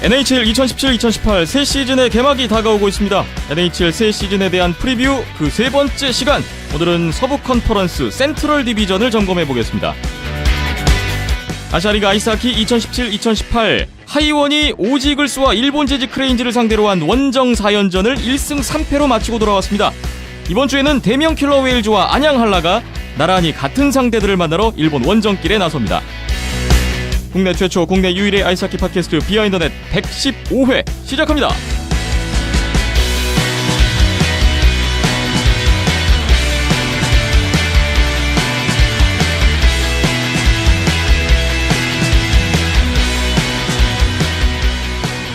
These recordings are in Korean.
NHL 2017-2018 새 시즌의 개막이 다가오고 있습니다. NHL 새 시즌에 대한 프리뷰 그 세 번째 시간. 오늘은 서부 컨퍼런스 센트럴 디비전을 점검해 보겠습니다. 아시아리그 아이스하키 2017-2018 하이원이 오지글스와 일본 재즈 크레인즈를 상대로 한 원정 4연전을 1승 3패로 마치고 돌아왔습니다. 이번 주에는 대명 킬러 웨일즈와 안양 한라가 나란히 같은 상대들을 만나러 일본 원정길에 나섭니다. 국내 최초, 국내 유일의 아이스하키 팟캐스트 비하인더넷 115회 시작합니다.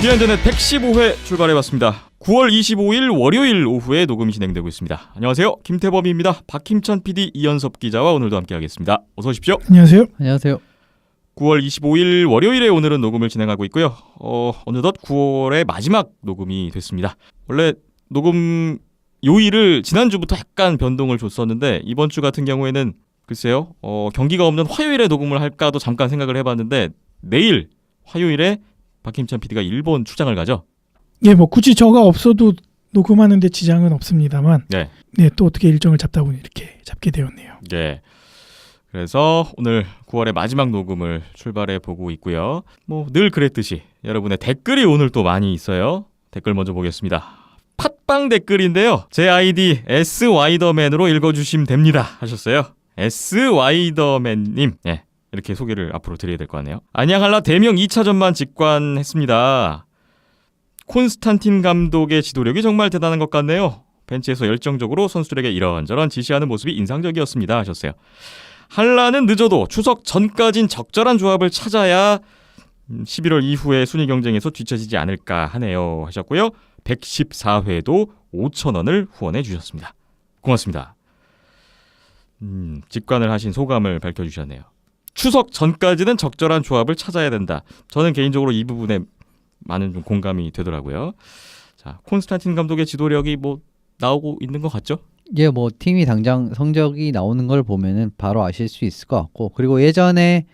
비하인더넷 115회 출발해봤습니다. 9월 25일 월요일 오후에 녹음이 진행되고 있습니다. 안녕하세요. 김태범입니다. 박힘찬 PD, 이현섭 기자와 오늘도 함께하겠습니다. 어서 오십시오. 안녕하세요. 안녕하세요. 9월 25일 월요일에 오늘은 녹음을 진행하고 있고요. 어느덧 9월의 마지막 녹음이 됐습니다. 원래 녹음 요일을 지난주부터 약간 변동을 줬었는데 이번 주 같은 경우에는 글쎄요. 경기가 없는 화요일에 녹음을 할까도 잠깐 생각을 해봤는데 내일 화요일에 박힘찬 PD가 일본 출장을 가죠. 예, 뭐 굳이 저가 없어도 녹음하는데 지장은 없습니다만, 네, 또 어떻게 일정을 잡다 보니 이렇게 잡게 되었네요. 네. 그래서 오늘 9월의 마지막 녹음을 출발해 보고 있고요. 뭐 늘 그랬듯이 여러분의 댓글이 오늘 또 많이 있어요. 댓글 먼저 보겠습니다. 팟빵 댓글인데요. 제 아이디 SY더맨으로 읽어주시면 됩니다 하셨어요. SY더맨님. 네. 이렇게 소개를 앞으로 드려야 될 것 같네요. 안양 한라 대명 2차전만 직관했습니다. 콘스탄틴 감독의 지도력이 정말 대단한 것 같네요. 벤치에서 열정적으로 선수들에게 이런저런 지시하는 모습이 인상적이었습니다 하셨어요. 한라는 늦어도 추석 전까진 적절한 조합을 찾아야 11월 이후에 순위 경쟁에서 뒤처지지 않을까 하네요 하셨고요. 114회도 5,000원을 후원해 주셨습니다. 고맙습니다. 직관을 하신 소감을 밝혀주셨네요. 추석 전까지는 적절한 조합을 찾아야 된다. 저는 개인적으로 이 부분에 많은 좀 공감이 되더라고요. 자, 콘스탄틴 감독의 지도력이 뭐 나오고 있는 것 같죠? 예, 뭐 팀이 당장 성적이 나오는 걸 보면은 바로 아실 수 있을 것 같고, 그리고 예전에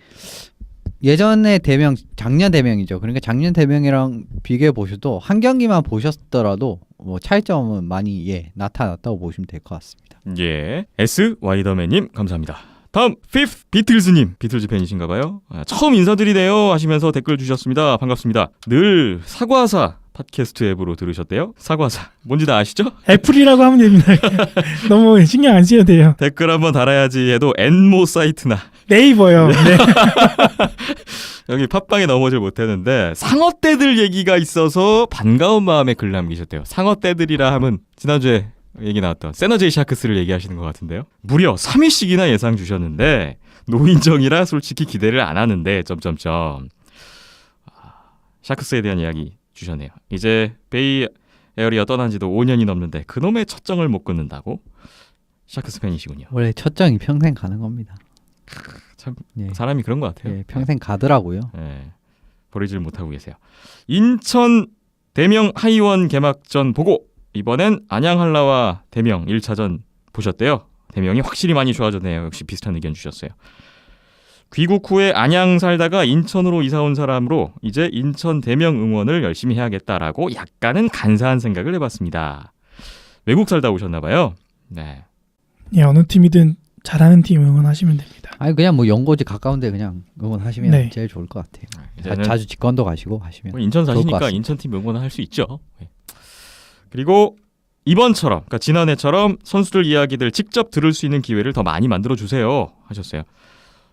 대명, 작년 대명이죠. 그러니까 작년 대명이랑 비교해 보셔도 한 경기만 보셨더라도 뭐 차이점은 많이 나타났다고 보시면 될 것 같습니다. 예, SY더맨님 감사합니다. 다음 피프th 비틀즈님, 비틀즈 팬이신가봐요. 처음 인사드리네요 하시면서 댓글 주셨습니다. 반갑습니다. 늘 사과사 팟캐스트 앱으로 들으셨대요. 사과사 뭔지 다 아시죠? 애플이라고 하면 됩니다. 너무 신경 안 써도 돼요. 댓글 한번 달아야지 해도 엔모 사이트나 네이버요. 네. 여기 팟빵에 넘어질 못했는데 상어떼들 얘기가 있어서 반가운 마음에 글 남기셨대요. 상어떼들이라 하면 지난주에 얘기 나왔던 세너제이 샤크스를 얘기하시는 것 같은데요. 무려 3위씩이나 예상 주셨는데 노인정이라 솔직히 기대를 안 하는데 샤크스에 대한 이야기 주셨네요. 이제 베이 에어리어 떠난 지도 5년이 넘는데 그놈의 첫정을 못 끊는다고? 샤크스 팬이시군요. 원래 첫정이 평생 가는 겁니다. 참 사람이 그런 것 같아요. 예, 평생 가더라고요. 예, 버리질 못하고 계세요. 인천 대명 하이원 개막전 보고 이번엔 안양 한라와 대명 1차전 보셨대요. 대명이 확실히 많이 좋아졌네요. 역시 비슷한 의견 주셨어요. 귀국 후에 안양 살다가 인천으로 이사 온 사람으로 이제 인천 대명 응원을 열심히 해야겠다라고 약간은 간사한 생각을 해봤습니다. 외국 살다 오셨나 봐요. 네. 예, 어느 팀이든 잘하는 팀 응원하시면 됩니다. 아니 그냥 뭐 연고지 가까운데 그냥 응원하시면 네. 제일 좋을 것 같아요. 이제는 자주 직관도 가시고 하시면 뭐 인천 사시니까 인천팀 응원을 할 수 있죠. 네. 그리고 이번처럼, 그러니까 지난해처럼 선수들 이야기들 직접 들을 수 있는 기회를 더 많이 만들어주세요 하셨어요.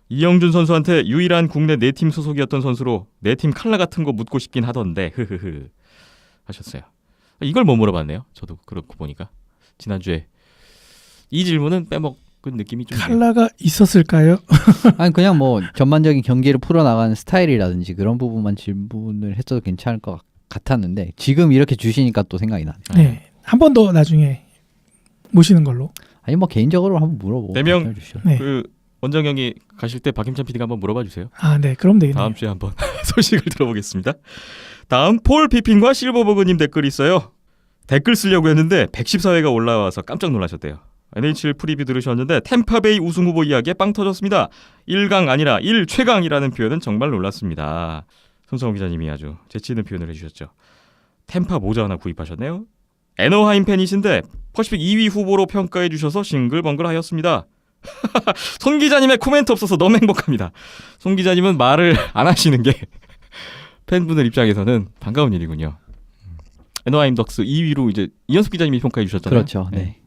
이영준 선수한테 유일한 국내 4팀 소속이었던 선수로 4팀 칼라 같은 거 묻고 싶긴 하던데 흐흐흐 하셨어요. 이걸 못 물어봤네요. 저도 그렇고 보니까 지난주에 이 질문은 빼먹은 느낌이 좀 칼라가 있었을까요? 아니 그냥 뭐 전반적인 경기를 풀어나가는 스타일이라든지 그런 부분만 질문을 했어도 괜찮을 것 같았는데 지금 이렇게 주시니까 또 생각이 나네요. 네, 한 번 더 나중에 모시는 걸로. 아니 뭐 개인적으로 한번 물어보고. 대명 네. 그 원정경기 가실 때 박힘찬 PD가 한번 물어봐 주세요. 아, 네, 그럼 되겠네요. 다음 주에 한번 소식을 들어보겠습니다. 다음 폴 피핀과 실버버그님 댓글 있어요. 댓글 쓰려고 했는데 114회가 올라와서 깜짝 놀라셨대요. NHL 프리뷰 들으셨는데 템파베이 우승 후보 이야기에 빵 터졌습니다. 1강 아니라 1최강이라는 표현은 정말 놀랐습니다. 손성호 기자님이 아주 재치 있는 표현을 해주셨죠. 템파 모자 하나 구입하셨네요. 애너하임 팬이신데 퍼시픽 2위 후보로 평가해 주셔서 싱글벙글하였습니다. 손 기자님의 코멘트 없어서 너무 행복합니다. 손 기자님은 말을 안 하시는 게 팬분들 입장에서는 반가운 일이군요. 애너하임 덕스 2위로 이제 이현숙 기자님이 평가해 주셨잖아요. 그렇죠. 네.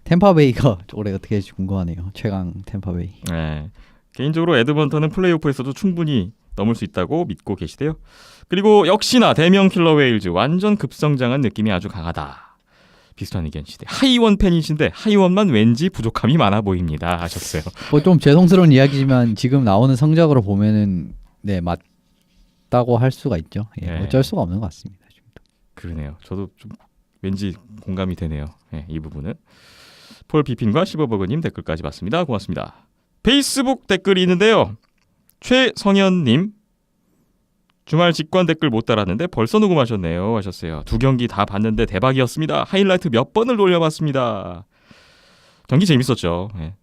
템파베이가 올해 어떻게 될지 궁금하네요. 최강 템파베이. 네. 개인적으로 에드먼턴은 플레이오프에서도 충분히 넘을 수 있다고 믿고 계시대요. 그리고 역시나 대명 킬러 웨일즈 완전 급성장한 느낌이 아주 강하다. 비슷한 의견이시대. 하이원 팬이신데 하이원만 왠지 부족함이 많아 보입니다 하셨어요. 뭐 좀 죄송스러운 이야기지만 지금 나오는 성적으로 보면은 네 맞다고 할 수가 있죠. 예, 네. 어쩔 수가 없는 것 같습니다. 그러네요. 저도 좀 왠지 공감이 되네요. 네, 이 부분은. 폴 비핀과 시버버그님 댓글까지 봤습니다. 고맙습니다. 페이스북 댓글이 있는데요. 최성현님 주말 직관 댓글 못 달았는데 벌써 녹음하셨네요 하셨어요. 2경기 다 봤는데 대박이었습니다. 하이라이트 몇 번을 돌려봤습니다. 경기 재밌었죠. 네,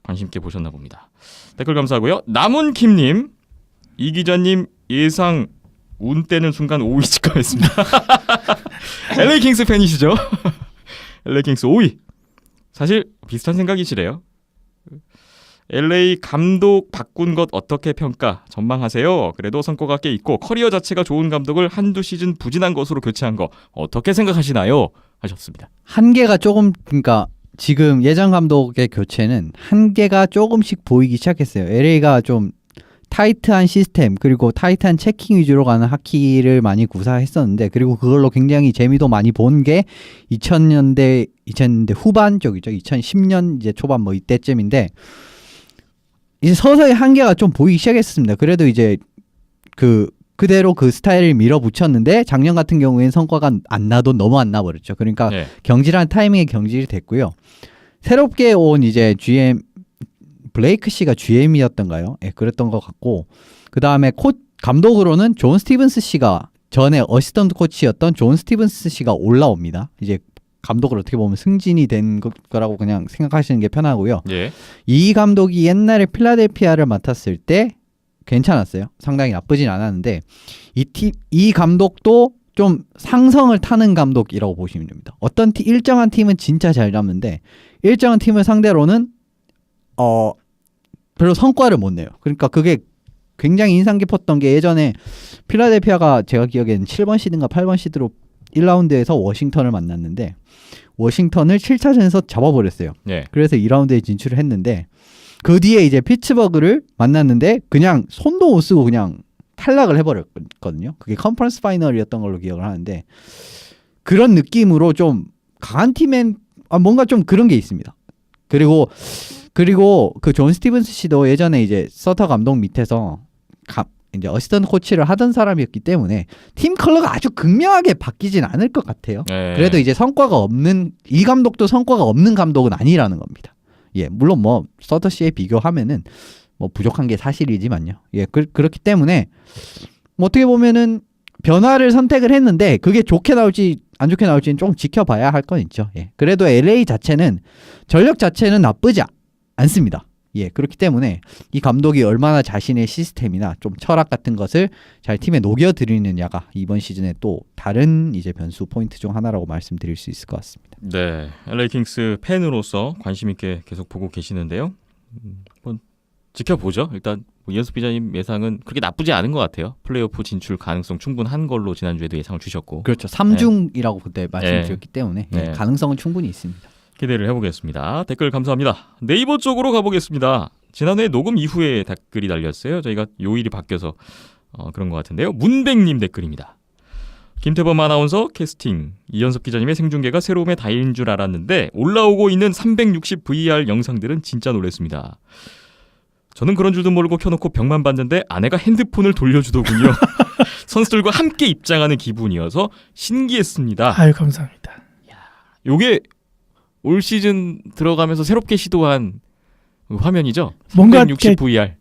관심 있게 보셨나 봅니다. 댓글 감사하고요. 남은킴님 이 기자님 예상 운 떼는 순간 5위 직관했습니다. LA 킹스 팬이시죠? LA 킹스 5위. 사실 비슷한 생각이시래요. LA 감독 바꾼 것 어떻게 평가 전망하세요? 그래도 성과가 꽤 있고 커리어 자체가 좋은 감독을 한두 시즌 부진한 것으로 교체한 거 어떻게 생각하시나요? 하셨습니다. 한계가 조금 그러니까 지금 예전 감독의 교체는 한계가 조금씩 보이기 시작했어요. LA가 좀 타이트한 시스템 그리고 타이트한 체킹 위주로 가는 하키를 많이 구사했었는데 그리고 그걸로 굉장히 재미도 많이 본 게 2000년대 후반 쪽이죠. 2010년 이제 초반 뭐 이때쯤인데 이제 서서히 한계가 좀 보이기 시작했습니다. 그래도 이제 그대로 그 스타일을 밀어붙였는데 작년 같은 경우에는 성과가 안 나도 너무 안 나버렸죠. 그러니까 네. 경질한 타이밍에 경질이 됐고요. 새롭게 온 이제 GM 블레이크 씨가 GM이었던가요? 예, 그랬던 것 같고 그 다음에 감독으로는 존 스티븐스 씨가 전에 어시스턴트 코치였던 존 스티븐스 씨가 올라옵니다. 이제 감독을 어떻게 보면 승진이 된 거라고 그냥 생각하시는 게 편하고요. 예. 이 감독이 옛날에 필라델피아를 맡았을 때 괜찮았어요. 상당히 나쁘진 않았는데 이 감독도 좀 상성을 타는 감독이라고 보시면 됩니다. 어떤 일정한 팀은 진짜 잘 잡는데 일정한 팀을 상대로는 별로 성과를 못 내요. 그러니까 그게 굉장히 인상 깊었던 게 예전에 필라델피아가 제가 기억에는 7번 시드인가 8번 시드로 1라운드에서 워싱턴을 만났는데 워싱턴을 7차전에서 잡아버렸어요. 네. 그래서 2라운드에 진출을 했는데 그 뒤에 이제 피츠버그를 만났는데 그냥 손도 못 쓰고 그냥 탈락을 해버렸거든요. 그게 컨퍼런스 파이널이었던 걸로 기억을 하는데 그런 느낌으로 좀 강한 팀엔 뭔가 좀 그런 게 있습니다. 그리고 그 존 스티븐스 씨도 예전에 이제 서터 감독 밑에서 이제 어시스턴트 코치를 하던 사람이었기 때문에 팀 컬러가 아주 극명하게 바뀌진 않을 것 같아요. 네. 그래도 이제 성과가 없는 이 감독도 성과가 없는 감독은 아니라는 겁니다. 예, 물론 뭐 서터 씨에 비교하면은 뭐 부족한 게 사실이지만요. 예, 그렇기 때문에 뭐 어떻게 보면은 변화를 선택을 했는데 그게 좋게 나올지 안 좋게 나올지는 좀 지켜봐야 할 건 있죠. 예, 그래도 LA 자체는 전력 자체는 나쁘지 않습니다. 예, 그렇기 때문에 이 감독이 얼마나 자신의 시스템이나 좀 철학 같은 것을 잘 팀에 녹여드리느냐가 이번 시즌에 또 다른 이제 변수 포인트 중 하나라고 말씀드릴 수 있을 것 같습니다. 네, LA 킹스 팬으로서 관심 있게 계속 보고 계시는데요. 한번 지켜보죠. 일단 이현숙 기자님 예상은 그렇게 나쁘지 않은 것 같아요. 플레이오프 진출 가능성 충분한 걸로 지난주에도 예상을 주셨고. 그렇죠. 3중이라고 그때 말씀드렸기 때문에 네. 예, 가능성은 충분히 있습니다. 기대를 해보겠습니다. 댓글 감사합니다. 네이버 쪽으로 가보겠습니다. 지난해 녹음 이후에 댓글이 달렸어요. 저희가 요일이 바뀌어서 그런 것 같은데요. 문백님 댓글입니다. 김태범 아나운서 캐스팅, 이현섭 기자님의 생중계가 새로움의 다인 줄 알았는데 올라오고 있는 360VR 영상들은 진짜 놀랐습니다. 저는 그런 줄도 모르고 켜놓고 벽만 봤는데 아내가 핸드폰을 돌려주더군요. 선수들과 함께 입장하는 기분이어서 신기했습니다. 아유 감사합니다. 요게 올 시즌 들어가면서 새롭게 시도한 화면이죠. 뭔가 360VR.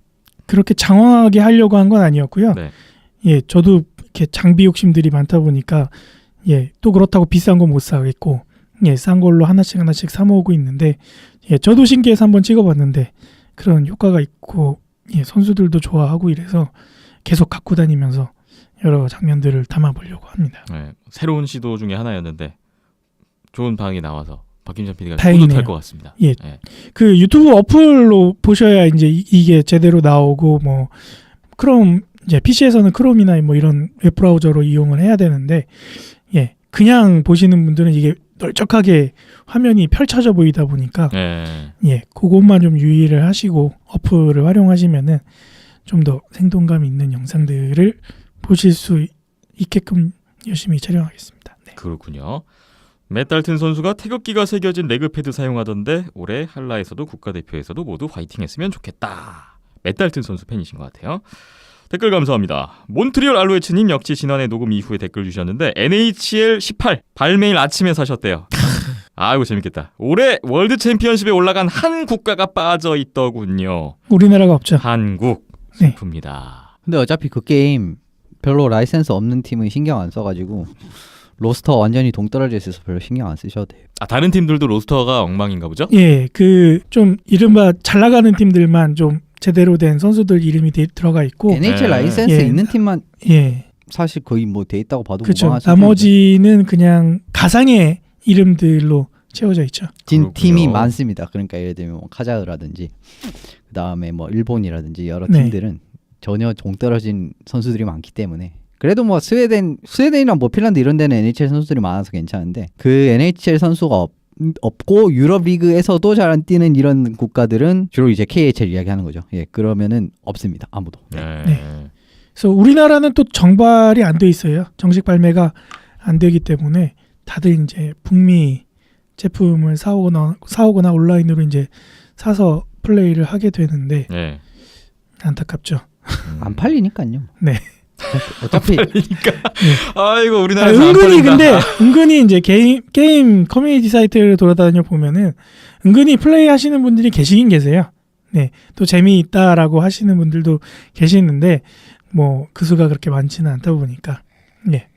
그렇게 장황하게 하려고 한 건 아니었고요. 네. 예, 저도 이렇게 장비 욕심들이 많다 보니까 예, 또 그렇다고 비싼 거 못 사겠고 예, 싼 걸로 하나씩 사 모으고 있는데 예, 저도 신기해서 한번 찍어봤는데 그런 효과가 있고 예, 선수들도 좋아하고 이래서 계속 갖고 다니면서 여러 장면들을 담아보려고 합니다. 네, 새로운 시도 중에 하나였는데 좋은 반응이 나와서 박김찬 PD가 다행이네요. 뿌듯할 것 같습니다. 예. 네. 그 유튜브 어플로 보셔야 이제 이게 제대로 나오고 뭐 크롬 이제 PC에서는 크롬이나 뭐 이런 웹브라우저로 이용을 해야 되는데 예 그냥 보시는 분들은 이게 널쩍하게 화면이 펼쳐져 보이다 보니까 네. 예 그것만 좀 유의를 하시고 어플을 활용하시면은 좀 더 생동감 있는 영상들을 보실 수 있게끔 열심히 촬영하겠습니다. 네. 그렇군요. 맷 달튼 선수가 태극기가 새겨진 레그패드 사용하던데 올해 한라에서도 국가대표에서도 모두 화이팅했으면 좋겠다. 맷 달튼 선수 팬이신 것 같아요. 댓글 감사합니다. 몬트리올 알로에츠님 역시 지난해 녹음 이후에 댓글 주셨는데 NHL 18 발매일 아침에 사셨대요. 아이고 재밌겠다. 올해 월드 챔피언십에 올라간 한 국가가 빠져 있더군요. 우리나라가 없죠. 한국 네. 슬픕니다. 근데 어차피 그 게임 별로 라이센스 없는 팀은 신경 안 써가지고 로스터 완전히 동떨어져 있어서 별로 신경 안 쓰셔도 돼요. 아 다른 팀들도 로스터가 엉망인가 보죠? 예, 그 좀 이른바 잘 나가는 팀들만 좀 제대로 된 선수들 이름이 들어가 있고 NHL 네. 라이센스 예. 있는 팀만 예, 사실 거의 뭐 돼 있다고 봐도 그렇죠. 무방하죠. 나머지는 그냥 가상의 이름들로 채워져 있죠. 진 그렇군요. 팀이 많습니다. 그러니까 예를 들면 뭐 카자흐라든지 그다음에 뭐 일본이라든지 여러 네. 팀들은 전혀 동떨어진 선수들이 많기 때문에 그래도 뭐 스웨덴이랑 뭐 핀란드 이런 데는 NHL 선수들이 많아서 괜찮은데 그 NHL 선수가 없고 유럽 리그에서도 잘 안 뛰는 이런 국가들은 주로 이제 KHL 이야기하는 거죠. 예, 그러면은 없습니다. 아무도. 네. 네. 그래서 우리나라는 또 정발이 안 돼 있어요. 정식 발매가 안 되기 때문에 다들 이제 북미 제품을 사오거나 온라인으로 이제 사서 플레이를 하게 되는데 네. 안타깝죠. 안 팔리니까요. 네. 어차피 그러니까 네. 아이고 아, 우리나라에서 안 은근히 팔린다. 근데 은근히 이제 게임 커뮤니티 사이트를 돌아다녀 보면은 은근히 플레이 하시는 분들이 계시긴 계세요. 네, 또 재미있다라고 하시는 분들도 계시는데 뭐 그 수가 그렇게 많지는 않다 보니까 예,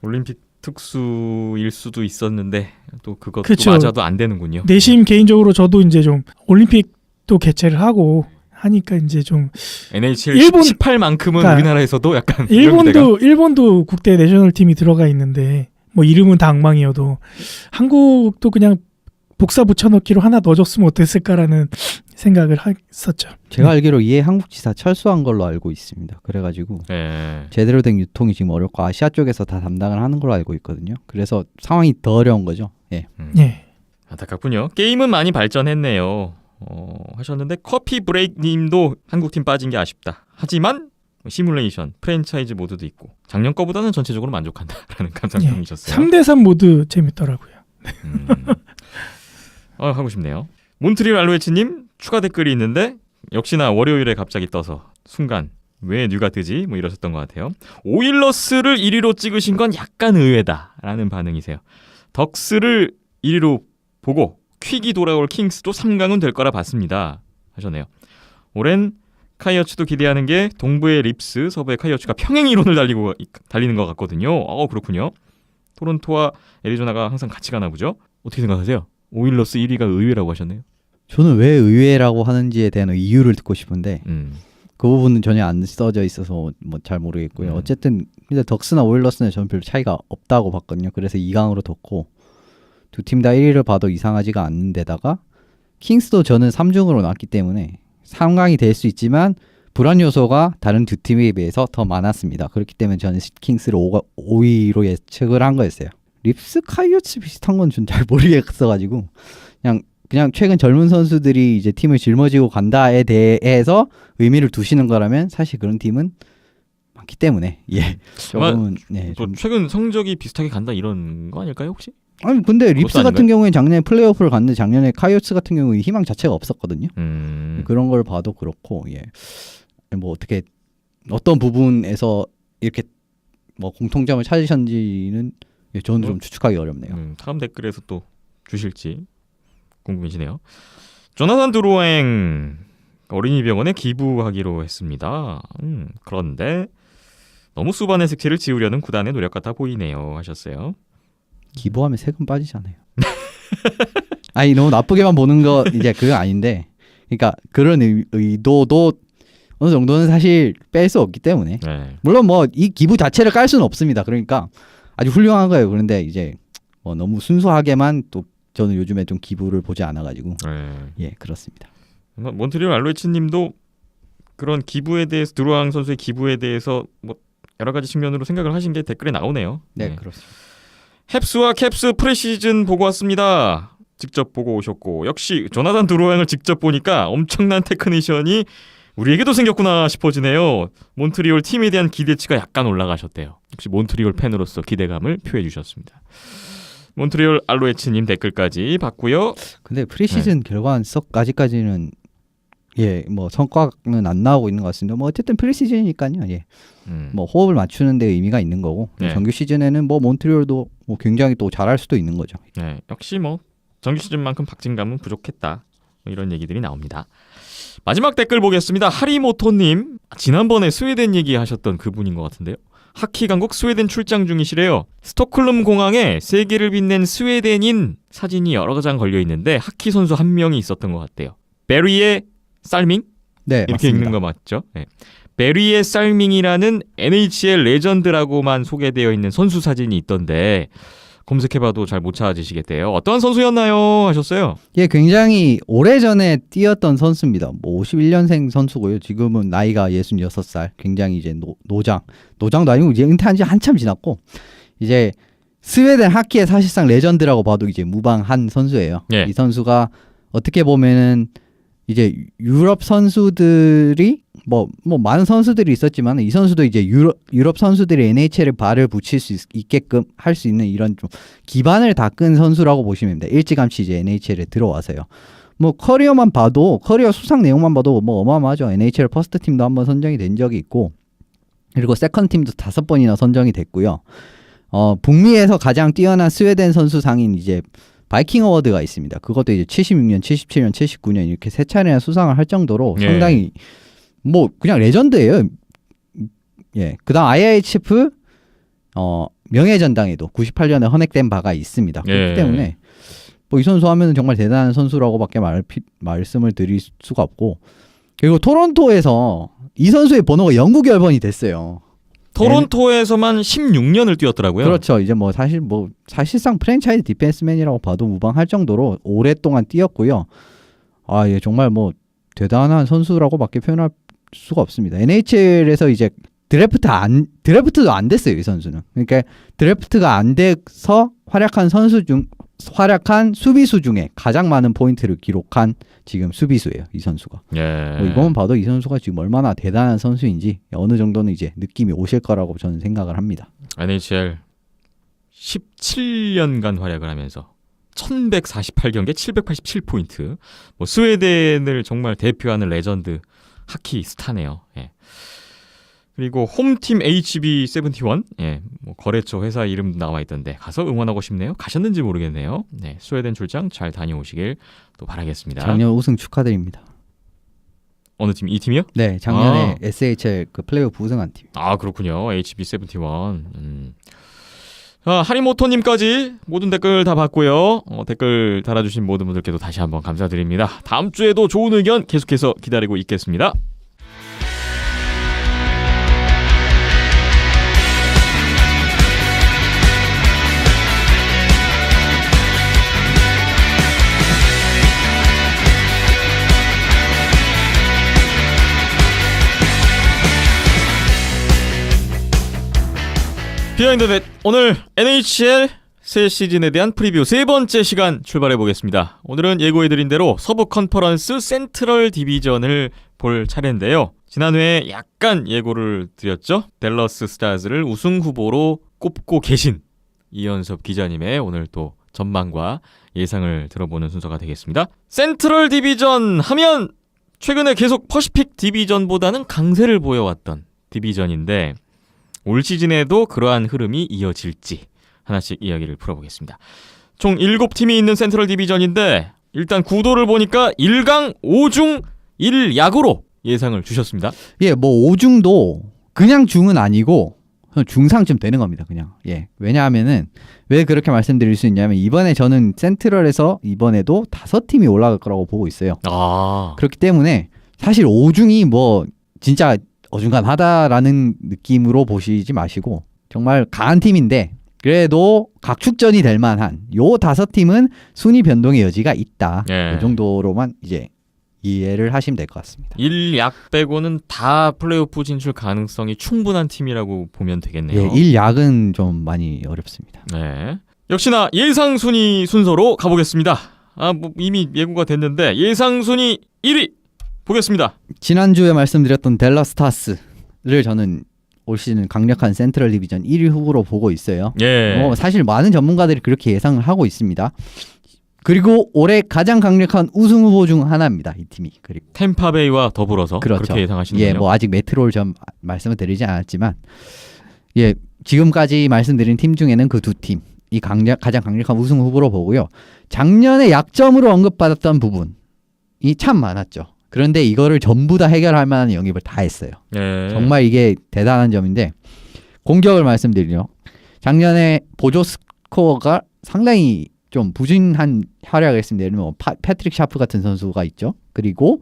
올림픽 특수일 수도 있었는데 또 그것도 그쵸. 맞아도 안 되는군요. 내심 개인적으로 저도 이제 좀 올림픽도 개최를 하고 하니까 이제 좀 NHL 일본- 18만큼은 그러니까 우리나라에서도 약간 이런 데가 일본도 국대 내셔널 팀이 들어가 있는데 뭐 이름은 다 엉망이어도 한국도 그냥 복사 붙여넣기로 하나 넣어줬으면 어땠을까라는 생각을 했었죠. 제가 알기로 이해 한국지사 철수한 걸로 알고 있습니다. 그래가지고 예. 제대로 된 유통이 지금 어렵고 아시아 쪽에서 다 담당을 하는 걸로 알고 있거든요. 그래서 상황이 더 어려운 거죠. 예. 예. 안타깝군요. 게임은 많이 발전했네요. 하셨는데 커피 브레이크 님도 한국팀 빠진 게 아쉽다. 하지만 시뮬레이션, 프랜차이즈 모드도 있고 작년 거보다는 전체적으로 만족한다라는 감상평이셨어요. 3대3 모두 재밌더라고요. 하고 싶네요. 몬트리올 알로에츠님 추가 댓글이 있는데 역시나 월요일에 갑자기 떠서 순간 왜 뉴가 뜨지? 뭐 이러셨던 것 같아요. 오일러스를 1위로 찍으신 건 약간 의외다라는 반응이세요. 덕스를 1위로 보고 퀵이 돌아올 킹스도 3강은 될 거라 봤습니다 하셨네요. 올해는 카이어츠도 기대하는 게 동부의 립스, 서부의 카이어츠가 평행 이론을 달리는 것 같거든요. 그렇군요. 토론토와 애리조나가 항상 같이 가나 보죠. 어떻게 생각하세요? 오일러스 1위가 의외라고 하셨네요. 저는 왜 의외라고 하는지에 대한 이유를 듣고 싶은데 그 부분은 전혀 안 써져 있어서 뭐 잘 모르겠고요. 어쨌든 근데 덕스나 오일러스는 저는 별로 차이가 없다고 봤거든요. 그래서 2강으로 뒀고 두 팀 다 1위를 봐도 이상하지가 않는 데다가 킹스도 저는 3중으로 놨기 때문에 3강이 될 수 있지만 불안 요소가 다른 두 팀에 비해서 더 많았습니다. 그렇기 때문에 저는 킹스를 5위로 예측을 한 거였어요. 립스 카이오츠 비슷한 건 좀 잘 모르겠어가지고 그냥 최근 젊은 선수들이 이제 팀을 짊어지고 간다에 대해서 의미를 두시는 거라면 사실 그런 팀은 많기 때문에 조금은 뭐 최근 성적이 비슷하게 간다 이런 거 아닐까요 혹시? 아니 근데 립스 아닌가요? 같은 경우에 작년에 플레이오프를 갔는데 작년에 카이오츠 같은 경우에 희망 자체가 없었거든요. 그런 걸 봐도 그렇고 뭐 어떻게 어떤 부분에서 이렇게 뭐 공통점을 찾으셨는지는 저는 좀 추측하기 어렵네요. 다음 댓글에서 또 주실지 궁금해지네요. 조나단 드로잉 어린이병원에 기부하기로 했습니다. 그런데 너무 수반의 색채를 지우려는 구단의 노력 같아 보이네요 하셨어요. 기부하면 세금 빠지잖아요. 아니 너무 나쁘게만 보는 거 이제 그거 아닌데, 그러니까 그런 의도도 어느 정도는 사실 뺄 수 없기 때문에 네. 물론 뭐 이 기부 자체를 깔 수는 없습니다. 그러니까 아주 훌륭한 거예요. 그런데 이제 뭐 너무 순수하게만 또 저는 요즘에 좀 기부를 보지 않아가지고 네. 예 그렇습니다. 몬트리올 알로에츠님도 그런 기부에 대해서 드루앙 선수의 기부에 대해서 뭐 여러 가지 측면으로 생각을 하신 게 댓글에 나오네요. 네, 그렇습니다. 헵스와 캡스 프레시즌 보고 왔습니다. 직접 보고 오셨고 역시 조나단 드루앙을 직접 보니까 엄청난 테크니션이 우리에게도 생겼구나 싶어지네요. 몬트리올 팀에 대한 기대치가 약간 올라가셨대요. 역시 몬트리올 팬으로서 기대감을 표해 주셨습니다. 몬트리올 알로에츠님 댓글까지 봤고요. 근데 프리시즌 결과는 아직까지는 예 뭐 성과는 안 나오고 있는 것 같습니다. 뭐 어쨌든 프리시즌이니까요. 예. 뭐 호흡을 맞추는 데 의미가 있는 거고 네. 정규 시즌에는 뭐 몬트리올도 뭐 굉장히 또 잘할 수도 있는 거죠. 네, 역시 뭐 정규 시즌만큼 박진감은 부족했다. 뭐 이런 얘기들이 나옵니다. 마지막 댓글 보겠습니다. 하리모토님, 지난번에 스웨덴 얘기하셨던 그분인 것 같은데요. 하키 강국 스웨덴 출장 중이시래요. 스톡홀름 공항에 세계를 빛낸 스웨덴인 사진이 여러 장 걸려 있는데 하키 선수 한 명이 있었던 것 같대요. 베리의 살밍? 네, 이렇게 맞습니다. 읽는 거 맞죠? 네. 베리의 살밍이라는 NHL 레전드라고만 소개되어 있는 선수 사진이 있던데 검색해봐도 잘 못 찾으시겠대요. 어떤 선수였나요? 하셨어요. 예, 굉장히 오래전에 뛰었던 선수입니다. 뭐 51년생 선수고요. 지금은 나이가 66살. 굉장히 이제 노장도 아니고 이제 은퇴한 지 한참 지났고 이제 스웨덴 하키의 사실상 레전드라고 봐도 이제 무방한 선수예요. 예. 이 선수가 어떻게 보면은 이제 유럽 선수들이 뭐 많은 선수들이 있었지만 이 선수도 이제 유럽 선수들이 NHL에 발을 붙일 수 있게끔 할 수 있는 이런 좀 기반을 닦은 선수라고 보시면 됩니다. 일찌감치 이제 NHL에 들어와서요. 뭐 커리어만 봐도 커리어 수상 내용만 봐도 뭐 어마어마하죠. NHL 퍼스트 팀도 한번 선정이 된 적이 있고 그리고 세컨드 팀도 5번이나 선정이 됐고요. 북미에서 가장 뛰어난 스웨덴 선수 상인 이제 바이킹 어워드가 있습니다. 그것도 이제 76년, 77년, 79년 이렇게 세 차례나 수상을 할 정도로 예. 상당히 뭐 그냥 레전드예요. 예. 그다음 IIHF 명예전당에도 98년에 헌액된 바가 있습니다. 예. 그렇기 때문에 뭐 이 선수 하면은 정말 대단한 선수라고밖에 말씀을 드릴 수가 없고 그리고 토론토에서 이 선수의 번호가 영구 결번이 됐어요. 토론토에서만 16년을 뛰었더라고요. 그렇죠. 이제 뭐 사실상 프랜차이즈 디펜스맨이라고 봐도 무방할 정도로 오랫동안 뛰었고요. 아, 예, 정말 뭐 대단한 선수라고밖에 표현할 수가 없습니다. NHL에서 이제 드래프트도 안 됐어요, 이 선수는. 그러니까 드래프트가 안 돼서 활약한 수비수 중에 가장 많은 포인트를 기록한 지금 수비수예요, 이 선수가. 예. 뭐 이거만 봐도 이 선수가 지금 얼마나 대단한 선수인지 어느 정도는 이제 느낌이 오실 거라고 저는 생각을 합니다. NHL 17년간 활약을 하면서 1148경기에 787포인트. 뭐 스웨덴을 정말 대표하는 레전드 하키 스타네요. 예. 그리고 홈팀 HB71, 예, 뭐 거래처 회사 이름 나와 있던데 가서 응원하고 싶네요. 가셨는지 모르겠네요. 네, 스웨덴 출장 잘 다녀오시길 또 바라겠습니다. 작년 우승 축하드립니다. 어느 팀? 이 팀이요? 네, 작년에 SHL 그 플레이오프 우승한 팀. 아, 그렇군요. HB71. 자, 하리모토님까지 모든 댓글 다 봤고요. 댓글 달아주신 모든 분들께도 다시 한번 감사드립니다. 다음 주에도 좋은 의견 계속해서 기다리고 있겠습니다. 비하인드넷 오늘 NHL 새 시즌에 대한 프리뷰 세 번째 시간 출발해 보겠습니다. 오늘은 예고해드린 대로 서부 컨퍼런스 센트럴 디비전을 볼 차례인데요. 지난 회에 약간 예고를 드렸죠. 댈러스 스타즈를 우승 후보로 꼽고 계신 이현섭 기자님의 오늘 또 전망과 예상을 들어보는 순서가 되겠습니다. 센트럴 디비전 하면 최근에 계속 퍼시픽 디비전보다는 강세를 보여왔던 디비전인데 올 시즌에도 그러한 흐름이 이어질지 하나씩 이야기를 풀어보겠습니다. 총 7팀이 있는 센트럴 디비전인데 일단 구도를 보니까 1강 5중 1약으로 예상을 주셨습니다. 예, 뭐 5중도 그냥 중은 아니고 중상쯤 되는 겁니다. 그냥. 예. 왜냐하면은 왜 그렇게 말씀드릴 수 있냐면 이번에 저는 센트럴에서 이번에도 5팀이 올라갈 거라고 보고 있어요. 아, 그렇기 때문에 사실 5중이 뭐 진짜 어중간하다라는 느낌으로 보시지 마시고 정말 강한 팀인데 그래도 각축전이 될 만한 요 5팀은 순위 변동의 여지가 있다. 예. 이 정도로만 이제 이해를 하시면 될 것 같습니다. 1약 빼고는 다 플레이오프 진출 가능성이 충분한 팀이라고 보면 되겠네요. 예, 1약은 좀 많이 어렵습니다. 네. 역시나 예상 순위 순서로 가보겠습니다. 뭐 이미 예고가 됐는데 예상 순위 1위 보겠습니다. 지난주에 말씀드렸던 댈러스 스타스를 저는 올 시즌 강력한 센트럴 디비전 1위 후보로 보고 있어요. 예. 사실 많은 전문가들이 그렇게 예상을 하고 있습니다. 그리고 올해 가장 강력한 우승 후보 중 하나입니다. 이 팀이. 그리고 템파베이와 더불어서 그렇죠. 그렇게 예상하시는군요. 예, 뭐 아직 메트로를 좀 말씀을 드리지 않았지만 예, 지금까지 말씀드린 팀 중에는 그 두 팀 이 가장 강력한 우승 후보로 보고요. 작년에 약점으로 언급받았던 부분이 참 많았죠. 그런데 이거를 전부 다 해결할 만한 영입을 다 했어요. 예. 정말 이게 대단한 점인데 공격을 말씀드리죠. 작년에 보조 스코어가 상당히 좀 부진한 활약을 했습니다. 예를 들면 패트릭 샤프 같은 선수가 있죠. 그리고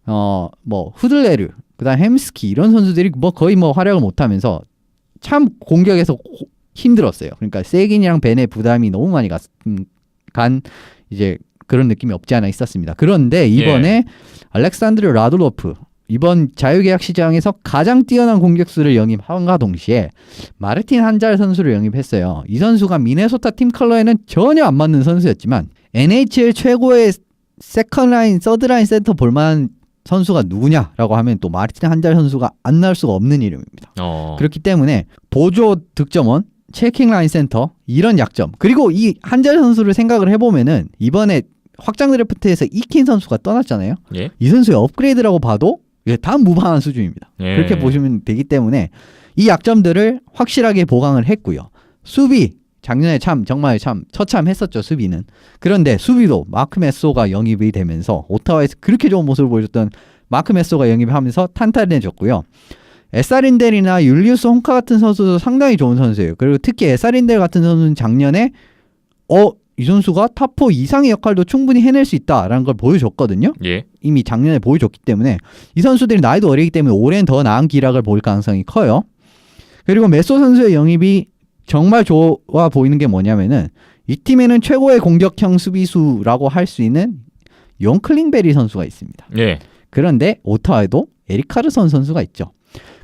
뭐 후들레르, 그다음 햄스키 이런 선수들이 뭐 거의 뭐 활약을 못하면서 참 공격에서 힘들었어요. 그러니까 세긴이랑 벤의 부담이 너무 많이 간 이제 그런 느낌이 없지 않아 있었습니다. 그런데 이번에 알렉산드르 라둘로프 이번 자유계약 시장에서 가장 뛰어난 공격수를 영입함과 동시에 마르틴 한잘 선수를 영입했어요. 이 선수가 미네소타 팀 컬러에는 전혀 안 맞는 선수였지만 NHL 최고의 세컨라인, 서드라인 센터 볼만한 선수가 누구냐라고 하면 또 마르틴 한잘 선수가 안 나올 수가 없는 이름입니다. 그렇기 때문에 보조 득점원, 체킹 라인 센터 이런 약점 그리고 이 한잘 선수를 생각을 해보면은 이번에 확장 드래프트에서 이킨 선수가 떠났잖아요. 예? 이 선수의 업그레이드라고 봐도 다 무방한 수준입니다. 예. 그렇게 보시면 되기 때문에 이 약점들을 확실하게 보강을 했고요. 수비 작년에 정말 처참했었죠. 수비는. 그런데 수비도 마크 메소가 영입이 되면서 오타와에서 그렇게 좋은 모습을 보여줬던 마크 메소가 영입하면서 탄탄해졌고요. 에사린델이나 율리우스 홍카 같은 선수도 상당히 좋은 선수예요. 그리고 특히 에사린델 같은 선수는 작년에 이 선수가 탑4 이상의 역할도 충분히 해낼 수 있다라는 걸 보여줬거든요. 예. 이미 작년에 보여줬기 때문에 이 선수들이 나이도 어리기 때문에 올해는 더 나은 기락을 보일 가능성이 커요. 그리고 메소 선수의 영입이 정말 좋아 보이는 게 뭐냐면은 이 팀에는 최고의 공격형 수비수라고 할 수 있는 용 클링베리 선수가 있습니다. 예. 그런데 오타와에도 에릭 카르선 선수가 있죠.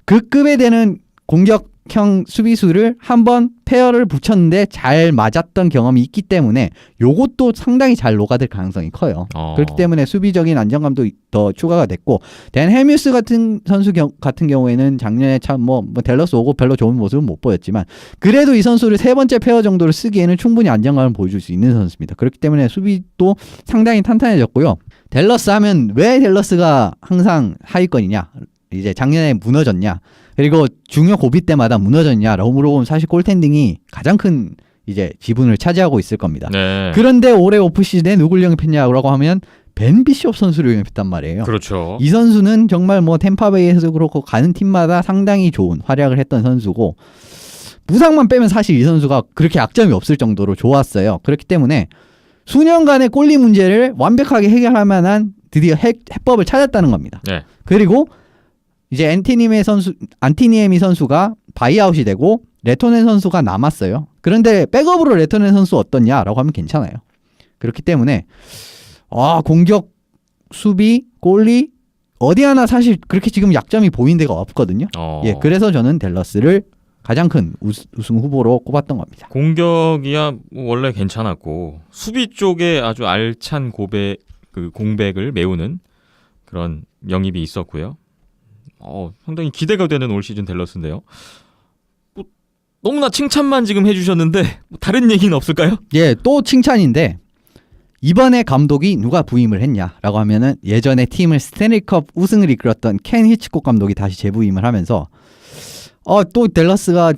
그 급에 되는 공격형 수비수를 한번 페어를 붙였는데 잘 맞았던 경험이 있기 때문에 요것도 상당히 잘 녹아들 가능성이 커요. 그렇기 때문에 수비적인 안정감도 더 추가가 됐고 댄 헬뮤스 같은 선수 같은 경우에는 작년에 참 뭐 댈러스 오고 별로 좋은 모습은 못 보였지만 그래도 이 선수를 세 번째 페어 정도로 쓰기에는 충분히 안정감을 보여줄 수 있는 선수입니다. 그렇기 때문에 수비도 상당히 탄탄해졌고요. 댈러스 하면 왜 댈러스가 항상 하위권이냐? 이제 작년에 무너졌냐? 그리고 중요 고비 때마다 무너졌냐라고 물어보면 사실 골텐딩이 가장 큰 이제 지분을 차지하고 있을 겁니다. 네. 그런데 올해 오프시즌에 누굴 영입했냐고 하면 벤 비숍 선수를 영입했단 말이에요. 그렇죠. 이 선수는 정말 뭐 템파베이에서 그렇고 가는 팀마다 상당히 좋은 활약을 했던 선수고 부상만 빼면 사실 이 선수가 그렇게 약점이 없을 정도로 좋았어요. 그렇기 때문에 수년간의 골리 문제를 완벽하게 해결할 만한 드디어 해법을 찾았다는 겁니다. 네. 그리고 이제 안티니에미 선수가 바이아웃이 되고 레토넨 선수가 남았어요. 그런데 백업으로 레토넨 선수 어떻냐라고 하면 괜찮아요. 그렇기 때문에 공격, 수비, 골리 어디 하나 사실 그렇게 지금 약점이 보이는 데가 없거든요. 예, 그래서 저는 댈러스를 가장 큰 우승 후보로 꼽았던 겁니다. 공격이야 원래 괜찮았고 수비 쪽에 아주 알찬 공백을 메우는 그런 영입이 있었고요. 상당히 기대가 되는 올 시즌 댈러스인데요. 너무나 칭찬만 지금 해주셨는데 다른 얘기는 없을까요? 예, 또 칭찬인데 이번에 감독이 누가 부임을 했냐라고 하면은 예전에 팀을 스탠리컵 우승을 이끌었던 켄 히치콕 감독이 다시 재부임을 하면서 또 댈러스가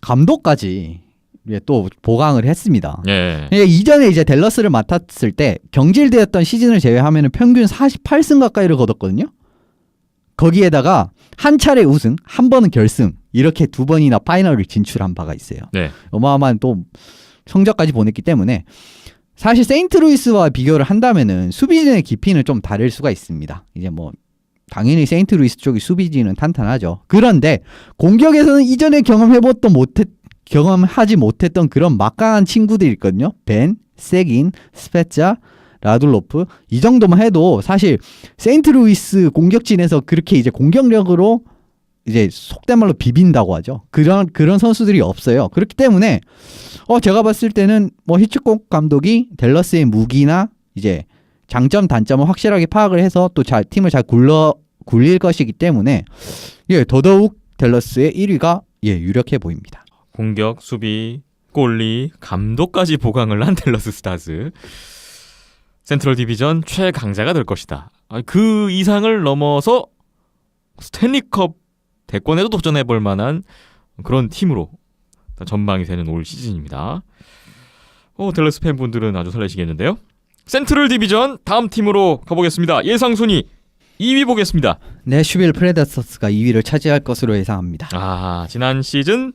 감독까지 또 보강을 했습니다. 예. 이전에 이제 댈러스를 맡았을 때 경질되었던 시즌을 제외하면은 평균 48승 가까이를 거뒀거든요. 거기에다가 한 차례 우승, 한 번은 결승 이렇게 두 번이나 파이널을 진출한 바가 있어요. 네. 어마어마한 또 성적까지 보냈기 때문에 사실 세인트루이스와 비교를 한다면은 수비진의 깊이는 좀 다를 수가 있습니다. 이제 뭐 당연히 세인트루이스 쪽이 수비진은 탄탄하죠. 그런데 공격에서는 이전에 경험하지 못했던 그런 막강한 친구들이 있거든요. 벤, 세긴, 스페짜, 라둘로프 이 정도만 해도 사실 세인트루이스 공격진에서 그렇게 이제 공격력으로 이제 속된 말로 비빈다고 하죠. 그런 선수들이 없어요. 그렇기 때문에 제가 봤을 때는 뭐 히치콕 감독이 댈러스의 무기나 이제 장점 단점을 확실하게 파악을 해서 또 팀을 잘 굴릴 것이기 때문에 더더욱 댈러스의 1위가 유력해 보입니다. 공격, 수비, 골리, 감독까지 보강을 한 댈러스 스타즈. 센트럴 디비전 최강자가 될 것이다. 그 이상을 넘어서 스탠리컵 대권에도 도전해볼 만한 그런 팀으로 전망이 되는 올 시즌입니다. 댈러스 팬분들은 아주 설레시겠는데요. 센트럴 디비전 다음 팀으로 가보겠습니다. 예상 순위 2위 보겠습니다. 내슈빌 프레데터스가 2위를 차지할 것으로 예상합니다. 지난 시즌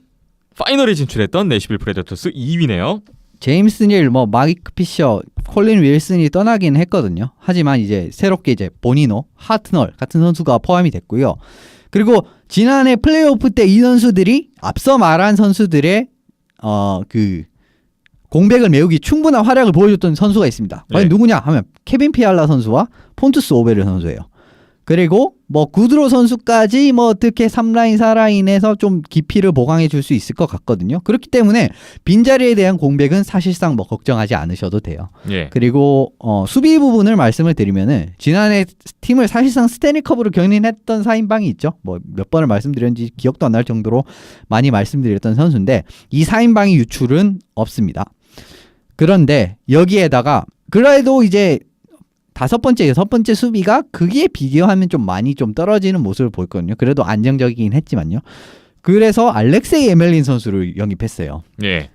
파이널에 진출했던 내슈빌 프레데터스 2위네요. 제임스 닐, 마이크 피셔, 콜린 윌슨이 떠나긴 했거든요. 하지만 이제 새롭게 이제 보니노, 하트널 같은 선수가 포함이 됐고요. 그리고 지난해 플레이오프 때 이 선수들이 앞서 말한 선수들의 그 공백을 메우기 충분한 활약을 보여줬던 선수가 있습니다. 과연 누구냐 하면 케빈 피알라 선수와 폰투스 오베르 선수예요. 그리고 구드로 선수까지 어떻게 3라인 4라인에서 좀 깊이를 보강해 줄 수 있을 것 같거든요. 그렇기 때문에 빈자리에 대한 공백은 사실상 걱정하지 않으셔도 돼요. 그리고 수비 부분을 말씀을 드리면은 지난해 팀을 사실상 스탠리컵으로 견인했던 4인방이 있죠. 몇 번을 말씀드렸는지 기억도 안 날 정도로 많이 말씀드렸던 선수인데 이 4인방의 유출은 없습니다. 그런데 여기에다가 그래도 이제 5번째, 6번째 수비가 그게 비교하면 좀 많이 좀 떨어지는 모습을 보였거든요. 그래도 안정적이긴 했지만요. 그래서 알렉세이 에멜린 선수를 영입했어요.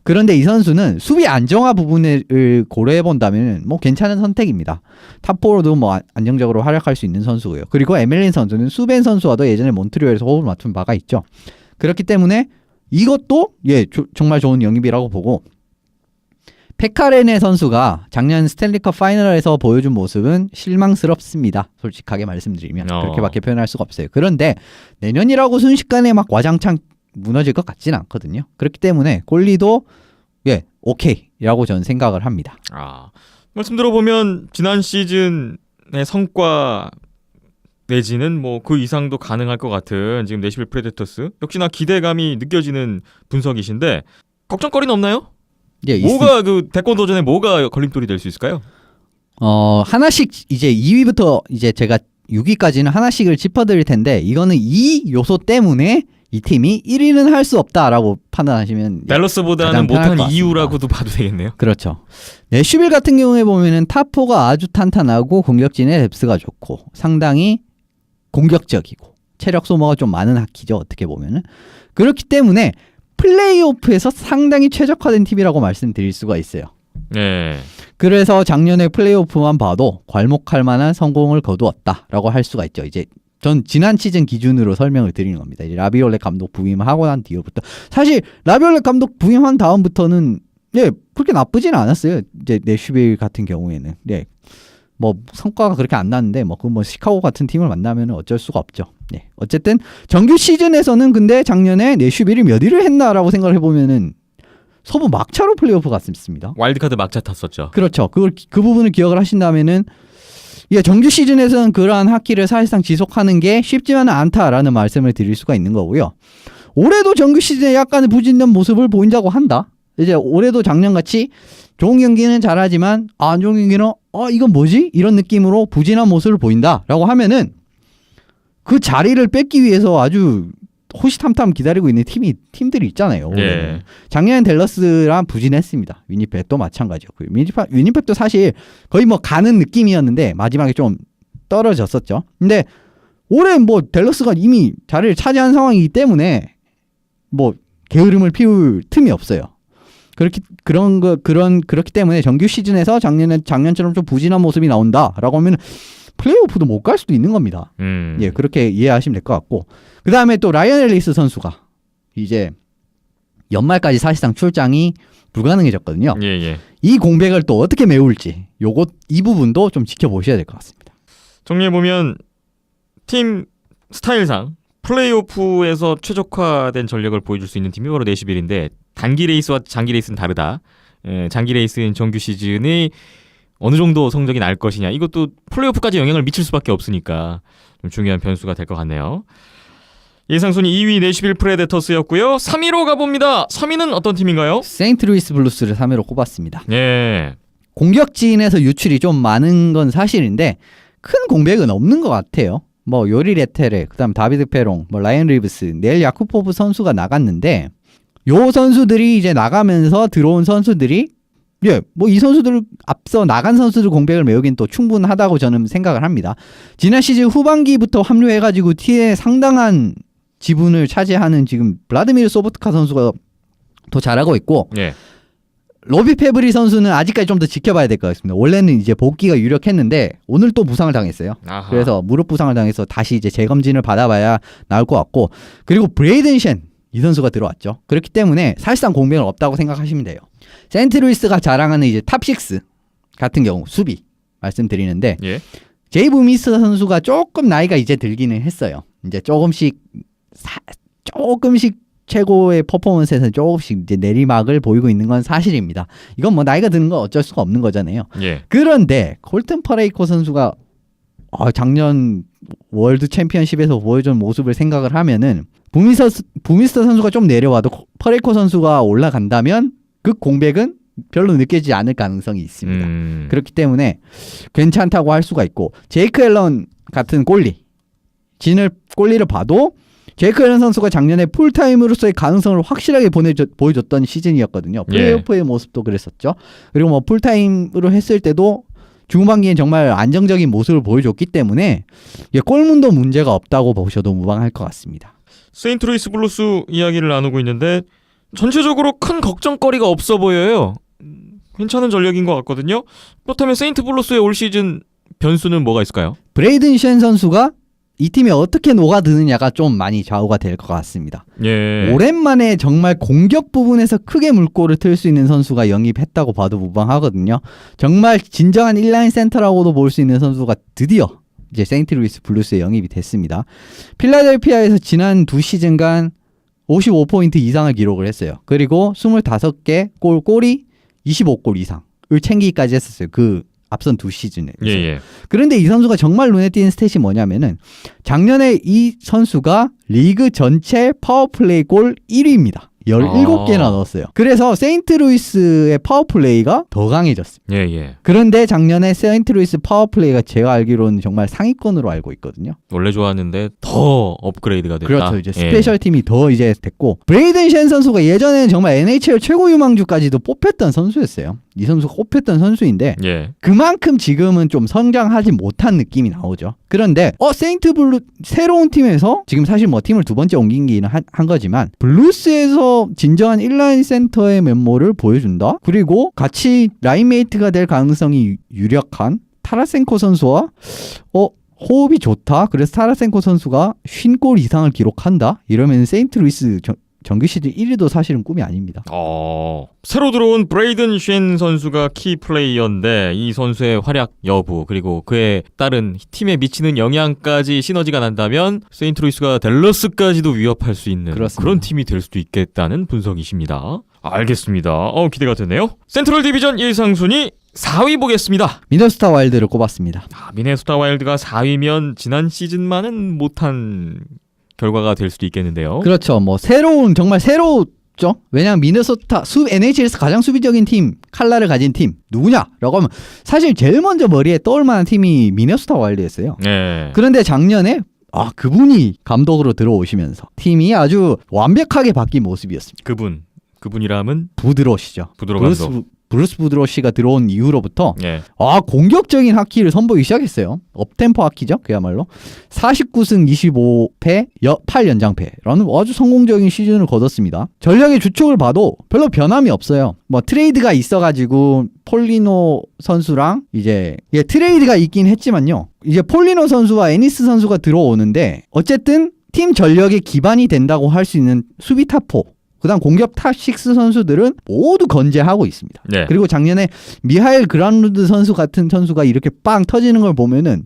그런데 이 선수는 수비 안정화 부분을 고려해 본다면 괜찮은 선택입니다. 탑4로도 안정적으로 활약할 수 있는 선수고요. 그리고 에멜린 선수는 수벤 선수와도 예전에 몬트리올에서 호흡을 맞춘 바가 있죠. 그렇기 때문에 이것도 정말 좋은 영입이라고 보고 페카레네 선수가 작년 스탠리컵 파이널에서 보여준 모습은 실망스럽습니다. 솔직하게 말씀드리면 그렇게밖에 표현할 수가 없어요. 그런데 내년이라고 순식간에 와장창 무너질 것 같지는 않거든요. 그렇기 때문에 골리도 오케이라고 저는 생각을 합니다. 말씀 들어보면 지난 시즌의 성과 내지는 그 이상도 가능할 것 같은 지금 내슈빌 프레데터스 역시나 기대감이 느껴지는 분석이신데 걱정거리는 없나요? 뭐가 그 대권 도전에 뭐가 걸림돌이 될 수 있을까요? 하나씩 이제 2위부터 이제 제가 6위까지는 하나씩을 짚어드릴 텐데 이거는 이 요소 때문에 이 팀이 1위는 할 수 없다라고 판단하시면 댈러스보다는 못한 이유라고도 봐도 되겠네요. 그렇죠. 내슈빌 같은 경우에 보면은 탑4가 아주 탄탄하고 공격진의 뎁스가 좋고 상당히 공격적이고 체력 소모가 좀 많은 학기죠. 어떻게 보면은 그렇기 때문에 플레이오프에서 상당히 최적화된 팀이라고 말씀드릴 수가 있어요. 그래서 작년에 플레이오프만 봐도 괄목할 만한 성공을 거두었다라고 할 수가 있죠. 이제 전 지난 시즌 기준으로 설명을 드리는 겁니다. 이제 라비올레 감독 부임을 하고 난 뒤부터 사실 라비올레 감독 부임한 다음부터는 그렇게 나쁘지는 않았어요. 이제 내슈빌 같은 경우에는 성과가 그렇게 안 났는데 시카고 같은 팀을 만나면 어쩔 수가 없죠. 어쨌든 정규 시즌에서는 근데 작년에 내슈빌이 몇 위를 했나라고 생각을 해보면은 서부 막차로 플레이오프 갔습니다. 와일드카드 막차 탔었죠. 그렇죠. 그 부분을 기억을 하신다면은 정규 시즌에서는 그러한 학기를 사실상 지속하는 게 쉽지만은 않다라는 말씀을 드릴 수가 있는 거고요. 올해도 정규 시즌에 약간의 부진된 모습을 보인다고 한다. 이제 올해도 작년같이 좋은 경기는 잘하지만 안 좋은 경기는 이건 뭐지? 이런 느낌으로 부진한 모습을 보인다라고 하면은 그 자리를 뺏기 위해서 아주 호시탐탐 기다리고 있는 팀들이 있잖아요. 작년엔 댈러스랑 부진했습니다. 위니펙도 마찬가지였고 위니펙도 사실 거의 가는 느낌이었는데 마지막에 좀 떨어졌었죠. 근데 올해 댈러스가 이미 자리를 차지한 상황이기 때문에 게으름을 피울 틈이 없어요. 그렇기 때문에 정규 시즌에서 작년처럼 좀 부진한 모습이 나온다라고 하면 플레이오프도 못 갈 수도 있는 겁니다. 그렇게 이해하시면 될 것 같고 그 다음에 또 라이언 앨리스 선수가 이제 연말까지 사실상 출장이 불가능해졌거든요. 이 공백을 또 어떻게 메울지 이 부분도 좀 지켜보셔야 될 것 같습니다. 정리해보면 팀 스타일상 플레이오프에서 최적화된 전력을 보여줄 수 있는 팀이 바로 내시빌인데 단기 레이스와 장기 레이스는 다르다. 장기 레이스인 정규 시즌이 어느 정도 성적이 날 것이냐 이것도 플레이오프까지 영향을 미칠 수밖에 없으니까 좀 중요한 변수가 될 것 같네요. 예상 순위 2위 내시빌 프레데터스였고요. 3위로 가봅니다. 3위는 어떤 팀인가요? 세인트루이스 블루스를 3위로 꼽았습니다. 예. 공격진에서 유출이 좀 많은 건 사실인데 큰 공백은 없는 것 같아요. 뭐 요리 레테레, 그다음 다비드 페롱, 뭐 라이언 리브스, 넬 야쿠포브 선수가 나갔는데 요 선수들이 이제 나가면서 들어온 선수들이 뭐 이 선수들 앞서 나간 선수들 공백을 메우긴 또 충분하다고 저는 생각을 합니다. 지난 시즌 후반기부터 합류해가지고 팀의 상당한 지분을 차지하는 지금 블라드미르 소보트카 선수가 더 잘하고 있고 예. 로비 페브리 선수는 아직까지 좀 더 지켜봐야 될 것 같습니다. 원래는 이제 복귀가 유력했는데 오늘 또 부상을 당했어요. 아하. 그래서 무릎 부상을 당해서 다시 이제 재검진을 받아봐야 나올 것 같고 그리고 브레이든 셴 이 선수가 들어왔죠. 그렇기 때문에 사실상 공백은 없다고 생각하시면 돼요. 세인트루이스가 자랑하는 이제 탑6 같은 경우 수비 말씀드리는데 예. 제이브 미스 선수가 조금 나이가 이제 들기는 했어요. 이제 조금씩 최고의 퍼포먼스에서 조금씩 이제 내리막을 보이고 있는 건 사실입니다. 이건 뭐 나이가 드는 건 어쩔 수가 없는 거잖아요. 예. 그런데 콜튼 퍼레이코 선수가 작년 월드 챔피언십에서 보여준 모습을 생각을 하면은 부미스터 선수가 좀 내려와도 퍼레이코 선수가 올라간다면 그 공백은 별로 느껴지지 않을 가능성이 있습니다. 그렇기 때문에 괜찮다고 할 수가 있고 제이크 앨런 같은 골리를 봐도 제이크 앨런 선수가 작년에 풀타임으로서의 가능성을 확실하게 보여줬던 시즌이었거든요. 플레이오프의 모습도 그랬었죠. 그리고 뭐 풀타임으로 했을 때도 중반기엔 정말 안정적인 모습을 보여줬기 때문에 골문도 문제가 없다고 보셔도 무방할 것 같습니다. 세인트루이스 블루스 이야기를 나누고 있는데 전체적으로 큰 걱정거리가 없어 보여요. 괜찮은 전력인 것 같거든요. 그렇다면 세인트 블루스의 올 시즌 변수는 뭐가 있을까요? 브레이든 셴 선수가 이 팀에 어떻게 녹아드느냐가 좀 많이 좌우가 될 것 같습니다. 예. 오랜만에 정말 공격 부분에서 크게 물꼬를 틀 수 있는 선수가 영입했다고 봐도 무방하거든요. 정말 진정한 1라인 센터라고도 볼 수 있는 선수가 드디어 이제 세인트루이스 블루스에 영입이 됐습니다. 필라델피아에서 지난 2시즌간 55포인트 이상을 기록을 했어요. 그리고 25개 골이 25골 이상을 챙기기까지 했었어요. 그 앞선 2시즌에. 예. 그런데 이 선수가 정말 눈에 띄는 스탯이 뭐냐면은 작년에 이 선수가 리그 전체 파워플레이 골 1위입니다. 17개나 넣었어요. 그래서 세인트루이스의 파워플레이가 더 강해졌습니다. 예. 그런데 작년에 세인트루이스 파워플레이가 제가 알기로는 정말 상위권으로 알고 있거든요. 원래 좋았는데 더 업그레이드가 됐다. 그렇죠. 이제 스페셜 팀이 더 이제 됐고 브레이든 셴 선수가 예전에는 정말 NHL 최고 유망주까지도 뽑혔던 선수였어요. 이 선수가 뽑혔던 선수인데 예. 그만큼 지금은 좀 성장하지 못한 느낌이 나오죠. 그런데 세인트 블루 새로운 팀에서 지금 사실 뭐 팀을 두 번째 옮긴기는 한 거지만 블루스에서 진정한 1라인 센터의 면모를 보여준다. 그리고 같이 라인메이트가 될 가능성이 유력한 타라센코 선수와 호흡이 좋다. 그래서 타라센코 선수가 50골 이상을 기록한다. 이러면 세인트루이스 정규 시즌 1위도 사실은 꿈이 아닙니다. 새로 들어온 브레이든 셴 선수가 키 플레이어인데 이 선수의 활약 여부 그리고 그에 따른 팀에 미치는 영향까지 시너지가 난다면 세인트루이스가 댈러스까지도 위협할 수 있는 그렇습니다. 그런 팀이 될 수도 있겠다는 분석이십니다. 알겠습니다. 기대가 되네요. 센트럴 디비전 예상 순위 4위 보겠습니다. 미네소타 와일드를 꼽았습니다. 미네소타 와일드가 4위면 지난 시즌만은 못한 결과가 될 수도 있겠는데요. 그렇죠. 뭐 정말 새롭죠. 왜냐하면 미네소타 NHL에서 가장 수비적인 팀 칼라를 가진 팀 누구냐라고 하면 사실 제일 먼저 머리에 떠올 만한 팀이 미네소타 와일드였어요. 네. 그런데 작년에 그분이 감독으로 들어오시면서 팀이 아주 완벽하게 바뀐 모습이었습니다. 그분이라면 부드러시죠. 브루스 부드러시가 들어온 이후로부터 예. 공격적인 하키를 선보이기 시작했어요. 업템포 하키죠. 그야말로 49승 25패 8연장패라는 아주 성공적인 시즌을 거뒀습니다. 전략의 주축을 봐도 별로 변함이 없어요. 뭐 트레이드가 있어가지고 폴리노 선수랑 이제 트레이드가 있긴 했지만요. 이제 폴리노 선수와 애니스 선수가 들어오는데 어쨌든 팀 전력의 기반이 된다고 할 수 있는 수비 타포 그다음 공격 탑6 선수들은 모두 건재하고 있습니다. 네. 그리고 작년에 미하일 그란루드 선수 같은 선수가 이렇게 빵 터지는 걸 보면은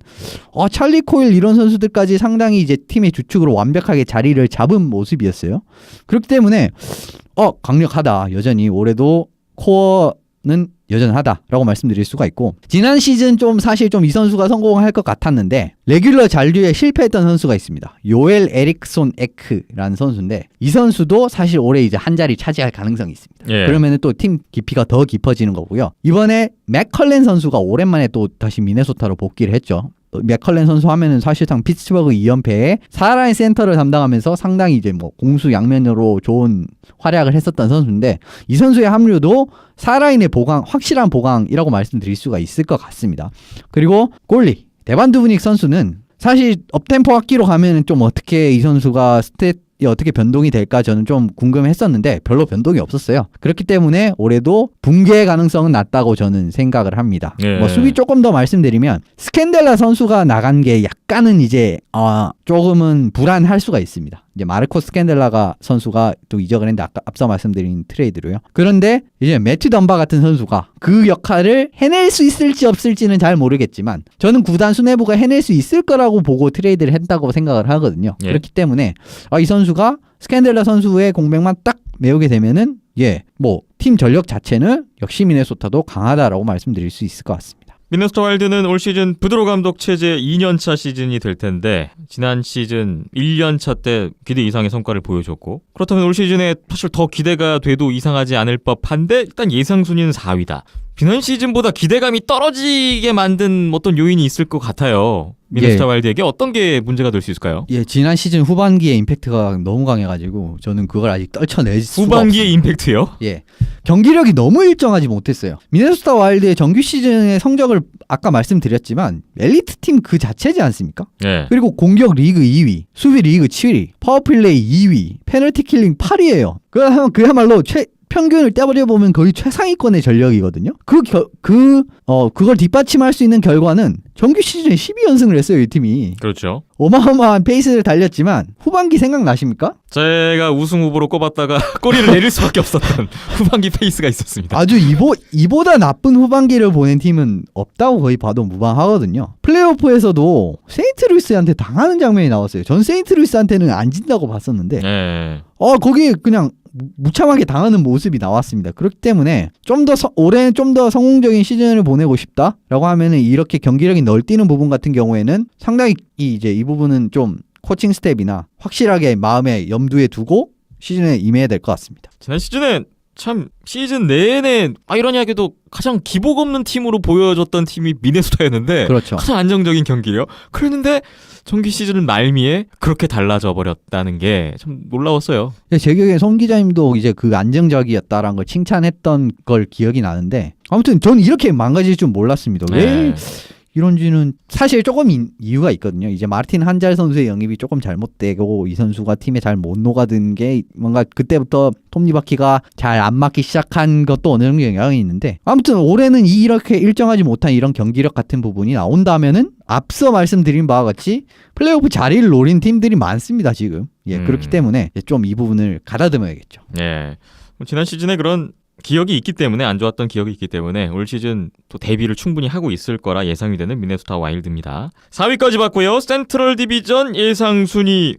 찰리 코일 이런 선수들까지 상당히 이제 팀의 주축으로 완벽하게 자리를 잡은 모습이었어요. 그렇기 때문에 강력하다. 여전히 올해도 코어는 여전하다라고 말씀드릴 수가 있고, 지난 시즌 좀 사실 좀 이 선수가 성공할 것 같았는데 레귤러 잔류에 실패했던 선수가 있습니다. 요엘 에릭손 에크라는 선수인데 이 선수도 사실 올해 이제 한 자리 차지할 가능성이 있습니다. 예. 그러면은 또 팀 깊이가 더 깊어지는 거고요. 이번에 맥컬렌 선수가 오랜만에 또 다시 미네소타로 복귀를 했죠. 맥컬렌 선수 하면은 사실상 피츠버그 2연패에 4라인 센터를 담당하면서 상당히 이제 뭐 공수 양면으로 좋은 활약을 했었던 선수인데, 이 선수의 합류도 4라인의 보강, 확실한 보강이라고 말씀드릴 수가 있을 것 같습니다. 그리고 골리 데반 두브닉 선수는 사실 업템포 학기로 가면은 좀 어떻게 이 선수가 스탯이 어떻게 변동이 될까 저는 좀 궁금했었는데 별로 변동이 없었어요. 그렇기 때문에 올해도 붕괴의 가능성은 낮다고 저는 생각을 합니다. 예. 뭐 수비 조금 더 말씀드리면 스캔델라 선수가 나간 게 약간은 이제 조금은 불안할 수가 있습니다. 이제 마르코 스캔델라가 선수가 또 이적을 했는데 앞서 말씀드린 트레이드로요. 그런데 이제 매튜 덤바 같은 선수가 그 역할을 해낼 수 있을지 없을지는 잘 모르겠지만 저는 구단 수뇌부가 해낼 수 있을 거라고 보고 트레이드를 했다고 생각을 하거든요. 예. 그렇기 때문에 이 선수가 스캔델라 선수의 공백만 딱 메우게 되면은 뭐 팀 전력 자체는 역시 미네소타도 강하다라고 말씀드릴 수 있을 것 같습니다. 미네소타 와일드는 올 시즌 부드로 감독 체제 2년차 시즌이 될 텐데 지난 시즌 1년차 때 기대 이상의 성과를 보여줬고, 그렇다면 올 시즌에 사실 더 기대가 돼도 이상하지 않을 법한데 일단 예상 순위는 4위다. 지난 시즌보다 기대감이 떨어지게 만든 어떤 요인이 있을 것 같아요. 미네소타 와일드에게 어떤 게 문제가 될 수 있을까요? 지난 시즌 후반기에 임팩트가 너무 강해가지고 저는 그걸 아직 떨쳐낼 수가 후반기의 임팩트요? 경기력이 너무 일정하지 못했어요. 미네소타 와일드의 정규 시즌의 성적을 아까 말씀드렸지만 엘리트 팀 그 자체지 않습니까? 네. 그리고 공격 리그 2위, 수비 리그 7위, 파워플레이 2위, 페널티 킬링 8위예요. 그야말로 평균을 떼버려보면 거의 최상위권의 전력이거든요. 그걸 뒷받침할 수 있는 결과는 정규 시즌에 12연승을 했어요, 이 팀이. 그렇죠. 어마어마한 페이스를 달렸지만 후반기 생각나십니까? 제가 우승 후보로 꼽았다가 꼬리를 내릴 수밖에 없었던 후반기 페이스가 있었습니다. 아주 이보다 나쁜 후반기를 보낸 팀은 없다고 거의 봐도 무방하거든요. 플레이오프에서도 세인트루이스한테 당하는 장면이 나왔어요. 전 세인트루이스한테는 안 진다고 봤었는데 네. 거기에 그냥 무참하게 당하는 모습이 나왔습니다. 그렇기 때문에 올해는 좀 더 성공적인 시즌을 보내고 싶다라고 하면은 이렇게 경기력이 널뛰는 부분 같은 경우에는 상당히 이제 이 부분은 좀 코칭 스텝이나 확실하게 마음에 염두에 두고 시즌에 임해야 될 것 같습니다. 지난 시즌에 참 시즌 내내 아이러니하게도 가장 기복 없는 팀으로 보여줬던 팀이 미네소타였는데 그렇죠. 가장 안정적인 경기력. 그랬는데 정규 시즌 말미에 그렇게 달라져 버렸다는 게 참 놀라웠어요. 제 기억에 손 기자님도 이제 그 안정적이었다라는 걸 칭찬했던 걸 기억이 나는데, 아무튼 저는 이렇게 망가질 줄 몰랐습니다. 왜 이런지는 사실 조금 이유가 있거든요. 이제 마르틴 한잘 선수의 영입이 조금 잘못되고 이 선수가 팀에 잘 못 녹아든 게 뭔가 그때부터 톱니바퀴가 잘 안 맞기 시작한 것도 어느 정도 영향이 있는데, 아무튼 올해는 이렇게 일정하지 못한 이런 경기력 같은 부분이 나온다면은 앞서 말씀드린 바와 같이 플레이오프 자리를 노린 팀들이 많습니다, 지금. 그렇기 때문에 좀 이 부분을 가다듬어야겠죠. 지난 시즌에 그런 기억이 있기 때문에, 안 좋았던 기억이 있기 때문에 올 시즌 또 대비를 충분히 하고 있을 거라 예상이 되는 미네소타 와일드입니다. 4위까지 봤고요. 센트럴 디비전 예상 순위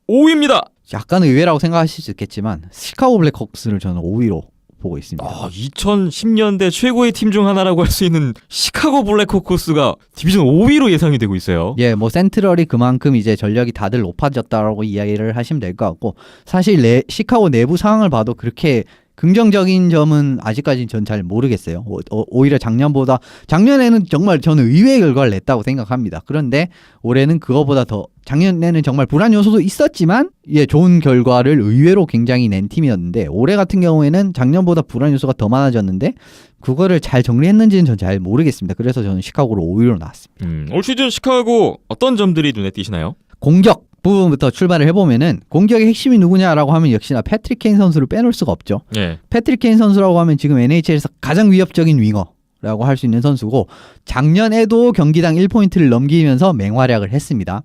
5위입니다. 약간 의외라고 생각하실 수 있겠지만 시카고 블랙호크스를 저는 5위로 보고 있습니다. 2010년대 최고의 팀 중 하나라고 할 수 있는 시카고 블랙호크스가 디비전 5위로 예상이 되고 있어요. 뭐 센트럴이 그만큼 이제 전력이 다들 높아졌다라고 이야기를 하시면 될 것 같고, 사실 시카고 내부 상황을 봐도 그렇게 긍정적인 점은 아직까지는 전 잘 모르겠어요. 오히려 작년에는 정말 저는 의외의 결과를 냈다고 생각합니다. 그런데 올해는 그거보다 작년에는 정말 불안 요소도 있었지만 좋은 결과를 의외로 굉장히 낸 팀이었는데, 올해 같은 경우에는 작년보다 불안 요소가 더 많아졌는데 그거를 잘 정리했는지는 전 잘 모르겠습니다. 그래서 저는 시카고로 5위로 나왔습니다. 올 시즌 시카고 어떤 점들이 눈에 띄시나요? 공격 부분부터 출발을 해보면은 공격의 핵심이 누구냐라고 하면 역시나 패트릭 케인 선수를 빼놓을 수가 없죠. 패트릭 케인 선수라고 하면 지금 NHL에서 가장 위협적인 윙어라고 할 수 있는 선수고, 작년에도 경기당 1포인트를 넘기면서 맹활약을 했습니다.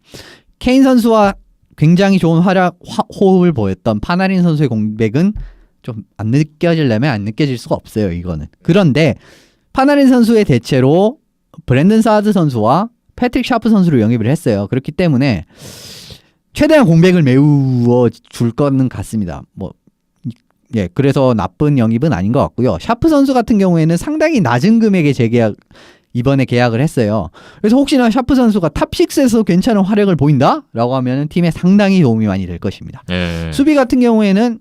케인 선수와 굉장히 좋은 호흡을 보였던 파나린 선수의 공백은 좀 안 느껴지려면 안 느껴질 수가 없어요. 이거는. 그런데 파나린 선수의 대체로 브랜든 사드 선수와 패트릭 샤프 선수를 영입을 했어요. 그렇기 때문에 최대한 공백을 메워 줄 거는 같습니다. 그래서 나쁜 영입은 아닌 것 같고요. 샤프 선수 같은 경우에는 상당히 낮은 금액의 재계약 이번에 계약을 했어요. 그래서 혹시나 샤프 선수가 탑6에서 괜찮은 활약을 보인다? 라고 하면 팀에 상당히 도움이 많이 될 것입니다. 예. 수비 같은 경우에는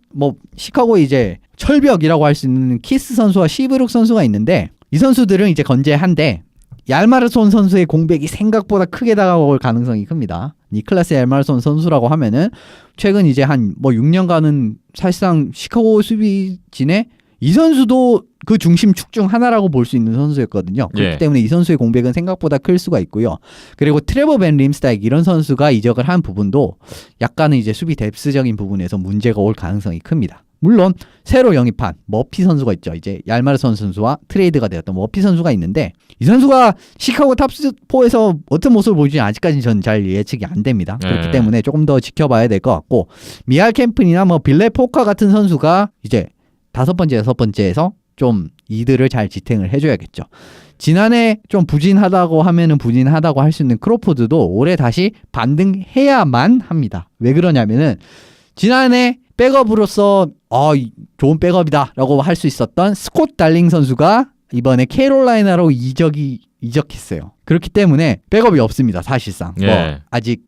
시카고 이제 철벽이라고 할 수 있는 키스 선수와 시브룩 선수가 있는데 이 선수들은 이제 건재한데 얄마르손 선수의 공백이 생각보다 크게 다가올 가능성이 큽니다. 니클라스 얄마르손 선수라고 하면은 최근 이제 한 6년간은 사실상 시카고 수비진에 이 선수도 그 중심 축 중 하나라고 볼 수 있는 선수였거든요. 그렇기 예. 때문에 이 선수의 공백은 생각보다 클 수가 있고요. 그리고 트레버 벤 림스타익 이런 선수가 이적을 한 부분도 약간은 이제 수비 뎁스적인 부분에서 문제가 올 가능성이 큽니다. 물론 새로 영입한 머피 선수가 있죠. 이제 얄마르손 선수와 트레이드가 되었던 머피 선수가 있는데 이 선수가 시카고 탑4에서 어떤 모습을 보여주지 아직까지는 저는 잘 예측이 안 됩니다. 그렇기 때문에 조금 더 지켜봐야 될 것 같고 미알 캠픈이나 빌레 포카 같은 선수가 이제 5번째, 6번째에서 좀 이들을 잘 지탱을 해줘야겠죠. 지난해 좀 부진하다고 하면은 부진하다고 할 수 있는 크로포드도 올해 다시 반등해야만 합니다. 왜 그러냐면은 지난해 백업으로서 좋은 백업이다 라고 할 수 있었던 스콧 달링 선수가 이번에 캐롤라이나로 이적했어요. 그렇기 때문에 백업이 없습니다. 사실상 아직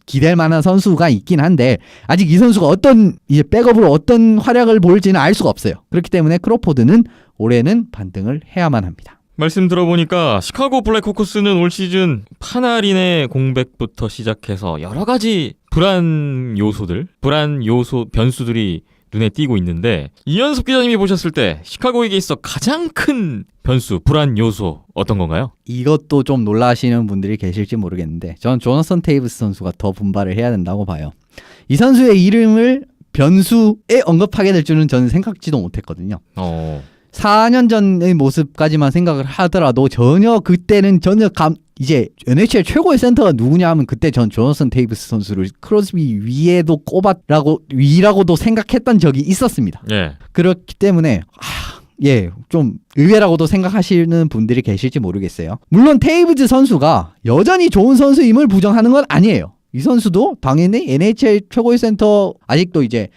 기댈 만한 선수가 있긴 한데 아직 이 선수가 어떤 이제 백업으로 어떤 활약을 보일지는 알 수가 없어요. 그렇기 때문에 크로포드는 올해는 반등을 해야만 합니다. 말씀 들어보니까 시카고 블랙호크스는 올 시즌 파나린의 공백부터 시작해서 여러 가지 불안 요소 변수들이 눈에 띄고 있는데 이현섭 기자님이 보셨을 때 시카고에게 있어 가장 큰 변수, 불안 요소 어떤 건가요? 이것도 좀 놀라시는 분들이 계실지 모르겠는데 저는 조너선 테이브스 선수가 더 분발을 해야 된다고 봐요. 이 선수의 이름을 변수에 언급하게 될 줄은 저는 생각지도 못했거든요. 4년 전의 모습까지만 생각을 하더라도 그때는 이제 NHL 최고의 센터가 누구냐 하면 그때 전 조너선 테이브스 선수를 크로스비 위라고도 생각했던 적이 있었습니다. 예. 그렇기 때문에 좀 의외라고도 생각하시는 분들이 계실지 모르겠어요. 물론 테이브즈 선수가 여전히 좋은 선수임을 부정하는 건 아니에요. 이 선수도 당연히 NHL 최고의 센터 아직도 이제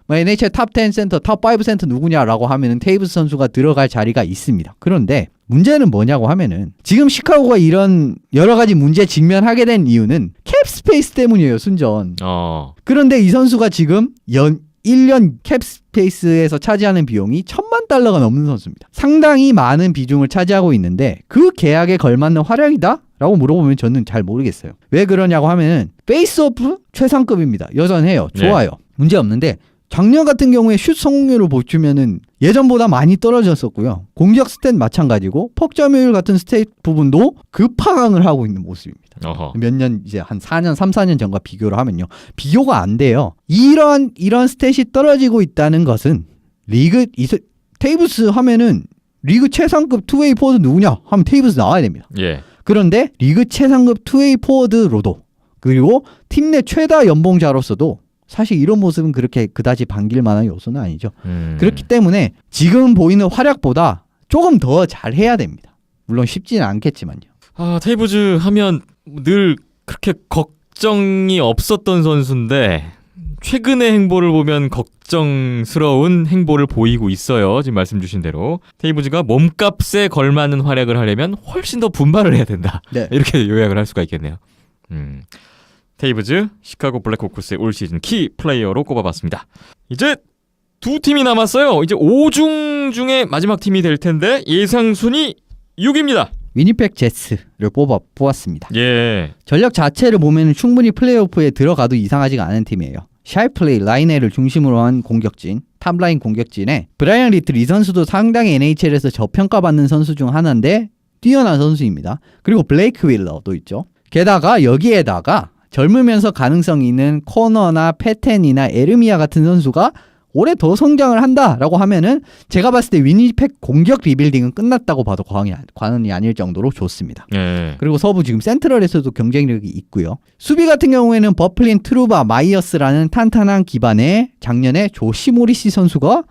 NHL 탑10 센터, 탑5 센터 누구냐라고 하면은 테이브스 선수가 들어갈 자리가 있습니다. 그런데 문제는 뭐냐고 하면은 지금 시카고가 이런 여러 가지 문제에 직면하게 된 이유는 캡 스페이스 때문이에요. 순전. 그런데 이 선수가 지금 1년 캡 스페이스에서 차지하는 비용이 $10,000,000가 넘는 선수입니다. 상당히 많은 비중을 차지하고 있는데 그 계약에 걸맞는 활약이다? 라고 물어보면 저는 잘 모르겠어요. 왜 그러냐고 하면은 페이스오프 최상급입니다. 여전해요. 좋아요. 문제 없는데 작년 같은 경우에 슛 성공률을 보시면은 예전보다 많이 떨어졌었고요. 공격 스탯 마찬가지고 폭점효율 같은 스탯 부분도 급하강을 하고 있는 모습입니다. 몇 년 이제 한 3, 4년 전과 비교를 하면요. 비교가 안 돼요. 이런 스탯이 떨어지고 있다는 것은 테이브스 하면은 리그 최상급 투웨이 포워드 누구냐 하면 테이브스 나와야 됩니다. 예. 그런데 리그 최상급 투웨이 포워드로도 그리고 팀 내 최다 연봉자로서도 사실 이런 모습은 그렇게 그다지 반길 만한 요소는 아니죠. 그렇기 때문에 지금 보이는 활약보다 조금 더 잘해야 됩니다. 물론 쉽지는 않겠지만요. 테이브즈 하면 늘 그렇게 걱정이 없었던 선수인데 최근의 행보를 보면 걱정스러운 행보를 보이고 있어요. 지금 말씀 주신 대로 테이브즈가 몸값에 걸맞는 활약을 하려면 훨씬 더 분발을 해야 된다. 네. 이렇게 요약을 할 수가 있겠네요. 테이브즈 시카고 블랙호크스의 올 시즌 키 플레이어로 꼽아봤습니다. 이제 두 팀이 남았어요. 이제 5중 중에 마지막 팀이 될 텐데 예상 순위 6입니다. 위니펙 제츠를 뽑았습니다. 예. 전력 자체를 보면 충분히 플레이오프에 들어가도 이상하지가 않은 팀이에요. 샤이플레이, 라이네를 중심으로 한 공격진, 탑라인 공격진에 브라이언 리틀 이 선수도 상당히 NHL에서 저평가받는 선수 중 하나인데 뛰어난 선수입니다. 그리고 블레이크 윌러도 있죠. 게다가 여기에다가 젊으면서 가능성이 있는 코너나 패텐이나 에르미아 같은 선수가 올해 더 성장을 한다라고 하면은 제가 봤을 때 위니펙 공격 리빌딩은 끝났다고 봐도 과언이 아닐 정도로 좋습니다. 예. 그리고 서부 지금 센트럴에서도 경쟁력이 있고요. 수비 같은 경우에는 버플린, 트루바, 마이어스라는 탄탄한 기반에 작년에 조시 모리시 선수가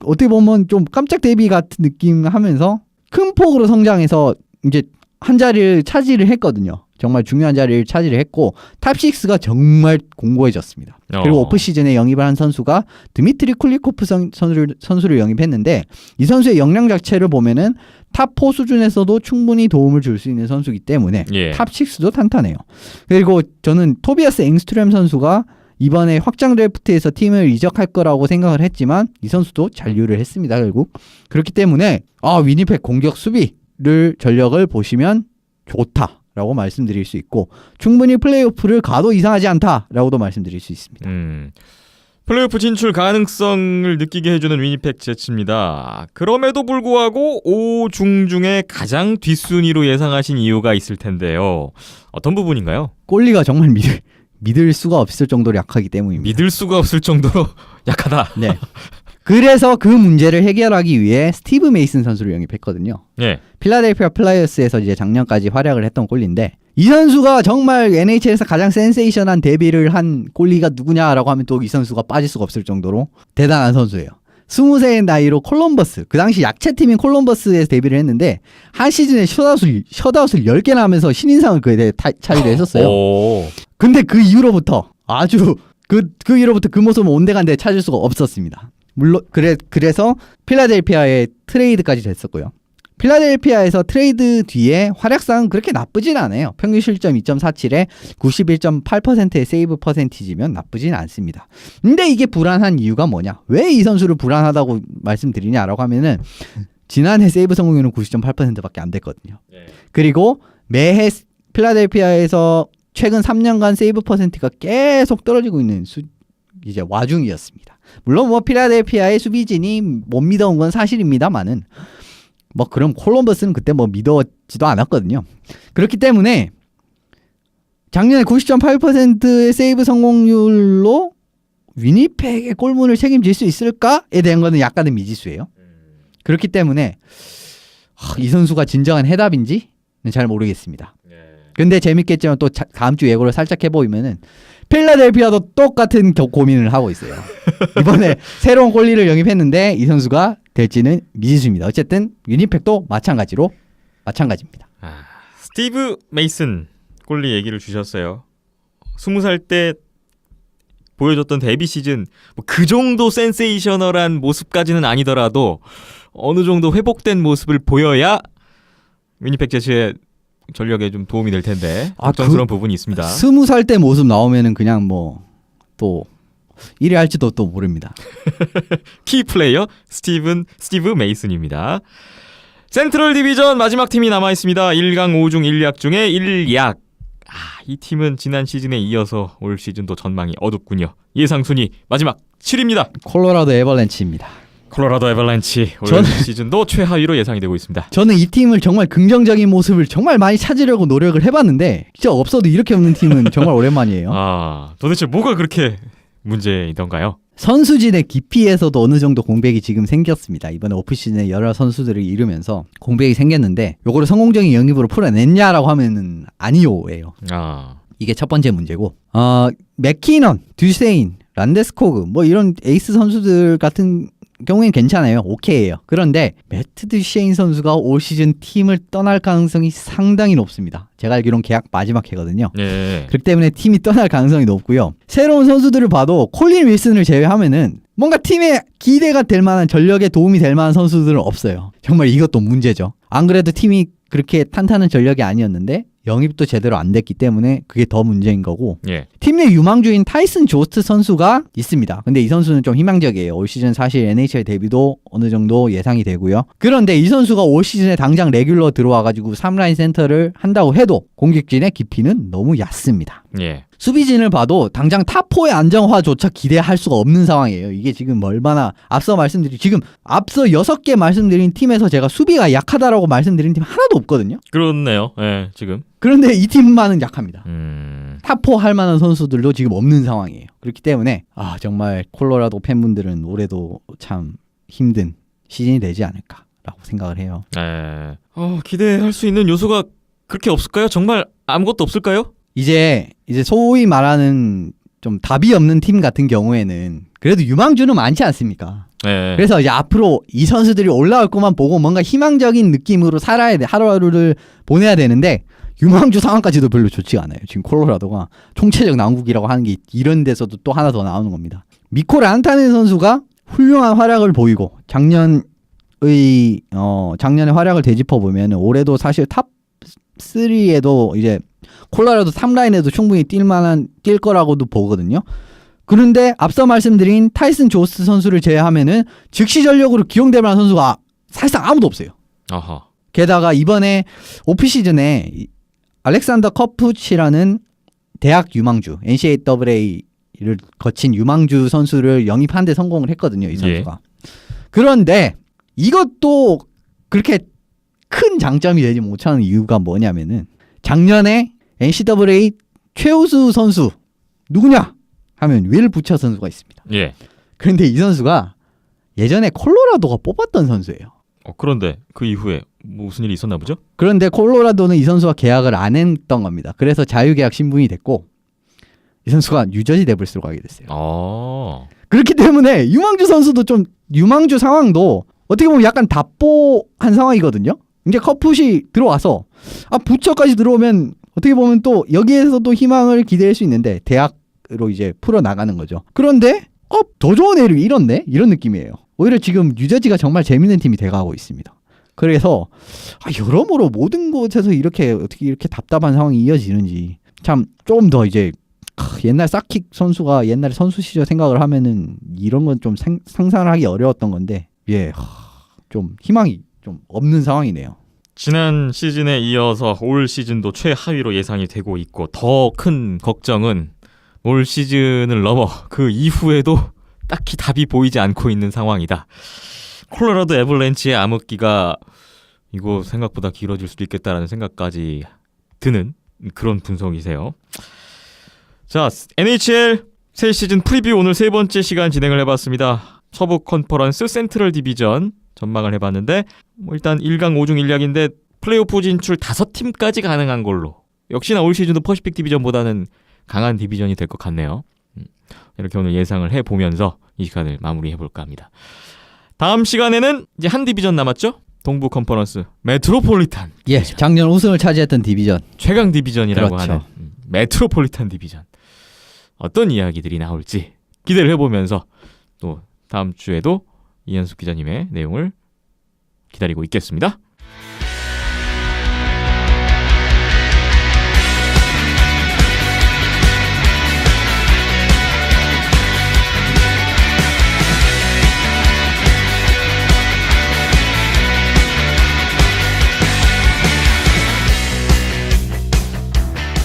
어떻게 보면 좀 깜짝 데뷔 같은 느낌 하면서 큰 폭으로 성장해서 이제 한 자리를 차지를 했거든요. 정말 중요한 자리를 차지를 했고 탑6가 정말 공고해졌습니다. 그리고 오프 시즌에 영입을 한 선수가 드미트리 쿨리코프 선수를 영입했는데 이 선수의 역량 자체를 보면은 탑4 수준에서도 충분히 도움을 줄 수 있는 선수이기 때문에 예. 탑6도 탄탄해요. 그리고 저는 토비아스 앵스트렘 선수가 이번에 확장 드래프트에서 팀을 이적할 거라고 생각을 했지만 이 선수도 잔류를 했습니다. 결국 그렇기 때문에 위니펙 공격 수비를 전력을 보시면 좋다라고 말씀드릴 수 있고 충분히 플레이오프를 가도 이상하지 않다라고도 말씀드릴 수 있습니다. 플레이오프 진출 가능성을 느끼게 해주는 위니펙 제츠입니다. 그럼에도 불구하고 5중 중에 가장 뒷순위로 예상하신 이유가 있을 텐데요. 어떤 부분인가요? 꼴리가 정말 믿을 수가 없을 정도로 약하기 때문입니다. 믿을 수가 없을 정도로 약하다. 네. 그래서 그 문제를 해결하기 위해 스티브 메이슨 선수를 영입했거든요. 예. 필라델피아 플라이어스에서 이제 작년까지 활약을 했던 꼴리인데 이 선수가 정말 NHL에서 가장 센세이션한 데뷔를 한 꼴리가 누구냐라고 하면 또 이 선수가 빠질 수가 없을 정도로 대단한 선수예요. 20세의 나이로 콜럼버스, 그 당시 약체팀인 콜럼버스에서 데뷔를 했는데 한 시즌에 셧아웃을 10개나 하면서 신인상을 그에 대해 차지를 했었어요. 근데 그 이후로부터 아주 그 이후로부터 그 모습은 온데간데 찾을 수가 없었습니다. 물론 그래서 필라델피아에 트레이드까지 됐었고요. 필라델피아에서 트레이드 뒤에 활약상은 그렇게 나쁘진 않아요. 평균 실점 2.47에 91.8%의 세이브 퍼센티지면 나쁘진 않습니다. 근데 이게 불안한 이유가 뭐냐? 왜 이 선수를 불안하다고 말씀드리냐라고 하면은 지난해 세이브 성공률은 90.8%밖에 안 됐거든요. 그리고 매해 필라델피아에서 최근 3년간 세이브 퍼센트가 계속 떨어지고 있는 이제 와중이었습니다. 물론 뭐 필라델피아의 수비진이 못 믿어온 건 사실입니다만은 뭐 그럼 콜럼버스는 그때 뭐 믿어지도 않았거든요. 그렇기 때문에 작년에 90.8%의 세이브 성공률로 위니펙의 골문을 책임질 수 있을까에 대한 거는 약간은 미지수예요. 그렇기 때문에 이 선수가 진정한 해답인지는 잘 모르겠습니다. 근데 재밌겠지만 또 다음 주 예고를 살짝 해보이면은 필라델피아도 똑같은 고민을 하고 있어요. 이번에 새로운 꼴리를 영입했는데 이 선수가 될지는 미지수입니다. 어쨌든 위니펙도 마찬가지입니다. 스티브 메이슨 꼴리 얘기를 주셨어요. 20살 때 보여줬던 데뷔 시즌 그 정도 센세이셔널한 모습까지는 아니더라도 어느 정도 회복된 모습을 보여야 위니펙 제츠의 전력에 좀 도움이 될 텐데 걱정스러운 부분이 있습니다. 20살 때 모습 나오면은 그냥 뭐 또 1위 할지도 또 모릅니다. 키 플레이어 스티브 메이슨입니다. 센트럴 디비전 마지막 팀이 남아 있습니다. 1강 5중 1약 중에 1약. 이 팀은 지난 시즌에 이어서 올 시즌도 전망이 어둡군요. 예상 순위 마지막 7위입니다. 콜로라도 에벌랜치입니다. 콜로라도 에벌랜치 올 시즌도 최하위로 예상이 되고 있습니다. 저는 이 팀을 정말 긍정적인 모습을 정말 많이 찾으려고 노력을 해봤는데 진짜 없어도 이렇게 없는 팀은 정말 오랜만이에요. 도대체 뭐가 그렇게 문제이던가요? 선수진의 깊이에서도 어느 정도 공백이 지금 생겼습니다. 이번에 오프시즌에 여러 선수들을 이루면서 공백이 생겼는데 요거를 성공적인 영입으로 풀어냈냐라고 하면은 아니요예요. 이게 첫 번째 문제고 맥키넌, 듀세인, 란데스코그 뭐 이런 에이스 선수들 같은 경우엔 괜찮아요. 오케이예요. 그런데 매트 듀쉐인 선수가 올 시즌 팀을 떠날 가능성이 상당히 높습니다. 제가 알기로는 계약 마지막 해거든요. 그렇기 때문에 팀이 떠날 가능성이 높고요. 새로운 선수들을 봐도 콜린 윌슨을 제외하면은 뭔가 팀에 기대가 될 만한 전력에 도움이 될 만한 선수들은 없어요. 정말 이것도 문제죠. 안 그래도 팀이 그렇게 탄탄한 전력이 아니었는데 영입도 제대로 안 됐기 때문에 그게 더 문제인 거고 팀 내 유망주인 타이슨 조스트 선수가 있습니다. 근데 이 선수는 좀 희망적이에요. 올 시즌 사실 NHL 데뷔도 어느 정도 예상이 되고요. 그런데 이 선수가 올 시즌에 당장 레귤러 들어와가지고 3라인 센터를 한다고 해도 공격진의 깊이는 너무 얕습니다. 수비진을 봐도 당장 탑4의 안정화조차 기대할 수가 없는 상황이에요. 이게 지금 얼마나 앞서 6개 말씀드린 팀에서 제가 수비가 약하다라고 말씀드린 팀 하나도 없거든요. 그렇네요. 지금. 그런데 이 팀만은 약합니다. 탑4 할 만한 선수들도 지금 없는 상황이에요. 그렇기 때문에 정말 콜로라도 팬분들은 올해도 참 힘든 시즌이 되지 않을까라고 생각을 해요. 기대할 수 있는 요소가 그렇게 없을까요? 정말 아무것도 없을까요? 이제 소위 말하는 좀 답이 없는 팀 같은 경우에는 그래도 유망주는 많지 않습니까? 네. 그래서 이제 앞으로 이 선수들이 올라올 것만 보고 뭔가 희망적인 느낌으로 살아야 돼. 하루하루를 보내야 되는데 유망주 상황까지도 별로 좋지가 않아요. 지금 콜로라도가 총체적 난국이라고 하는 게 이런 데서도 또 하나 더 나오는 겁니다. 미코 란타네 선수가 훌륭한 활약을 보이고 작년에 활약을 되짚어 보면 올해도 사실 탑 3에도 이제 콜로라도 탑라인에도 충분히 뛸 거라고도 보거든요. 그런데 앞서 말씀드린 타이슨 조스 선수를 제외하면은 즉시 전력으로 기용될 만한 선수가 사실상 아무도 없어요. 아하. 게다가 이번에 오프 시즌에 알렉산더 커푸치라는 대학 유망주 NCAA를 거친 유망주 선수를 영입하는 데 성공을 했거든요. 이 선수가. 그런데 이것도 그렇게 큰 장점이 되지 못하는 이유가 뭐냐면은 작년에 NCAA 최우수 선수 누구냐 하면 윌 부처 선수가 있습니다. 예. 그런데 이 선수가 예전에 콜로라도가 뽑았던 선수예요. 그런데 그 이후에 무슨 일이 있었나 보죠? 그런데 콜로라도는 이 선수와 계약을 안 했던 겁니다. 그래서 자유계약 신분이 됐고 이 선수가 뉴저지 데블스로 가게 됐어요. 그렇기 때문에 유망주 상황도 어떻게 보면 약간 답보한 상황이거든요. 이제 커풋이 들어와서 부처까지 들어오면 어떻게 보면 또 여기에서도 희망을 기대할 수 있는데 대학으로 이제 풀어 나가는 거죠. 그런데 더 좋은 애를 잃었네? 이런 느낌이에요. 오히려 지금 뉴저지가 정말 재밌는 팀이 돼가고 있습니다. 그래서 여러모로 모든 곳에서 어떻게 이렇게 답답한 상황이 이어지는지 참 좀 더 이제 옛날 사킥 선수가 옛날에 선수 시절 생각을 하면은 이런 건 좀 상상을 하기 어려웠던 건데 좀 희망이 좀 없는 상황이네요. 지난 시즌에 이어서 올 시즌도 최하위로 예상이 되고 있고 더 큰 걱정은 올 시즌을 넘어 그 이후에도 딱히 답이 보이지 않고 있는 상황이다. 콜로라도 애벌렌치의 암흑기가 이거 생각보다 길어질 수도 있겠다라는 생각까지 드는 그런 분석이세요. 자, NHL 새 시즌 프리뷰 오늘 세 번째 시간 진행을 해봤습니다. 서부 컨퍼런스 센트럴 디비전 전망을 해봤는데 일단 1강 5중 1약인데 플레이오프 진출 5팀까지 가능한 걸로 역시나 올 시즌도 퍼시픽 디비전보다는 강한 디비전이 될 것 같네요. 이렇게 오늘 예상을 해보면서 이 시간을 마무리해볼까 합니다. 다음 시간에는 이제 한 디비전 남았죠? 동부 컨퍼런스 메트로폴리탄 예, 작년 우승을 차지했던 디비전 최강 디비전이라고 그렇죠. 하는 메트로폴리탄 디비전 어떤 이야기들이 나올지 기대를 해보면서 또 다음 주에도 이현숙 기자님의 내용을 기다리고 있겠습니다.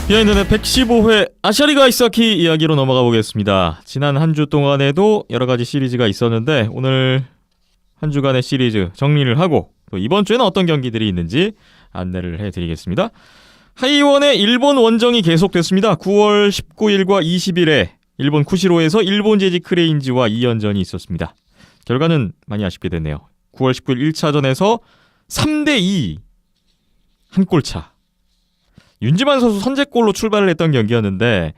비하인드넷 115회 아시아리그 아이스하키 이야기로 넘어가 보겠습니다. 지난 한 주 동안에도 여러 가지 시리즈가 있었는데 오늘 한 주간의 시리즈 정리를 하고 또 이번 주에는 어떤 경기들이 있는지 안내를 해드리겠습니다. 하이원의 일본 원정이 계속됐습니다. 9월 19일과 20일에 일본 쿠시로에서 일본 제지 크레인지와 2연전이 있었습니다. 결과는 많이 아쉽게 됐네요. 9월 19일 1차전에서 3대2 한 골차. 윤지만 선수 선제골로 출발을 했던 경기였는데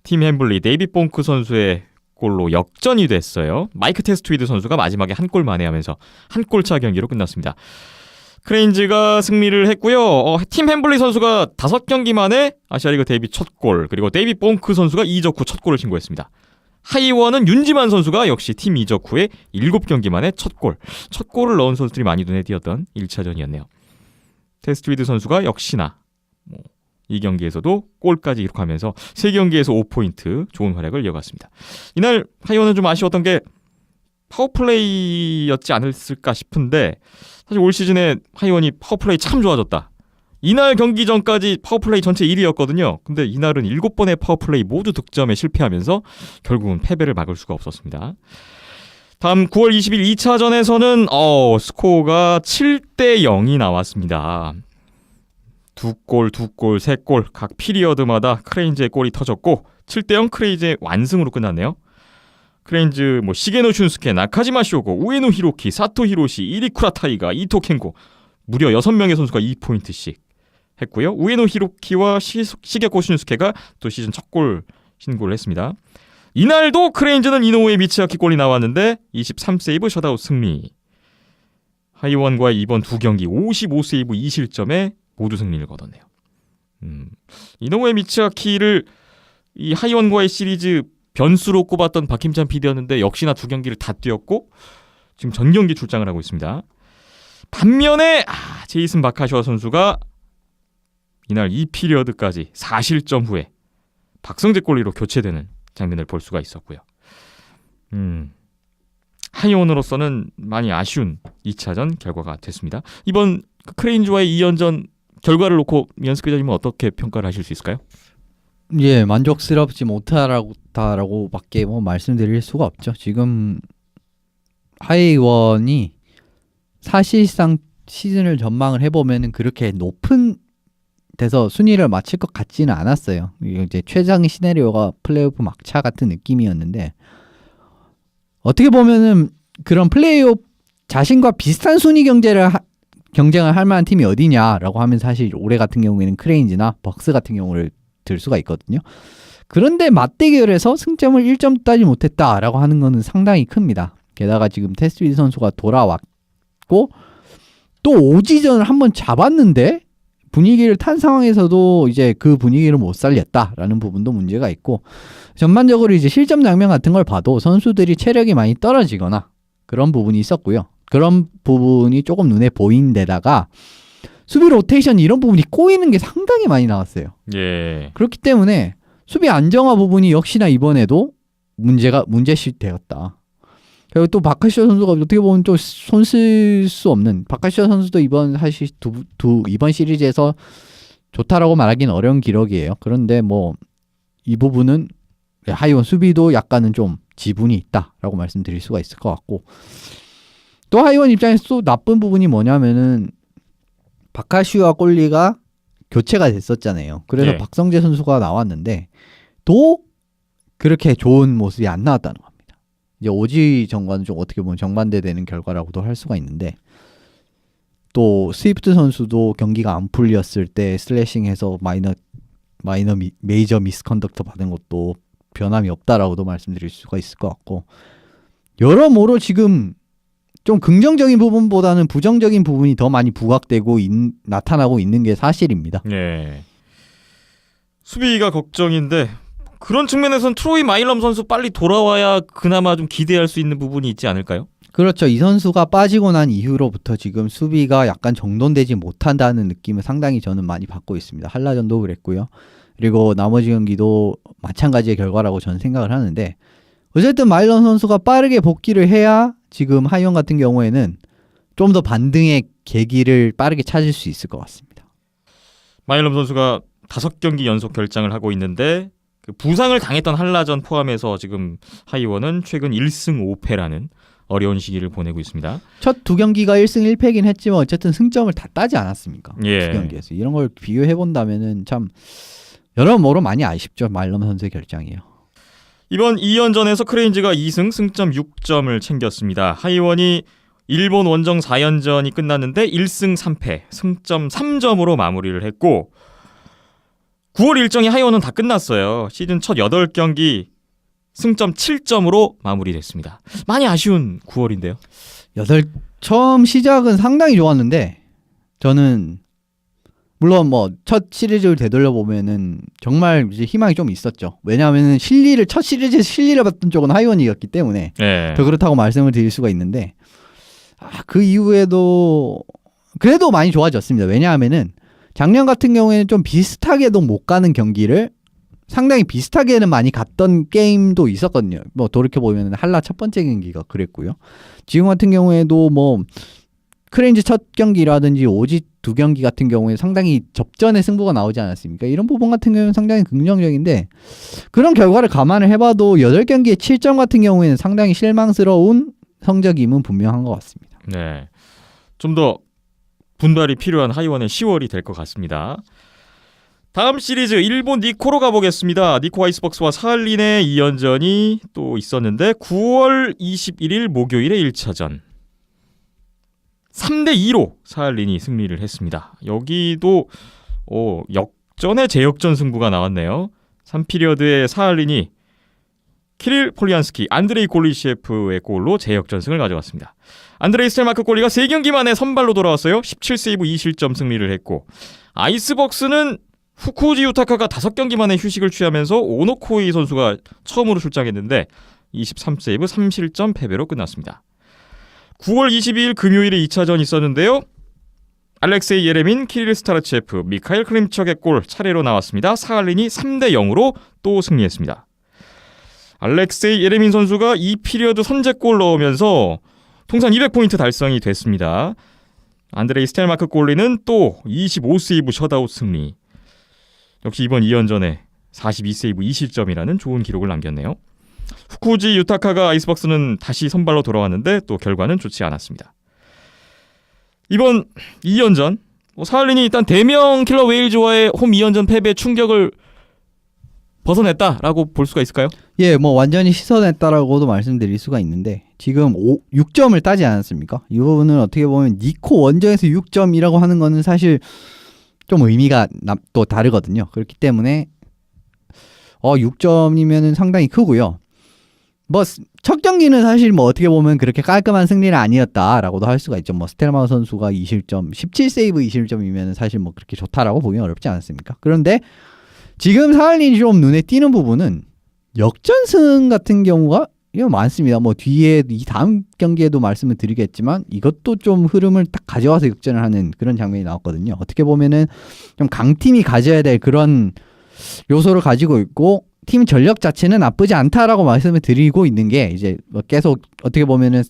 팀 햄블리 데이빗 봉크 선수의 골로 역전이 됐어요. 마이크 테스트위드 선수가 마지막에 한 골 만회하면서 한 골차 경기로 끝났습니다. 크레인즈가 승리를 했고요. 팀 햄블리 선수가 5경기 만에 아시아리그 데뷔 첫 골, 그리고 데이빗 봉크 선수가 이적 후 첫 골을 신고했습니다. 하이원은 윤지만 선수가 역시 팀 이적 후에 7경기 만에 첫 골을 넣은 선수들이 많이 눈에 띄었던 1차전이었네요. 테스트위드 선수가 역시나 이 경기에서도 골까지 기록하면서 3경기에서 5포인트 좋은 활약을 이어갔습니다. 이날 하이원은 좀 아쉬웠던 게 파워플레이였지 않았을까 싶은데 사실 올 시즌에 하이원이 파워플레이 참 좋아졌다. 이날 경기 전까지 파워플레이 전체 1위였거든요. 근데 이날은 7번의 파워플레이 모두 득점에 실패하면서 결국은 패배를 막을 수가 없었습니다. 다음 9월 20일 2차전에서는 스코어가 7대 0이 나왔습니다. 2골, 3골 각 피리어드마다 크레인즈의 골이 터졌고 7대 0 크레인즈의 완승으로 끝났네요. 크레인즈 시게노 슌스케, 나카지마 쇼고, 우에노 히로키, 사토 히로시, 이리쿠라 타이가, 이토 켄고 무려 6명의 선수가 2포인트씩 했고요. 우에노 히로키와 시게코 슌스케가 또 시즌 첫 골 신고를 했습니다. 이날도 크레인즈는 이노우의 미츠야키 골이 나왔는데 23세이브 셧아웃 승리. 하이원과의 이번 두 경기 55세이브 2실점에 모두 승리를 거뒀네요. 이노우의 미츠야키를 이 하이원과의 시리즈 변수로 꼽았던 박힘찬 PD였는데 역시나 두 경기를 다 뛰었고 지금 전 경기 출장을 하고 있습니다. 반면에 제이슨 바카시와 선수가 이날 2피리어드까지 4실점 후에 박성재 골리로 교체되는 장면을 볼 수가 있었고요. 하이원으로서는 많이 아쉬운 2차전 결과가 됐습니다. 이번 크레인즈와의 2연전 결과를 놓고 연습 기자님은 어떻게 평가를 하실 수 있을까요? 예, 만족스럽지 못하다라고밖에 뭐 말씀드릴 수가 없죠. 지금 하이원이 사실상 시즌을 전망을 해보면은 그렇게 높은 데서 순위를 맞출 것 같지는 않았어요. 이제 최상의 시나리오가 플레이오프 막차 같은 느낌이었는데 어떻게 보면은 그런 플레이오프 자신과 비슷한 순위 경쟁을 할 만한 팀이 어디냐라고 하면 사실 올해 같은 경우에는 크레인즈나 벅스 같은 경우를 들 수가 있거든요. 그런데 맞대결에서 승점을 1점 따지 못했다라고 하는 거는 상당히 큽니다. 게다가 지금 테스비드 선수가 돌아왔고 또 오지전을 한번 잡았는데 분위기를 탄 상황에서도 이제 그 분위기를 못 살렸다라는 부분도 문제가 있고 전반적으로 이제 실점 장면 같은 걸 봐도 선수들이 체력이 많이 떨어지거나 그런 부분이 있었고요. 그런 부분이 조금 눈에 보인 데다가 수비 로테이션 이런 부분이 꼬이는 게 상당히 많이 나왔어요. 예. 그렇기 때문에 수비 안정화 부분이 역시나 이번에도 문제시 되었다. 그리고 또 바카시오 선수가 어떻게 보면 또 손 쓸 수 없는 바카시오 선수도 이번 사실 이번 시리즈에서 좋다라고 말하기는 어려운 기록이에요. 그런데 뭐 이 부분은 하이원 수비도 약간은 좀 지분이 있다라고 말씀드릴 수가 있을 것 같고 또 하이원 입장에서 또 나쁜 부분이 뭐냐면은 바카시오와 꼴리가 교체가 됐었잖아요. 그래서 예. 박성재 선수가 나왔는데 또 그렇게 좋은 모습이 안 나왔다는 겁니다. 이제 오지 정과는 좀 어떻게 보면 정반대되는 결과라고도 할 수가 있는데 또 스위프트 선수도 경기가 안 풀렸을 때 슬래싱해서 메이저 미스컨덕터 받은 것도 변함이 없다라고도 말씀드릴 수가 있을 것 같고 여러모로 지금 좀 긍정적인 부분보다는 부정적인 부분이 더 많이 부각되고 나타나고 있는 게 사실입니다. 예. 수비가 걱정인데 그런 측면에서는 트로이 마일럼 선수 빨리 돌아와야 그나마 좀 기대할 수 있는 부분이 있지 않을까요? 그렇죠. 이 선수가 빠지고 난 이후로부터 지금 수비가 약간 정돈되지 못한다는 느낌을 상당히 저는 많이 받고 있습니다. 한라전도 그랬고요. 그리고 나머지 경기도 마찬가지의 결과라고 저는 생각을 하는데 어쨌든 마일런 선수가 빠르게 복귀를 해야 지금 하이원 같은 경우에는 좀 더 반등의 계기를 빠르게 찾을 수 있을 것 같습니다. 마일럼 선수가 5경기 연속 결장을 하고 있는데 그 부상을 당했던 한라전 포함해서 지금 하이원은 최근 1승 5패라는 어려운 시기를 보내고 있습니다. 첫 두 경기가 1승 1패긴 했지만 어쨌든 승점을 다 따지 않았습니까? 예. 두 경기에서. 이런 걸 비교해본다면은 참 여러모로 많이 아쉽죠. 마일럼 선수의 결장이에요. 이번 2연전에서 크레인즈가 2승 승점 6점을 챙겼습니다. 하이원이 일본 원정 4연전이 끝났는데 1승 3패 승점 3점으로 마무리를 했고 9월 일정이 하이원은 다 끝났어요. 시즌 첫 8경기 승점 7점으로 마무리됐습니다. 많이 아쉬운 9월인데요. 처음 시작은 상당히 좋았는데 저는 물론 뭐 첫 시리즈를 되돌려 보면은 정말 이제 희망이 좀 있었죠. 왜냐하면은 첫 시리즈에서 실리를 받던 쪽은 하이원이었기 때문에 예. 더 그렇다고 말씀을 드릴 수가 있는데 그 이후에도 그래도 많이 좋아졌습니다. 왜냐하면은 작년 같은 경우에는 좀 비슷하게도 못 가는 경기를 상당히 비슷하게는 많이 갔던 게임도 있었거든요. 뭐 돌이켜 보면은 한라 첫 번째 경기가 그랬고요. 지금 같은 경우에도 뭐 크레인즈 첫 경기라든지 오지 두 경기 같은 경우에 상당히 접전의 승부가 나오지 않았습니까? 이런 부분 같은 경우는 상당히 긍정적인데 그런 결과를 감안을 해봐도 8경기에 7점 같은 경우에는 상당히 실망스러운 성적임은 분명한 것 같습니다. 네. 좀 더 분발이 필요한 하이원의 10월이 될 것 같습니다. 다음 시리즈 일본 니코로 가보겠습니다. 니코 아이스박스와 사할린의 2연전이 또 있었는데 9월 21일 목요일에 1차전 3대2로 사할린이 승리를 했습니다. 여기도 역전의 재역전 승부가 나왔네요. 3피리어드에 사할린이 키릴 폴리안스키, 안드레이 골리시에프의 골로 재역전승을 가져갔습니다. 안드레이 스텔마크 골리가 3경기 만에 선발로 돌아왔어요. 17세이브 2실점 승리를 했고 아이스벅스는 후쿠지 유타카가 5경기 만에 휴식을 취하면서 오노코이 선수가 처음으로 출장했는데 23세이브 3실점 패배로 끝났습니다. 9월 22일 금요일에 2차전이 있었는데요. 알렉세이 예레민, 키릴 스타르체프, 미카엘 클림척의 골 차례로 나왔습니다. 사할린이 3대0으로 또 승리했습니다. 알렉세이 예레민 선수가 2피리어드 선제골 넣으면서 통산 200포인트 달성이 됐습니다. 안드레이 스텔마크 골리는 또 25세이브 셧아웃 승리. 역시 이번 2연전에 42세이브 2실점이라는 좋은 기록을 남겼네요. 후쿠지 유타카가 아이스벅스는 다시 선발로 돌아왔는데 또 결과는 좋지 않았습니다. 이번 2연전 사할린이 일단 대명 킬러 웨일즈와의 홈 2연전 패배 충격을 벗어냈다라고 볼 수가 있을까요? 예, 뭐 완전히 씻어냈다라고도 말씀드릴 수가 있는데 지금 6점을 따지 않았습니까? 이 부분은 어떻게 보면 니코 원정에서 6점이라고 하는 거는 사실 좀 의미가 또 다르거든요. 그렇기 때문에 6점이면은 상당히 크고요. 뭐 첫 경기는 사실 뭐 어떻게 보면 그렇게 깔끔한 승리는 아니었다라고도 할 수가 있죠. 뭐 스텔마우 선수가 2실점, 17세이브 2실점이면 사실 뭐 그렇게 좋다라고 보기 어렵지 않습니까? 그런데 지금 사할린이 좀 눈에 띄는 부분은 역전승 같은 경우가 많습니다. 뭐 뒤에 이 다음 경기에도 말씀을 드리겠지만 이것도 좀 흐름을 딱 가져와서 역전을 하는 그런 장면이 나왔거든요. 어떻게 보면은 좀 강팀이 가져야 될 그런 요소를 가지고 있고 팀 전력 자체는 나쁘지 않다라고 말씀을 드리고 있는 게 이제 뭐 계속 어떻게 보면은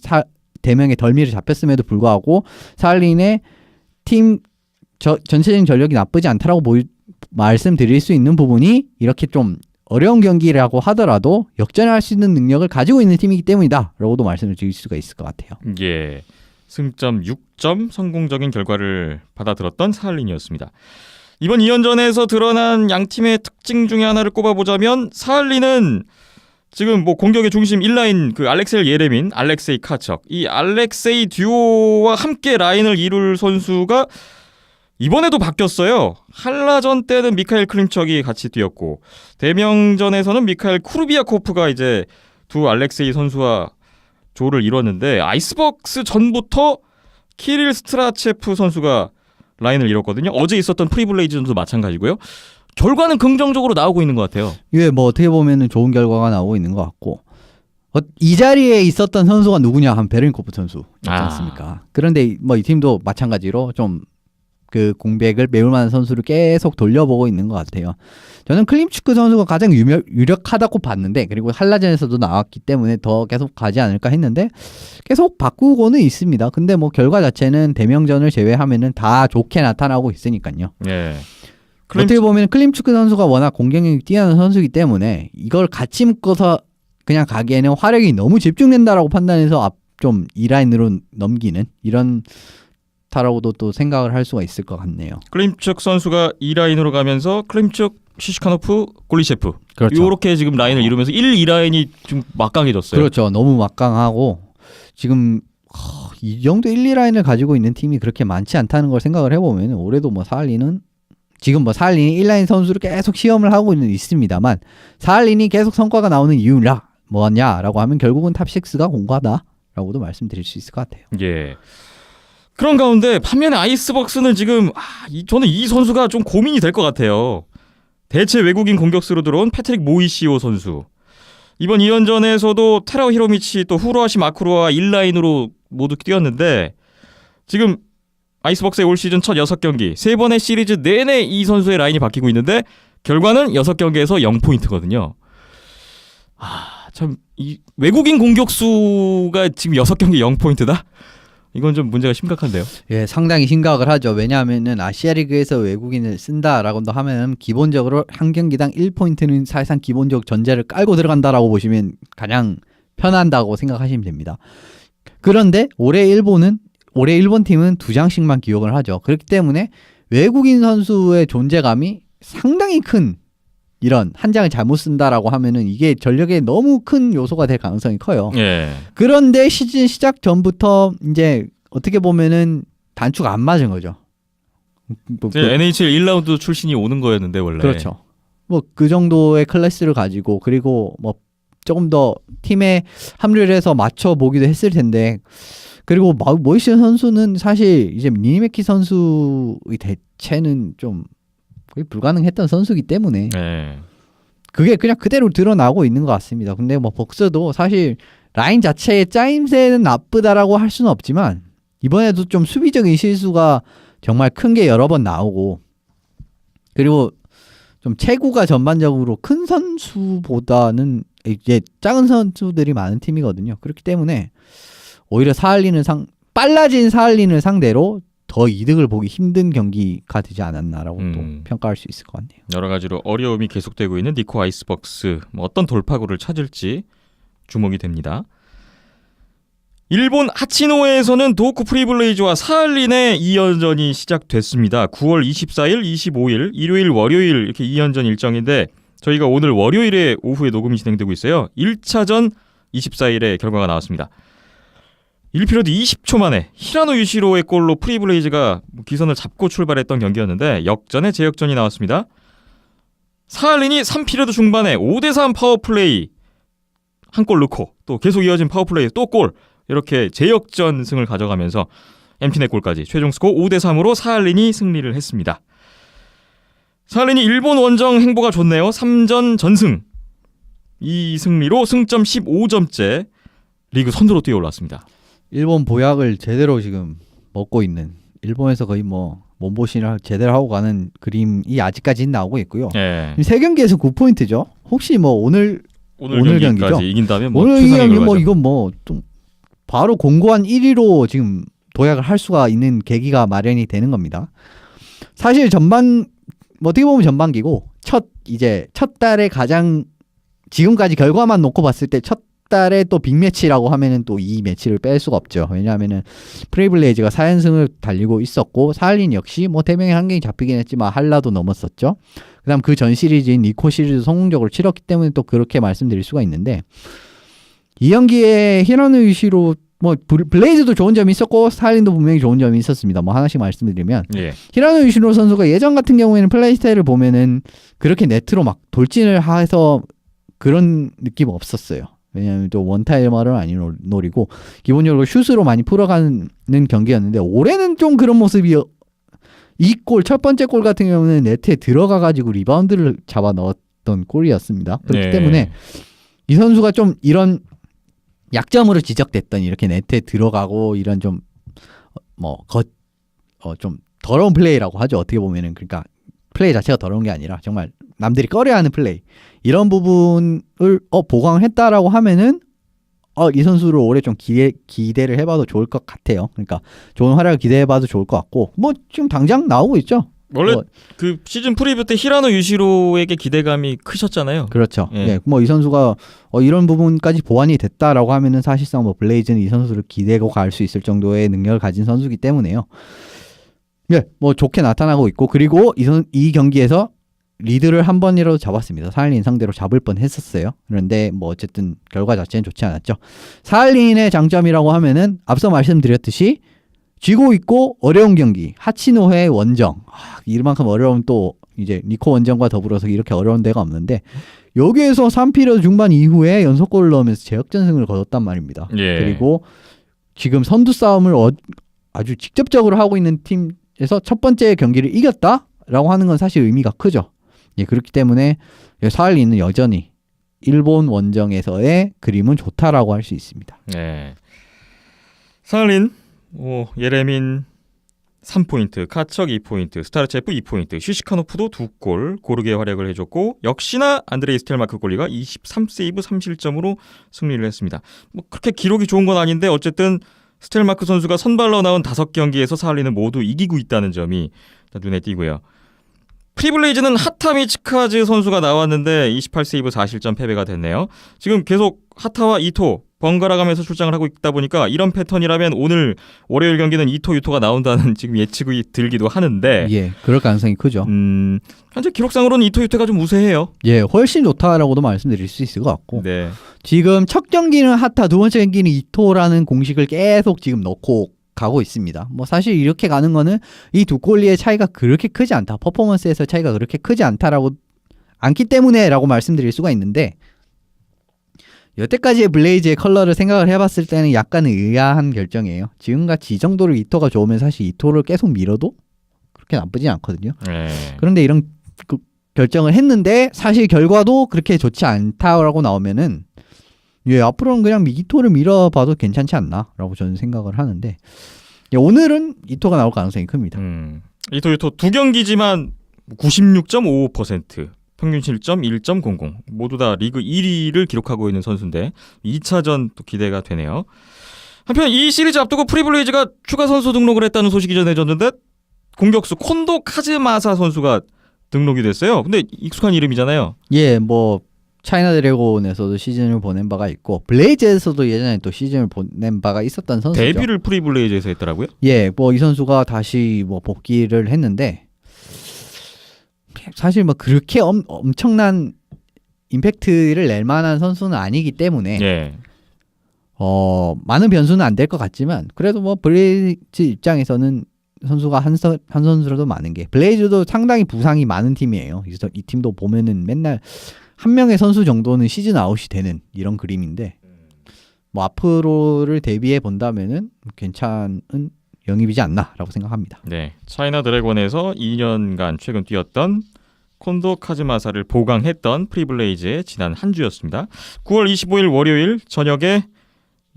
대명의 덜미를 잡혔음에도 불구하고 사할린의 팀 전체적인 전력이 나쁘지 않다라고 말씀드릴 수 있는 부분이 이렇게 좀 어려운 경기라고 하더라도 역전을 할 수 있는 능력을 가지고 있는 팀이기 때문이다 라고도 말씀을 드릴 수가 있을 것 같아요. 예, 승점 6점 성공적인 결과를 받아들었던 사할린이었습니다. 이번 2연전에서 드러난 양팀의 특징 중에 하나를 꼽아보자면 사할린은 지금 뭐 공격의 중심 1라인 그 알렉세이 예레민, 알렉세이 카척 이 알렉세이 듀오와 함께 라인을 이룰 선수가 이번에도 바뀌었어요. 한라전 때는 미카엘 클림척이 같이 뛰었고 대명전에서는 미카엘 쿠르비아코프가 이제 두 알렉세이 선수와 조를 이뤘는데 아이스벅스 전부터 키릴 스트라체프 선수가 라인을 이뤘거든요. 어제 있었던 프리블레이즈전도 마찬가지고요. 결과는 긍정적으로 나오고 있는 것 같아요. 예, 뭐 어떻게 보면은 좋은 결과가 나오고 있는 것 같고 이 자리에 있었던 선수가 누구냐 하면 베르니코프 선수였지 않습니까? 그런데 뭐 이 팀도 마찬가지로 좀 그 공백을 메울 만한 선수를 계속 돌려보고 있는 것 같아요. 저는 클림추크 선수가 가장 유력하다고 봤는데 그리고 한라전에서도 나왔기 때문에 더 계속 가지 않을까 했는데 계속 바꾸고는 있습니다. 근데 뭐 결과 자체는 대명전을 제외하면은 다 좋게 나타나고 있으니까요. 예. 어떻게 보면 클림추크 선수가 워낙 공격력이 뛰어난 선수이기 때문에 이걸 같이 묶어서 그냥 가기에는 화력이 너무 집중된다라고 판단해서 좀 2라인으로 넘기는 이런 타라고도 또 생각을 할 수가 있을 것 같네요. 클림축 선수가 2라인으로 가면서 클림축, 시시카노프, 골리셰프 그렇죠. 이렇게 지금 라인을 이루면서 1, 2라인이 좀 막강해졌어요. 그렇죠. 너무 막강하고 지금 이 정도 1, 2라인을 가지고 있는 팀이 그렇게 많지 않다는 걸 생각을 해보면 올해도 뭐 사할린은 지금 뭐 사할린이 1라인 선수를 계속 시험을 하고 있습니다만 사할린이 계속 성과가 나오는 이유라 뭐냐라고 하면 결국은 탑6가 공과다라고도 말씀드릴 수 있을 것 같아요. 예. 그런 가운데 반면에 아이스벅스는 지금 저는 이 선수가 좀 고민이 될 것 같아요. 대체 외국인 공격수로 들어온 패트릭 모이시오 선수. 이번 2연전에서도 테라오 히로미치 또 후로아시 마쿠로와 1라인으로 모두 뛰었는데 지금 아이스벅스의 올 시즌 첫 6경기 3번의 시리즈 내내 이 선수의 라인이 바뀌고 있는데 결과는 6경기에서 0포인트거든요. 참 이 외국인 공격수가 지금 6경기 0포인트다? 이건 좀 문제가 심각한데요. 예, 상당히 심각을 하죠. 왜냐하면은 아시아리그에서 외국인을 쓴다라고도 하면 기본적으로 한 경기당 1포인트는 사실상 기본적 전제를 깔고 들어간다라고 보시면 가장 편한다고 생각하시면 됩니다. 그런데 올해 일본 팀은 2장씩만 기록을 하죠. 그렇기 때문에 외국인 선수의 존재감이 상당히 큰 이런 한 장을 잘못 쓴다라고 하면은 이게 전력에 너무 큰 요소가 될 가능성이 커요. 예. 그런데 시즌 시작 전부터 이제 어떻게 보면은 단추가 안 맞은 거죠. NHL 1라운드 출신이 오는 거였는데 원래. 그렇죠. 뭐 그 정도의 클래스를 가지고 그리고 뭐 조금 더 팀에 합류를 해서 맞춰 보기도 했을 텐데 그리고 모이시 선수는 사실 이제 니메키 선수의 대체는 좀 거의 불가능했던 선수이기 때문에 네. 그게 그냥 그대로 드러나고 있는 것 같습니다. 근데 뭐 벅스도 사실 라인 자체의 짜임새는 나쁘다라고 할 수는 없지만 이번에도 좀 수비적인 실수가 정말 큰 게 여러 번 나오고 그리고 좀 체구가 전반적으로 큰 선수보다는 이제 작은 선수들이 많은 팀이거든요. 그렇기 때문에 오히려 빨라진 사할린을 상대로 더 이득을 보기 힘든 경기가 되지 않았나라고 또 평가할 수 있을 것 같네요. 여러 가지로 어려움이 계속되고 있는 니코 아이스박스 뭐 어떤 돌파구를 찾을지 주목이 됩니다. 일본 하치노에서는 도호쿠 프리블레이즈와 사할린의 2연전이 시작됐습니다. 9월 24일, 25일, 일요일, 월요일 이렇게 2연전 일정인데 저희가 오늘 월요일에 오후에 녹음이 진행되고 있어요. 1차전 24일에 결과가 나왔습니다. 1피리어드 20초 만에 히라노 유시로의 골로 프리블레이즈가 기선을 잡고 출발했던 경기였는데 역전에 재역전이 나왔습니다. 사할린이 3피리어드 중반에 5대3 파워플레이 한 골 넣고 또 계속 이어진 파워플레이 또 골 이렇게 재역전 승을 가져가면서 엠티넷 골까지 최종 스코어 5대3으로 사할린이 승리를 했습니다. 사할린이 일본 원정 행보가 좋네요. 3전 전승. 이 승리로 승점 15점째 리그 선두로 뛰어올랐습니다. 일본 보약을 제대로 지금 먹고 있는 일본에서 거의 뭐 몸보신을 제대로 하고 가는 그림이 아직까지는 나오고 있고요. 네. 3경기에서 9포인트죠. 혹시 뭐 오늘 경기까지 경기죠? 이긴다면 뭐 오늘 최상의 경기 뭐 결과죠. 이건 뭐 좀 바로 공고한 1위로 지금 도약을 할 수가 있는 계기가 마련이 되는 겁니다. 사실 어떻게 보면 전반기고 첫 달에 가장 지금까지 결과만 놓고 봤을 때 첫 달에 또 빅매치라고 하면은 또 이 매치를 뺄 수가 없죠. 왜냐하면은 프리블레이즈가 4연승을 달리고 있었고 사할린 역시 뭐 대명의 한경이 잡히긴 했지만 한라도 넘었었죠. 그다음 그 전 시리즈인 니코 시리즈 성공적으로 치렀기 때문에 또 그렇게 말씀드릴 수가 있는데 이 경기에 히라노 유시로 뭐 블레이즈도 좋은 점이 있었고 사할린도 분명히 좋은 점이 있었습니다. 뭐 하나씩 말씀드리면 예. 히라노 유시로 선수가 예전 같은 경우에는 플레이 스타일을 보면은 그렇게 네트로 막 돌진을 해서 그런 느낌 없었어요. 왜냐하면 또 원타이머를 많이 노리고 기본적으로 슛으로 많이 풀어가는 경기였는데 올해는 좀 그런 모습이 이 골 첫 번째 골 같은 경우는 네트에 들어가가지고 리바운드를 잡아 넣었던 골이었습니다. 그렇기 네. 때문에 이 선수가 좀 이런 약점으로 지적됐던 이렇게 네트에 들어가고 이런 좀 좀 더러운 플레이라고 하죠. 어떻게 보면은 그러니까 플레이 자체가 더러운 게 아니라 정말 남들이 꺼려하는 플레이 이런 부분을 보강을 했다라고 하면은 이 선수를 올해 좀 기대를 해봐도 좋을 것 같아요. 그러니까 좋은 활약을 기대해봐도 좋을 것 같고 뭐 지금 당장 나오고 있죠. 원래 그 시즌 프리뷰 때 히라노 유시로에게 기대감이 크셨잖아요. 그렇죠. 예. 예. 뭐 이 선수가 이런 부분까지 보완이 됐다라고 하면은 사실상 뭐 블레이즈는 이 선수를 기대고 갈 수 있을 정도의 능력을 가진 선수이기 때문에요. 예, 뭐 좋게 나타나고 있고 그리고 이 경기에서 리드를 한 번이라도 잡았습니다. 사할린 상대로 잡을 뻔했었어요. 그런데 뭐 어쨌든 결과 자체는 좋지 않았죠. 사할린의 장점이라고 하면은 앞서 말씀드렸듯이 쥐고 있고 어려운 경기 하치노의 원정 이만큼 어려운 또 이제 니코 원정과 더불어서 이렇게 어려운 데가 없는데 여기에서 3피리어드 중반 이후에 연속골을 넣으면서 재역전승을 거뒀단 말입니다. 예. 그리고 지금 선두 싸움을 아주 직접적으로 하고 있는 팀에서 첫 번째 경기를 이겼다라고 하는 건 사실 의미가 크죠. 예, 그렇기 때문에 사할린은 여전히 일본 원정에서의 그림은 좋다라고 할 수 있습니다. 네. 사할린, 예레민 3포인트, 카척 2포인트, 스타르체프 2포인트, 슈시카노프도 2골 고르게 활약을 해줬고 역시나 안드레이 스텔마크 골리가 23세이브 3실점으로 승리를 했습니다. 뭐 그렇게 기록이 좋은 건 아닌데 어쨌든 스텔마크 선수가 선발로 나온 5경기에서 사할린은 모두 이기고 있다는 점이 눈에 띄고요. 프리블레이즈는 하타 미츠카즈 선수가 나왔는데 28세이브 4실점 패배가 됐네요. 지금 계속 하타와 이토 번갈아 가면서 출장을 하고 있다 보니까 이런 패턴이라면 오늘 월요일 경기는 이토 유토가 나온다는 지금 예측이 들기도 하는데 예, 그럴 가능성이 크죠. 현재 기록상으로는 이토 유토가 좀 우세해요. 예, 훨씬 좋다라고도 말씀드릴 수 있을 것 같고 네. 지금 첫 경기는 하타, 두 번째 경기는 이토라는 공식을 계속 지금 넣고 가고 있습니다. 뭐 사실 이렇게 가는 거는 이 두 골리의 차이가 그렇게 크지 않다. 퍼포먼스에서 차이가 그렇게 크지 않기 때문에라고 말씀드릴 수가 있는데 여태까지의 블레이즈의 컬러를 생각을 해봤을 때는 약간 의아한 결정이에요. 지금같이 이 정도로 이토가 좋으면 사실 이토를 계속 밀어도 그렇게 나쁘진 않거든요. 네. 그런데 이런 결정을 했는데 사실 결과도 그렇게 좋지 않다라고 나오면은 앞으로는 그냥 이토를 밀어봐도 괜찮지 않나라고 저는 생각을 하는데 오늘은 이토가 나올 가능성이 큽니다. 이토 두 경기지만 96.55%, 평균 실점 1.00 모두 다 리그 1위를 기록하고 있는 선수인데 2차전 또 기대가 되네요. 한편 이 시리즈 앞두고 프리블레이즈가 추가 선수 등록을 했다는 소식이 전해졌는데 공격수 콘도 카즈마사 선수가 등록이 됐어요. 근데 익숙한 이름이잖아요. 예, 뭐 차이나 드래곤에서도 시즌을 보낸 바가 있고 블레이즈에서도 예전에 또 시즌을 보낸 바가 있었던 선수죠. 데뷔를 프리블레이즈에서 했더라고요. 예, 뭐 이 선수가 다시 뭐 복귀를 했는데 사실 뭐 그렇게 엄청난 임팩트를 낼 만한 선수는 아니기 때문에 예. 많은 변수는 안 될 것 같지만 그래도 뭐 블레이즈 입장에서는 선수가 한 선수라도 많은 게 블레이즈도 상당히 부상이 많은 팀이에요. 그래서 이 팀도 보면은 맨날 한 명의 선수 정도는 시즌 아웃이 되는 이런 그림인데 뭐 앞으로를 대비해 본다면은 괜찮은 영입이지 않나라고 생각합니다. 네. 차이나 드래곤에서 2년간 최근 뛰었던 콘도 카즈마사를 보강했던 프리블레이즈의 지난 한 주였습니다. 9월 25일 월요일 저녁에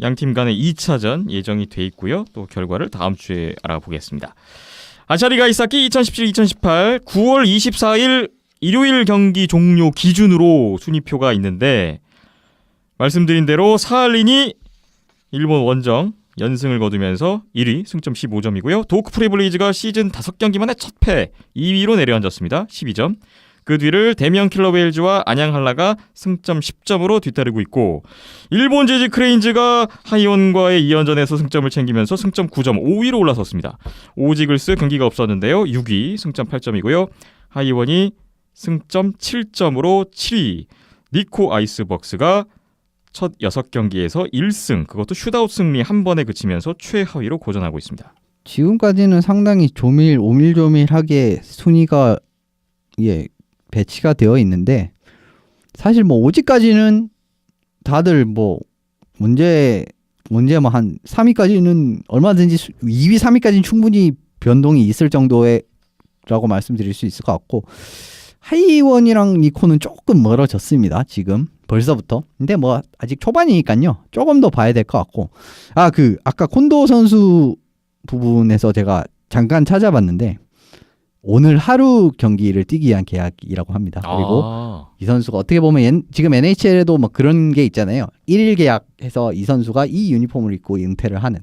양팀 간의 2차전 예정이 돼 있고요. 또 결과를 다음 주에 알아보겠습니다. 아시아리가 이사키 2017-2018 9월 24일 일요일 경기 종료 기준으로 순위표가 있는데 말씀드린 대로 사할린이 일본 원정 연승을 거두면서 1위 승점 15점이고요. 도크 프리블레이즈가 시즌 5경기 만에 첫 패 2위로 내려앉았습니다. 12점. 그 뒤를 대명 킬러 웨일즈와 안양 한라가 승점 10점으로 뒤따르고 있고 일본 제지 크레인즈가 하이온과의 2연전에서 승점을 챙기면서 승점 9점 5위로 올라섰습니다. 오지글스 경기가 없었는데요. 6위 승점 8점이고요. 하이원이 승점 7점으로 7위. 니코 아이스벅스가 첫 6경기에서 1승 그것도 슛아웃 승리 한 번에 그치면서 최하위로 고전하고 있습니다. 지금까지는 상당히 오밀조밀하게 순위가 배치가 되어 있는데 사실 뭐 오지까지는 다들 뭐 문제 뭐 한 3위까지는 얼마든지 2위 3위까지는 충분히 변동이 있을 정도라고 말씀드릴 수 있을 것 같고 하이원이랑 니코는 조금 멀어졌습니다. 지금 벌써부터. 근데 뭐 아직 초반이니까요. 조금 더 봐야 될 것 같고 아까 콘도 선수 부분에서 제가 잠깐 찾아봤는데 오늘 하루 경기를 뛰기 위한 계약이라고 합니다. 그리고 이 선수가 어떻게 보면 지금 NHL에도 뭐 그런 게 있잖아요. 1일 계약해서 이 선수가 이 유니폼을 입고 은퇴를 하는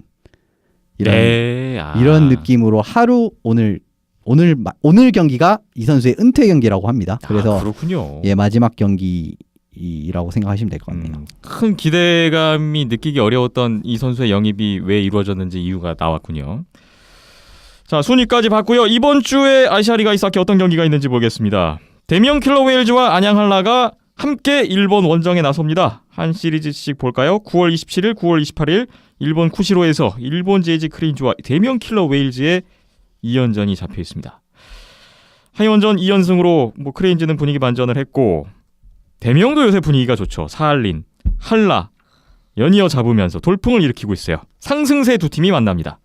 이런 느낌으로 하루 오늘 경기가 이 선수의 은퇴 경기라고 합니다. 그래서 그렇군요. 마지막 경기라고 생각하시면 될 것 같네요. 큰 기대감이 느끼기 어려웠던 이 선수의 영입이 왜 이루어졌는지 이유가 나왔군요. 자, 순위까지 봤고요. 이번 주에 아시아리가 이사키 어떤 경기가 있는지 보겠습니다. 대명 킬러 웨일즈와 안양 한라가 함께 일본 원정에 나섭니다. 한 시리즈씩 볼까요? 9월 27일, 9월 28일 일본 쿠시로에서 일본 제이지 크레인즈와 대명 킬러 웨일즈의 2연전이 잡혀 있습니다. 하이원전 2연승으로 뭐 크레인즈는 분위기 반전을 했고 대명도 요새 분위기가 좋죠. 사할린, 한라 연이어 잡으면서 돌풍을 일으키고 있어요. 상승세 두 팀이 만납니다.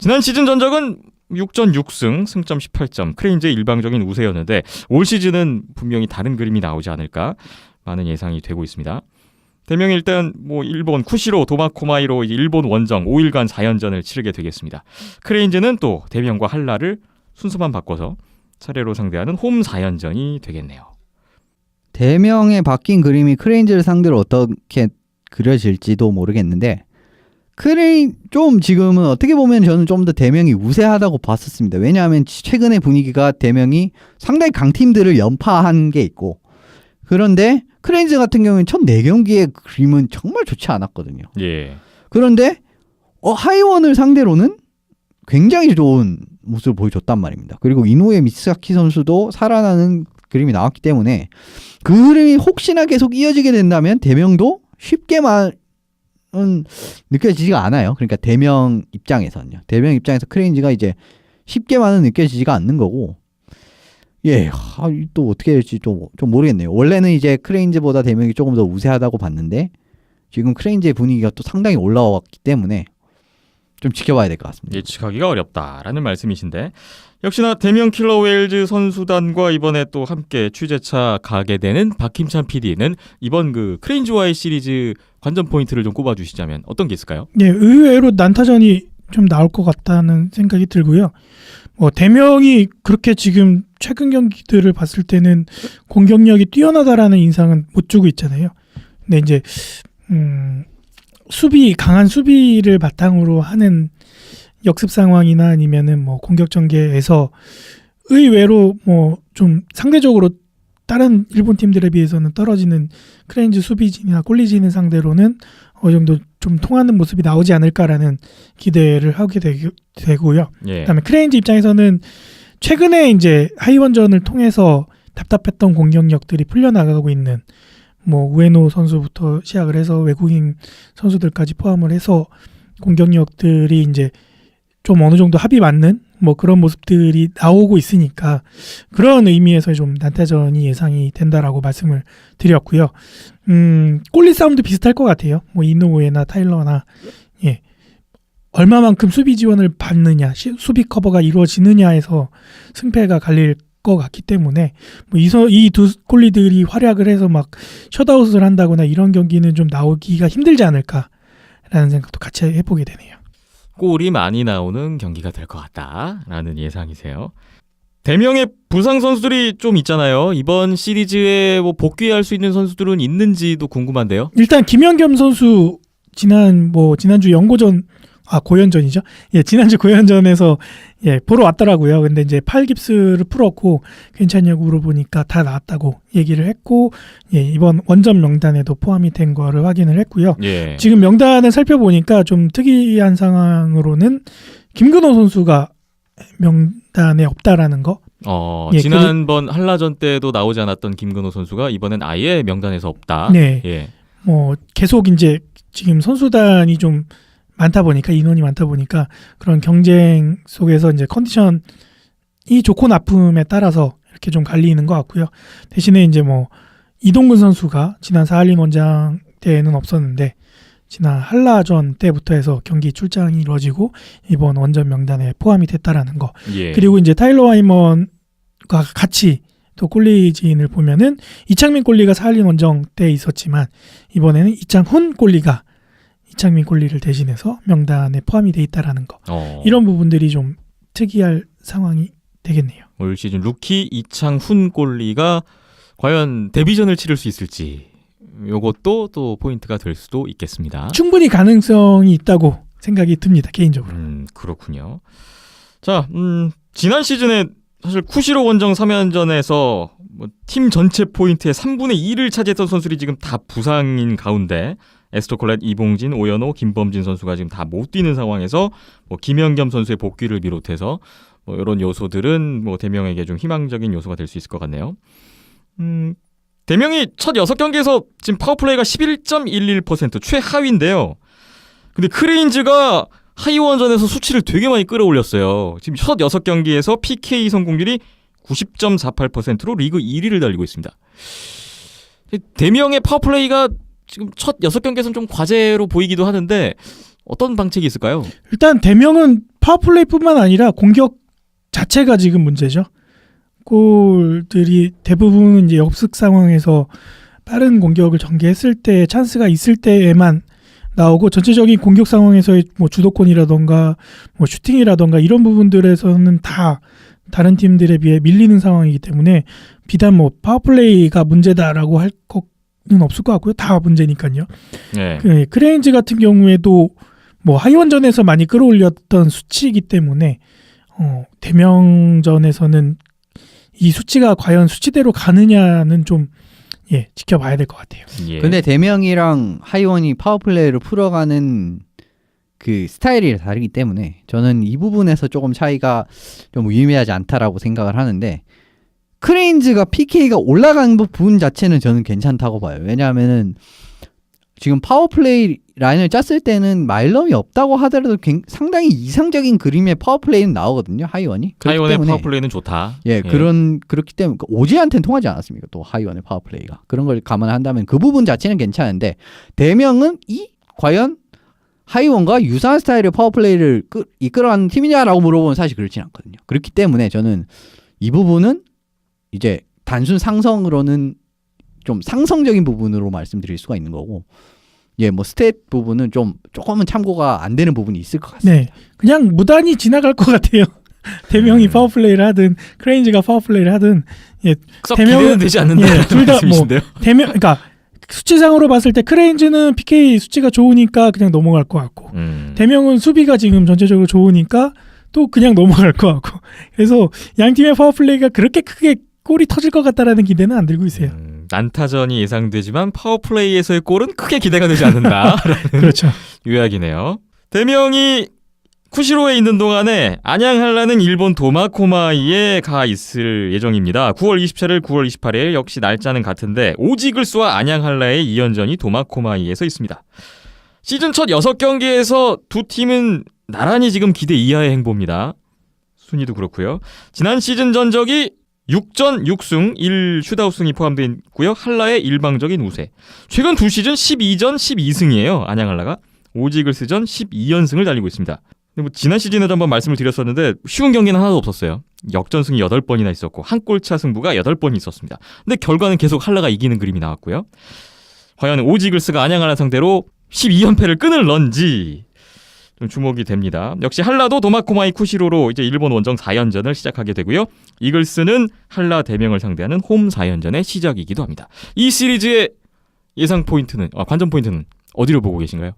지난 시즌 전적은 6전 6승, 승점 18점, 크레인즈의 일방적인 우세였는데 올 시즌은 분명히 다른 그림이 나오지 않을까 많은 예상이 되고 있습니다. 대명이 일단 뭐 일본 쿠시로 도마코마이로 일본 원정 5일간 4연전을 치르게 되겠습니다. 크레인즈는 또 대명과 한라를 순서만 바꿔서 차례로 상대하는 홈 4연전이 되겠네요. 대명의 바뀐 그림이 크레인즈를 상대로 어떻게 그려질지도 모르겠는데 좀 지금은 어떻게 보면 저는 좀 더 대명이 우세하다고 봤었습니다. 왜냐하면 최근의 분위기가 대명이 상당히 강팀들을 연파한 게 있고 그런데 크레인즈 같은 경우는 첫 4경기의 그림은 정말 좋지 않았거든요. 예. 그런데 하이원을 상대로는 굉장히 좋은 모습을 보여줬단 말입니다. 그리고 이노우에 미츠사키 선수도 살아나는 그림이 나왔기 때문에 그 흐름이 혹시나 계속 이어지게 된다면 대명도 쉽게만 느껴지지가 않아요. 그러니까 대명 입장에서 크레인즈가 이제 쉽게만은 느껴지지가 않는 거고 또 어떻게 될지 좀 모르겠네요. 원래는 이제 크레인즈보다 대명이 조금 더 우세하다고 봤는데 지금 크레인즈의 분위기가 또 상당히 올라왔기 때문에 좀 지켜봐야 될 것 같습니다. 예측하기가 어렵다라는 말씀이신데 역시나 대명 킬러 웨일즈 선수단과 이번에 또 함께 취재차 가게 되는 박힘찬 PD는 이번 그 크레인즈와의 시리즈 관전 포인트를 좀 꼽아주시자면 어떤 게 있을까요? 네, 의외로 난타전이 좀 나올 것 같다는 생각이 들고요. 대명이 그렇게 지금 최근 경기들을 봤을 때는 공격력이 뛰어나다라는 인상은 못 주고 있잖아요. 근데 이제 강한 수비를 바탕으로 하는 역습 상황이나 아니면은 공격 전개에서 의외로 좀 상대적으로 다른 일본 팀들에 비해서는 떨어지는 크레인즈 수비진이나 골리진을 상대로는 어느 정도 좀 통하는 모습이 나오지 않을까라는 기대를 하게 되고요. 예. 그다음에 크레인즈 입장에서는 최근에 이제 하이원전을 통해서 답답했던 공격력들이 풀려나가고 있는 우에노 선수부터 시작을 해서 외국인 선수들까지 포함을 해서 공격력들이 이제 좀 어느 정도 합이 맞는 그런 모습들이 나오고 있으니까 그런 의미에서 좀 난타전이 예상이 된다라고 말씀을 드렸고요. 골리 싸움도 비슷할 것 같아요. 이노우에나 타일러나 얼마만큼 수비 지원을 받느냐, 수비 커버가 이루어지느냐에서 승패가 갈릴 것 같기 때문에 이 두 골리들이 활약을 해서 막 셧아웃을 한다거나 이런 경기는 좀 나오기가 힘들지 않을까라는 생각도 같이 해보게 되네요. 골이 많이 나오는 경기가 될 것 같다라는 예상이세요. 대명의 부상 선수들이 좀 있잖아요. 이번 시리즈에 복귀할 수 있는 선수들은 있는지도 궁금한데요. 일단 김연겸 선수 지난주 고연전이죠. 지난주 고연전에서 보러 왔더라고요. 근데 이제 팔 깁스를 풀었고 괜찮냐고 물어보니까 다 나았다고 얘기를 했고 이번 원정 명단에도 포함이 된 거를 확인을 했고요. 예. 지금 명단을 살펴보니까 좀 특이한 상황으로는 김근호 선수가 명단에 없다라는 거. 지난번 한라전 때도 나오지 않았던 김근호 선수가 이번엔 아예 명단에서 없다. 네. 예. 계속 이제 지금 선수단이 좀 인원이 많다 보니까 그런 경쟁 속에서 이제 컨디션이 좋고 나쁨에 따라서 이렇게 좀 갈리는 것 같고요. 대신에 이제 이동근 선수가 지난 4할린 원정 때에는 없었는데 지난 한라전 때부터 해서 경기 출장이 이루어지고 이번 원정 명단에 포함이 됐다라는 거. 예. 그리고 이제 타일러 와이먼과 같이 또 골리진을 보면은 이창민 골리가 4할린 원정 때 있었지만 이번에는 이창훈 골리가 이창민 골리를 대신해서 명단에 포함이 돼 있다라는 거. 이런 부분들이 좀 특이할 상황이 되겠네요. 올 시즌 루키 이창훈 골리가 과연 데뷔전을 치를 수 있을지 요것도 또 포인트가 될 수도 있겠습니다. 충분히 가능성이 있다고 생각이 듭니다. 개인적으로. 그렇군요. 자, 지난 시즌에 사실 쿠시로 원정 3연전에서 팀 전체 포인트의 3분의 2를 차지했던 선수들이 지금 다 부상인 가운데 에스토콜렛, 이봉진, 오연호, 김범진 선수가 지금 다 못 뛰는 상황에서 김연겸 선수의 복귀를 비롯해서 이런 요소들은 대명에게 좀 희망적인 요소가 될 수 있을 것 같네요. 대명이 첫 6경기에서 지금 파워플레이가 11.11% 최하위인데요. 근데 크레인즈가 하이원전에서 수치를 되게 많이 끌어올렸어요. 지금 첫 6경기에서 PK 성공률이 90.48%로 리그 1위를 달리고 있습니다. 대명의 파워플레이가 지금 첫 6경기에서는 좀 과제로 보이기도 하는데 어떤 방책이 있을까요? 일단 대명은 파워플레이뿐만 아니라 공격 자체가 지금 문제죠. 골들이 대부분 이제 역습 상황에서 빠른 공격을 전개했을 때 찬스가 있을 때에만 나오고 전체적인 공격 상황에서의 주도권이라던가 슈팅이라던가 이런 부분들에서는 다 다른 팀들에 비해 밀리는 상황이기 때문에 비단 파워플레이가 문제다라고 할 것은 없을 것 같고요. 다 문제니까요. 네. 크레인즈 같은 경우에도 하이원전에서 많이 끌어올렸던 수치이기 때문에 대명전에서는 이 수치가 과연 수치대로 가느냐는 좀 지켜봐야 될 것 같아요. 예. 근데 대명이랑 하이원이 파워플레이를 풀어가는 그 스타일이 다르기 때문에 저는 이 부분에서 조금 차이가 좀 유의미하지 않다라고 생각을 하는데 크레인즈가 PK가 올라간 부분 자체는 저는 괜찮다고 봐요. 왜냐하면은 지금 파워플레이 라인을 짰을 때는 마일럼이 없다고 하더라도 상당히 이상적인 그림의 파워플레이는 나오거든요. 하이원이. 하이원의 파워플레이는 좋다. 예, 그렇기 때문에 오지한테는 통하지 않았습니까? 또 하이원의 파워플레이가. 그런 걸 감안한다면 그 부분 자체는 괜찮은데 대명은 과연 하이원과 유사한 스타일의 파워플레이를 이끌어가는 팀이냐라고 물어보면 사실 그렇진 않거든요. 그렇기 때문에 저는 이 부분은 이제 단순 상성으로는 좀 상성적인 부분으로 말씀드릴 수가 있는 거고, 예, 뭐 스탯 부분은 조금은 참고가 안 되는 부분이 있을 것 같습니다. 네, 그냥 무단히 지나갈 것 같아요. 대명이 파워플레이를 하든 크레인즈가 파워플레이를 하든, 예, 썩 기대는 되지 않는다. 예, 둘 다 뭐 대명, 그러니까 수치상으로 봤을 때 크레인즈는 PK 수치가 좋으니까 그냥 넘어갈 것 같고, 대명은 수비가 지금 전체적으로 좋으니까 또 그냥 넘어갈 것 같고, 그래서 양 팀의 파워플레이가 그렇게 크게 골이 터질 것 같다라는 기대는 안 들고 있어요. 난타전이 예상되지만 파워플레이에서의 골은 크게 기대가 되지 않는다. 그렇죠. 요약이네요. 대명이 쿠시로에 있는 동안에 안양 한라는 일본 도마코마이에 가 있을 예정입니다. 9월 27일, 9월 28일 역시 날짜는 같은데 오지글스와 안양 한라의 2연전이 도마코마이에서 있습니다. 시즌 첫 6경기에서 두 팀은 나란히 지금 기대 이하의 행보입니다. 순위도 그렇고요. 지난 시즌 전적이 6전 6승 1 슈다우승이 포함되어 있고요. 한라의 일방적인 우세. 최근 두 시즌 12전 12승이에요. 안양 한라가. 오지글스전 12연승을 달리고 있습니다. 근데 뭐 지난 시즌에도 한번 말씀을 드렸었는데 쉬운 경기는 하나도 없었어요. 역전승이 8번이나 있었고 한 골차 승부가 8번이 있었습니다. 근데 결과는 계속 한라가 이기는 그림이 나왔고요. 과연 오지글스가 안양 한라 상대로 12연패를 끊을런지 좀 주목이 됩니다. 역시 한라도 도마코마이 쿠시로로 이제 일본 원정 4연전을 시작하게 되고요. 이글스는 한라 대명을 상대하는 홈 4연전의 시작이기도 합니다. 이 시리즈의 예상 포인트는 관전 포인트는 어디로 보고 계신가요?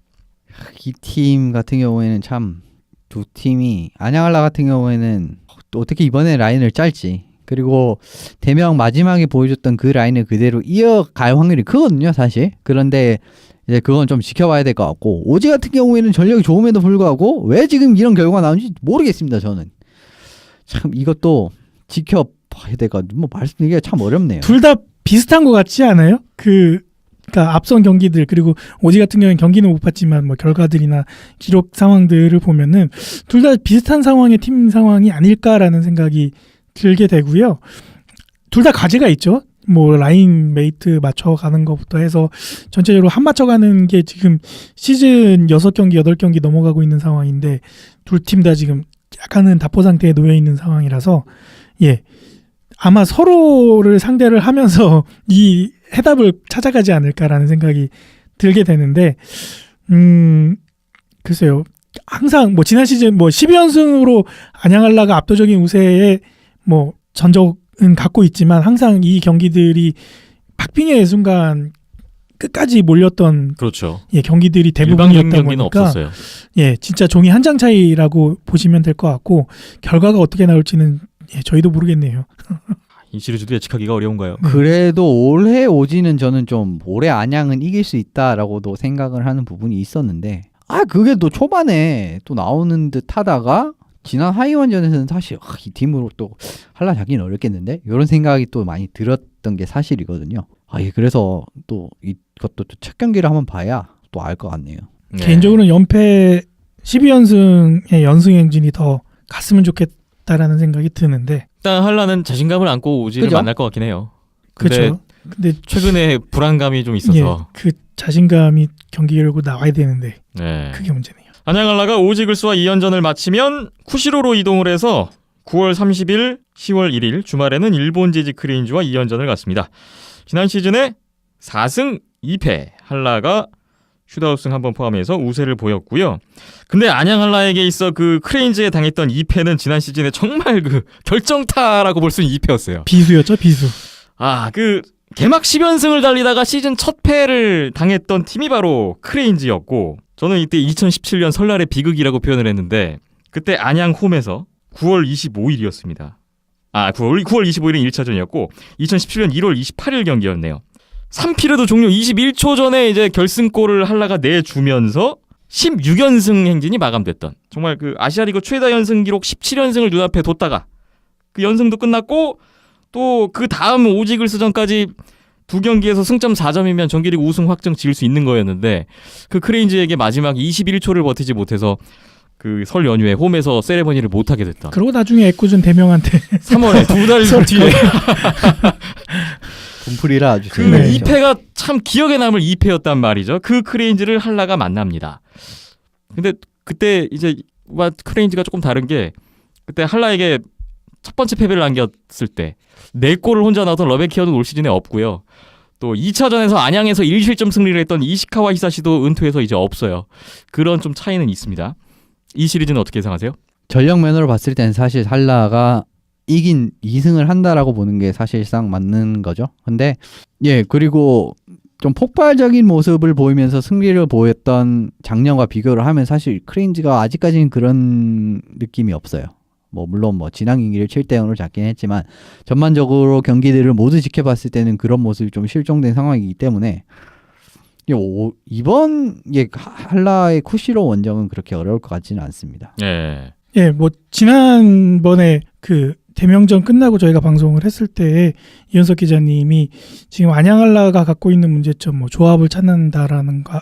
이 팀 같은 경우에는 참 두 팀이 안양 한라 같은 경우에는 또 어떻게 이번에 라인을 짤지, 그리고 대명 마지막에 보여줬던 그 라인을 그대로 이어갈 확률이 크거든요, 사실. 그런데 이제 그건 좀 지켜봐야 될 것 같고, 오지 같은 경우에는 전력이 좋음에도 불구하고 왜 지금 이런 결과가 나오는지 모르겠습니다. 저는 참 이것도 지켜봐야 될 것 같아요. 뭐 말씀드리기가 참 어렵네요. 둘 다 비슷한 것 같지 않아요? 그러니까 앞선 경기들, 그리고 오지 같은 경우는 경기는 못 봤지만 뭐 결과들이나 기록 상황들을 보면은 둘 다 비슷한 상황의 팀 상황이 아닐까라는 생각이 들게 되고요. 둘 다 과제가 있죠. 뭐 라인 메이트 맞춰가는 것부터 해서 전체적으로 한 맞춰가는 게 지금 시즌 6경기 8경기 넘어가고 있는 상황인데 둘 팀 다 지금 약간은 답보 상태에 놓여 있는 상황이라서, 예, 아마 서로를 상대를 하면서 이 해답을 찾아가지 않을까라는 생각이 들게 되는데, 글쎄요. 항상 뭐 지난 시즌 뭐 12연승으로 안양 한라가 압도적인 우세에 뭐 전적은 갖고 있지만 항상 이 경기들이 박빙의 순간 끝까지 몰렸던, 그렇죠. 예, 경기들이 대부분이었다 경기는 보니까 없었어요. 예, 진짜 종이 한 장 차이라고 보시면 될 것 같고, 결과가 어떻게 나올지는 저희도 모르겠네요. 이 시리즈도 예측하기가 어려운가요? 그래도 올해 오지는 저는 좀 올해 안양은 이길 수 있다라고도 생각을 하는 부분이 있었는데, 그게 또 초반에 또 나오는 듯 하다가 지난 하이원전에서는 사실 이 팀으로 또 한라 잡기는 어렵겠는데 이런 생각이 또 많이 들었던 게 사실이거든요. 예, 그래서 또 이것도 또 첫 경기를 한번 봐야 또 알 것 같네요. 네. 개인적으로는 연패 12연승의 연승 행진이 더 갔으면 좋겠다라는 생각이 드는데, 일단 한라는 자신감을 안고 오지를 그죠? 만날 것 같긴 해요. 근데 그렇죠. 근데 최근에 불안감이 좀 있어서, 예, 그 자신감이 경기 결과 나와야 되는데 네. 그게 문제네요. 안양 한라가 오지글스와 2연전을 마치면 쿠시로로 이동을 해서 9월 30일, 10월 1일 주말에는 일본 제지 크레인즈와 2연전을 갔습니다. 지난 시즌에 4승 2패 한라가 슈다우승 한 번 포함해서 우세를 보였고요. 근데 안양 한라에게 있어 그 크레인즈에 당했던 2패는 지난 시즌에 정말 그 결정타라고 볼 수 있는 2패였어요. 비수였죠, 비수. 그 개막 10연승을 달리다가 시즌 첫 패를 당했던 팀이 바로 크레인즈였고, 저는 이때 2017년 설날의 비극이라고 표현을 했는데 그때 안양 홈에서 9월 25일이었습니다. 9월 25일은 1차전이었고 2017년 1월 28일 경기였네요. 3피리어드 종료 21초 전에 이제 결승골을 한라가 내주면서 16연승 행진이 마감됐던, 정말 그 아시아리그 최다 연승 기록 17연승을 눈앞에 뒀다가 그 연승도 끝났고 또 그 다음 오지글스전까지 두 경기에서 승점 4점이면 정규리그 우승 확정 지을 수 있는 거였는데 그 크레인지에게 마지막 21초를 버티지 못해서 그 설 연휴에 홈에서 세레머니를 못하게 됐다. 그리고 나중에 애꿎은 대명한테 3월에 두 달 뒤에 분풀이라 아주 그 네. 2패가 참 기억에 남을 2패였단 말이죠. 그 크레인지를 한라가 만납니다. 근데 그때 이제 크레인지가 조금 다른 게 그때 한라에게 첫 번째 패배를 안겼을 때 4골을 혼자 넣었던 러베키어는 올 시즌에 없고요. 또 2차전에서 안양에서 1실점 승리를 했던 이시카와 히사시도 은퇴해서 이제 없어요. 그런 좀 차이는 있습니다. 이 시리즈는 어떻게 예상하세요? 전력 면으로 봤을 때는 사실 한라가 이긴 2승을 한다라고 보는 게 사실상 맞는 거죠. 근데 그리고 좀 폭발적인 모습을 보이면서 승리를 보였던 작년과 비교를 하면 사실 크레인지가 아직까지는 그런 느낌이 없어요. 물론 지난 경기를 7대0으로 잡긴 했지만 전반적으로 경기들을 모두 지켜봤을 때는 그런 모습이 좀 실종된 상황이기 때문에 이번 한라의 쿠시로 원정은 그렇게 어려울 것 같지는 않습니다. 예. 지난번에 그 대명전 끝나고 저희가 방송을 했을 때 이현석 기자님이 지금 안양 한라가 갖고 있는 문제점 조합을 찾는다라던가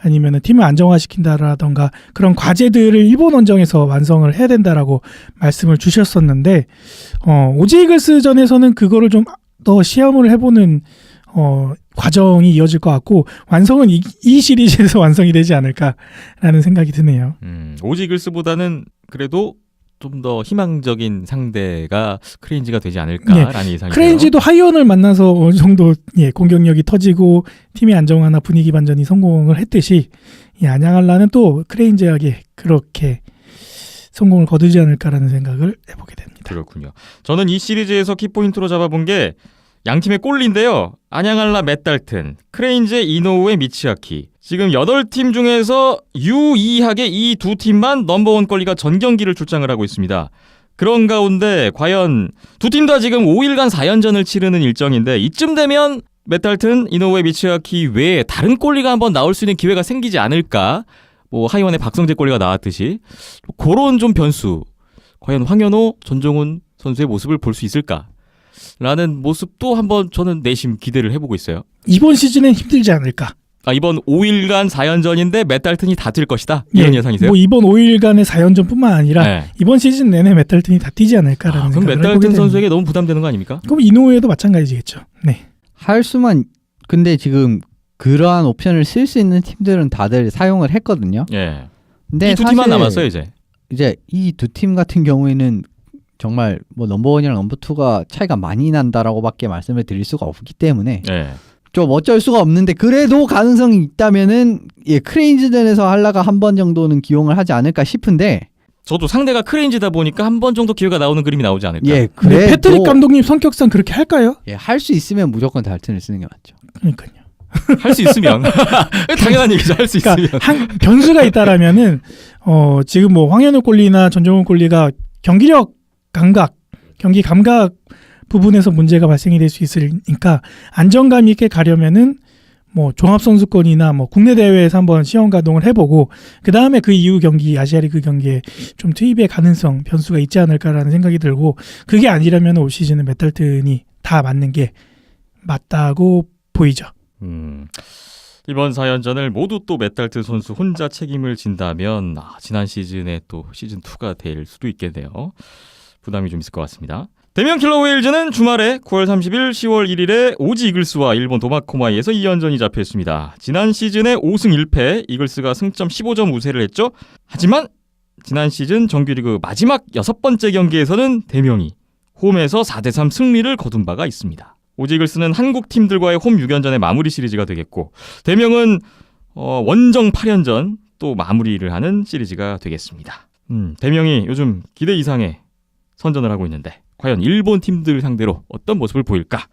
아니면은 팀을 안정화시킨다라던가 그런 과제들을 일본 원정에서 완성을 해야 된다라고 말씀을 주셨었는데 오지 이글스전에서는 그거를 좀 더 시험을 해보는 과정이 이어질 것 같고 완성은 이 시리즈에서 완성이 되지 않을까라는 생각이 드네요. 오지 이글스보다는 그래도 좀 더 희망적인 상대가 크레인지가 되지 않을까라는 예상이에요. 크레인지도 하이언을 만나서 어느 정도 공격력이 터지고 팀의 안정화나 분위기 반전이 성공을 했듯이 안양 한라는 또 크레인지에게 그렇게 성공을 거두지 않을까라는 생각을 해보게 됩니다. 그렇군요. 저는 이 시리즈에서 키포인트로 잡아본 게 양팀의 골리인데요. 안양 한라 맷달튼, 크레인지의 이노우의 미치아키. 지금 8팀 중에서 유의하게 이 두 팀만 넘버원 골리가 전 경기를 출장을 하고 있습니다. 그런 가운데 과연 두 팀 다 지금 5일간 4연전을 치르는 일정인데 이쯤 되면 맷달튼, 이노우의 미치아키 외에 다른 골리가 한번 나올 수 있는 기회가 생기지 않을까? 하이원의 박성재 골리가 나왔듯이 그런 좀 변수. 과연 황현호, 전종훈 선수의 모습을 볼 수 있을까? 라는 모습도 한번 저는 내심 기대를 해보고 있어요. 이번 시즌엔 힘들지 않을까? 이번 5일간 4연전인데 맷달튼이 다 뛸 것이다. 이런 예상이세요? 이번 5일간의 4연전뿐만 아니라 네. 이번 시즌 내내 맷달튼이 다 뛰지 않을까라는 그럼 생각을 해보게 맷달튼 됩니다. 선수에게 너무 부담되는 거 아닙니까? 그럼 이노우에도 마찬가지겠죠. 네. 근데 지금 그러한 옵션을 쓸 수 있는 팀들은 다들 사용을 했거든요. 예. 근데 이 두 팀만 남았어요 이제. 이제 이 두 팀 같은 경우에는 정말 넘버원이랑 넘버2가 차이가 많이 난다라고밖에 말씀을 드릴 수가 없기 때문에 예. 좀 어쩔 수가 없는데 그래도 가능성이 있다면은 크레인지전에서 한라가 한 번 정도는 기용을 하지 않을까 싶은데 저도 상대가 크레인지다 보니까 한 번 정도 기회가 나오는 그림이 나오지 않을까. 근데 그래도 패트릭 감독님 성격상 그렇게 할까요? 할 수 있으면 무조건 달튼을 쓰는 게 맞죠. 그러니까요. 할 수 있으면 당연한 얘기죠. 할 수 있으면. 그러니까 변수가 있다라면은 지금 황현우 골리나 전종훈 골리가 경기력 감각, 경기 감각 부분에서 문제가 발생이 될 수 있으니까 안정감 있게 가려면은 종합선수권이나 국내 대회에서 한번 시험 가동을 해보고 그 다음에 그 이후 경기 아시아리그 경기에 좀 투입의 가능성 변수가 있지 않을까라는 생각이 들고 그게 아니라면 올 시즌은 맷달튼이 다 맞는 게 맞다고 보이죠. 이번 4연전을 모두 또 맷달튼 선수 혼자 책임을 진다면 지난 시즌에 또 시즌2가 될 수도 있겠네요. 부담이 좀 있을 것 같습니다. 대명 킬러 웨일즈는 주말에 9월 30일, 10월 1일에 오지 이글스와 일본 도마코마이에서 2연전이 잡혀있습니다. 지난 시즌에 5승 1패, 이글스가 승점 15점 우세를 했죠. 하지만 지난 시즌 정규리그 마지막 6번째 경기에서는 대명이 홈에서 4대3 승리를 거둔 바가 있습니다. 오지 이글스는 한국 팀들과의 홈 6연전의 마무리 시리즈가 되겠고 대명은 원정 8연전 또 마무리를 하는 시리즈가 되겠습니다. 대명이 요즘 기대 이상의 선전을 하고 있는데 과연 일본 팀들 상대로 어떤 모습을 보일까?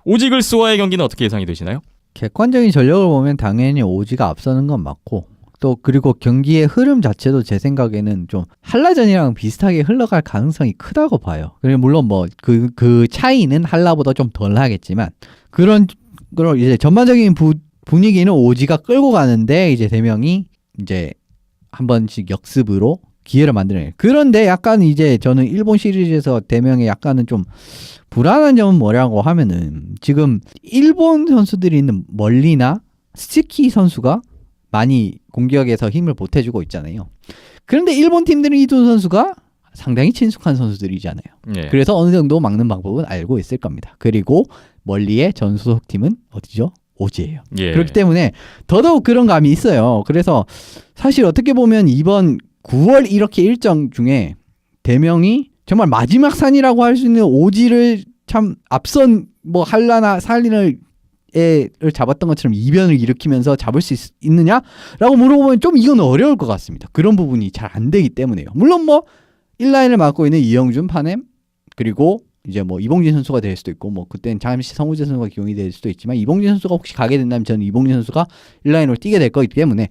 오지 이글스와의 경기는 어떻게 예상이 되시나요? 객관적인 전력을 보면 당연히 오지가 앞서는 건 맞고 또 그리고 경기의 흐름 자체도 제 생각에는 좀 한라전이랑 비슷하게 흘러갈 가능성이 크다고 봐요. 그리고 물론 그 차이는 한라보다 좀 덜 하겠지만 그런 이제 전반적인 분위기는 오지가 끌고 가는데 이제 대명이 이제 한 번씩 역습으로 기회를 만들어내요. 그런데 약간 이제 저는 일본 시리즈에서 대명의 약간은 좀 불안한 점은 뭐라고 하면은 지금 일본 선수들이 있는 멀리나 스즈키 선수가 많이 공격에서 힘을 보태주고 있잖아요. 그런데 일본 팀들은 이 두 선수가 상당히 친숙한 선수들이잖아요. 예. 그래서 어느 정도 막는 방법은 알고 있을 겁니다. 그리고 멀리의 전 소속 팀은 어디죠? 오지예요. 예. 그렇기 때문에 더더욱 그런 감이 있어요. 그래서 사실 어떻게 보면 이번 9월 이렇게 일정 중에 대명이 정말 마지막 산이라고 할 수 있는 오지를 참 앞선 뭐 한라나 살린을 잡았던 것처럼 이변을 일으키면서 잡을 수 있느냐라고 물어보면 좀 이건 어려울 것 같습니다. 그런 부분이 잘 안 되기 때문에요. 물론 뭐 1라인을 맡고 있는 이영준, 파넴 그리고 이제 뭐 이봉진 선수가 될 수도 있고 뭐 그때는 잠시 성우재 선수가 기용이 될 수도 있지만 이봉진 선수가 혹시 가게 된다면 저는 이봉진 선수가 1라인으로 뛰게 될 거기 때문에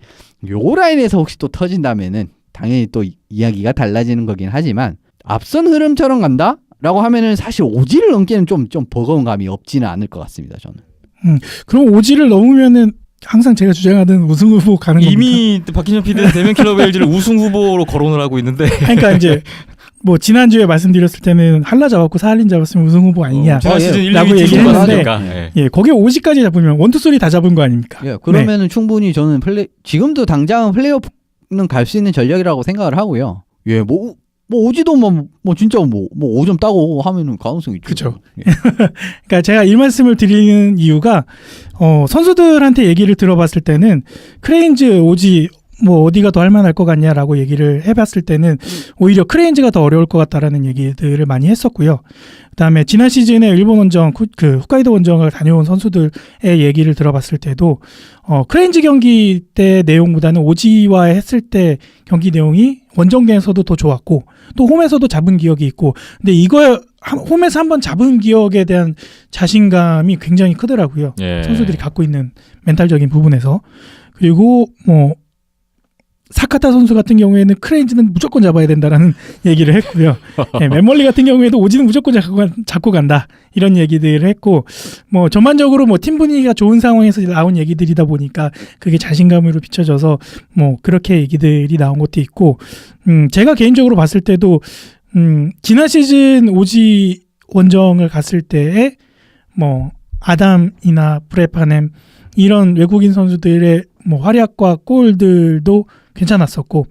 요 라인에서 혹시 또 터진다면은 당연히 또 이야기가 달라지는 거긴 하지만 앞선 흐름처럼 간다라고 하면은 사실 오지를 넘기는 좀 버거운 감이 없지는 않을 것 같습니다. 저는. 그럼 오지를 넘으면은 항상 제가 주장하던 우승 후보 가는 겁니까? 이미 박희준 PD는 대면 킬러브 LG를 우승 후보로 거론을 하고 있는데 그러니까 이제 뭐 지난주에 말씀드렸을 때는 한라 잡았고 사할린 잡았으면 우승 후보 아니냐 지난 시즌 1, 라고 2위 얘기를 했는데 했는데 예, 거기에 50까지 잡으면 1, 2, 3 다 잡은 거 아닙니까? 예, 그러면은 충분히 저는 지금도 당장은 플레이오프는 갈 수 있는 전력이라고 생각을 하고요. 예, 뭐 오지도 뭐 진짜 뭐 5점 따고 하면은 가능성이 있죠. 그죠. 예. 그러니까 제가 이 말씀을 드리는 이유가 선수들한테 얘기를 들어봤을 때는 크레인즈 오지 뭐 어디가 더 할만할 것 같냐라고 얘기를 해봤을 때는 오히려 크레인즈가 더 어려울 것 같다라는 얘기들을 많이 했었고요. 그다음에 지난 시즌에 일본 원정 그 홋카이도 원정을 다녀온 선수들의 얘기를 들어봤을 때도 크레인즈 경기 때 내용보다는 오지와 했을 때 경기 내용이 원정대에서도 더 좋았고 또 홈에서도 잡은 기억이 있고 근데 이거 홈에서 한번 잡은 기억에 대한 자신감이 굉장히 크더라고요. 예. 선수들이 갖고 있는 멘탈적인 부분에서. 그리고 뭐 사카타 선수 같은 경우에는 크레인즈는 무조건 잡아야 된다라는 얘기를 했고요. 네, 맨멀리 같은 경우에도 오지는 무조건 잡고 간다 이런 얘기들을 했고 뭐 전반적으로 뭐 팀 분위기가 좋은 상황에서 나온 얘기들이다 보니까 그게 자신감으로 비춰져서 뭐 그렇게 얘기들이 나온 것도 있고 제가 개인적으로 봤을 때도 지난 시즌 오지 원정을 갔을 때에 뭐 아담이나 브레파넴 이런 외국인 선수들의 뭐 활약과 골들도 괜찮았었고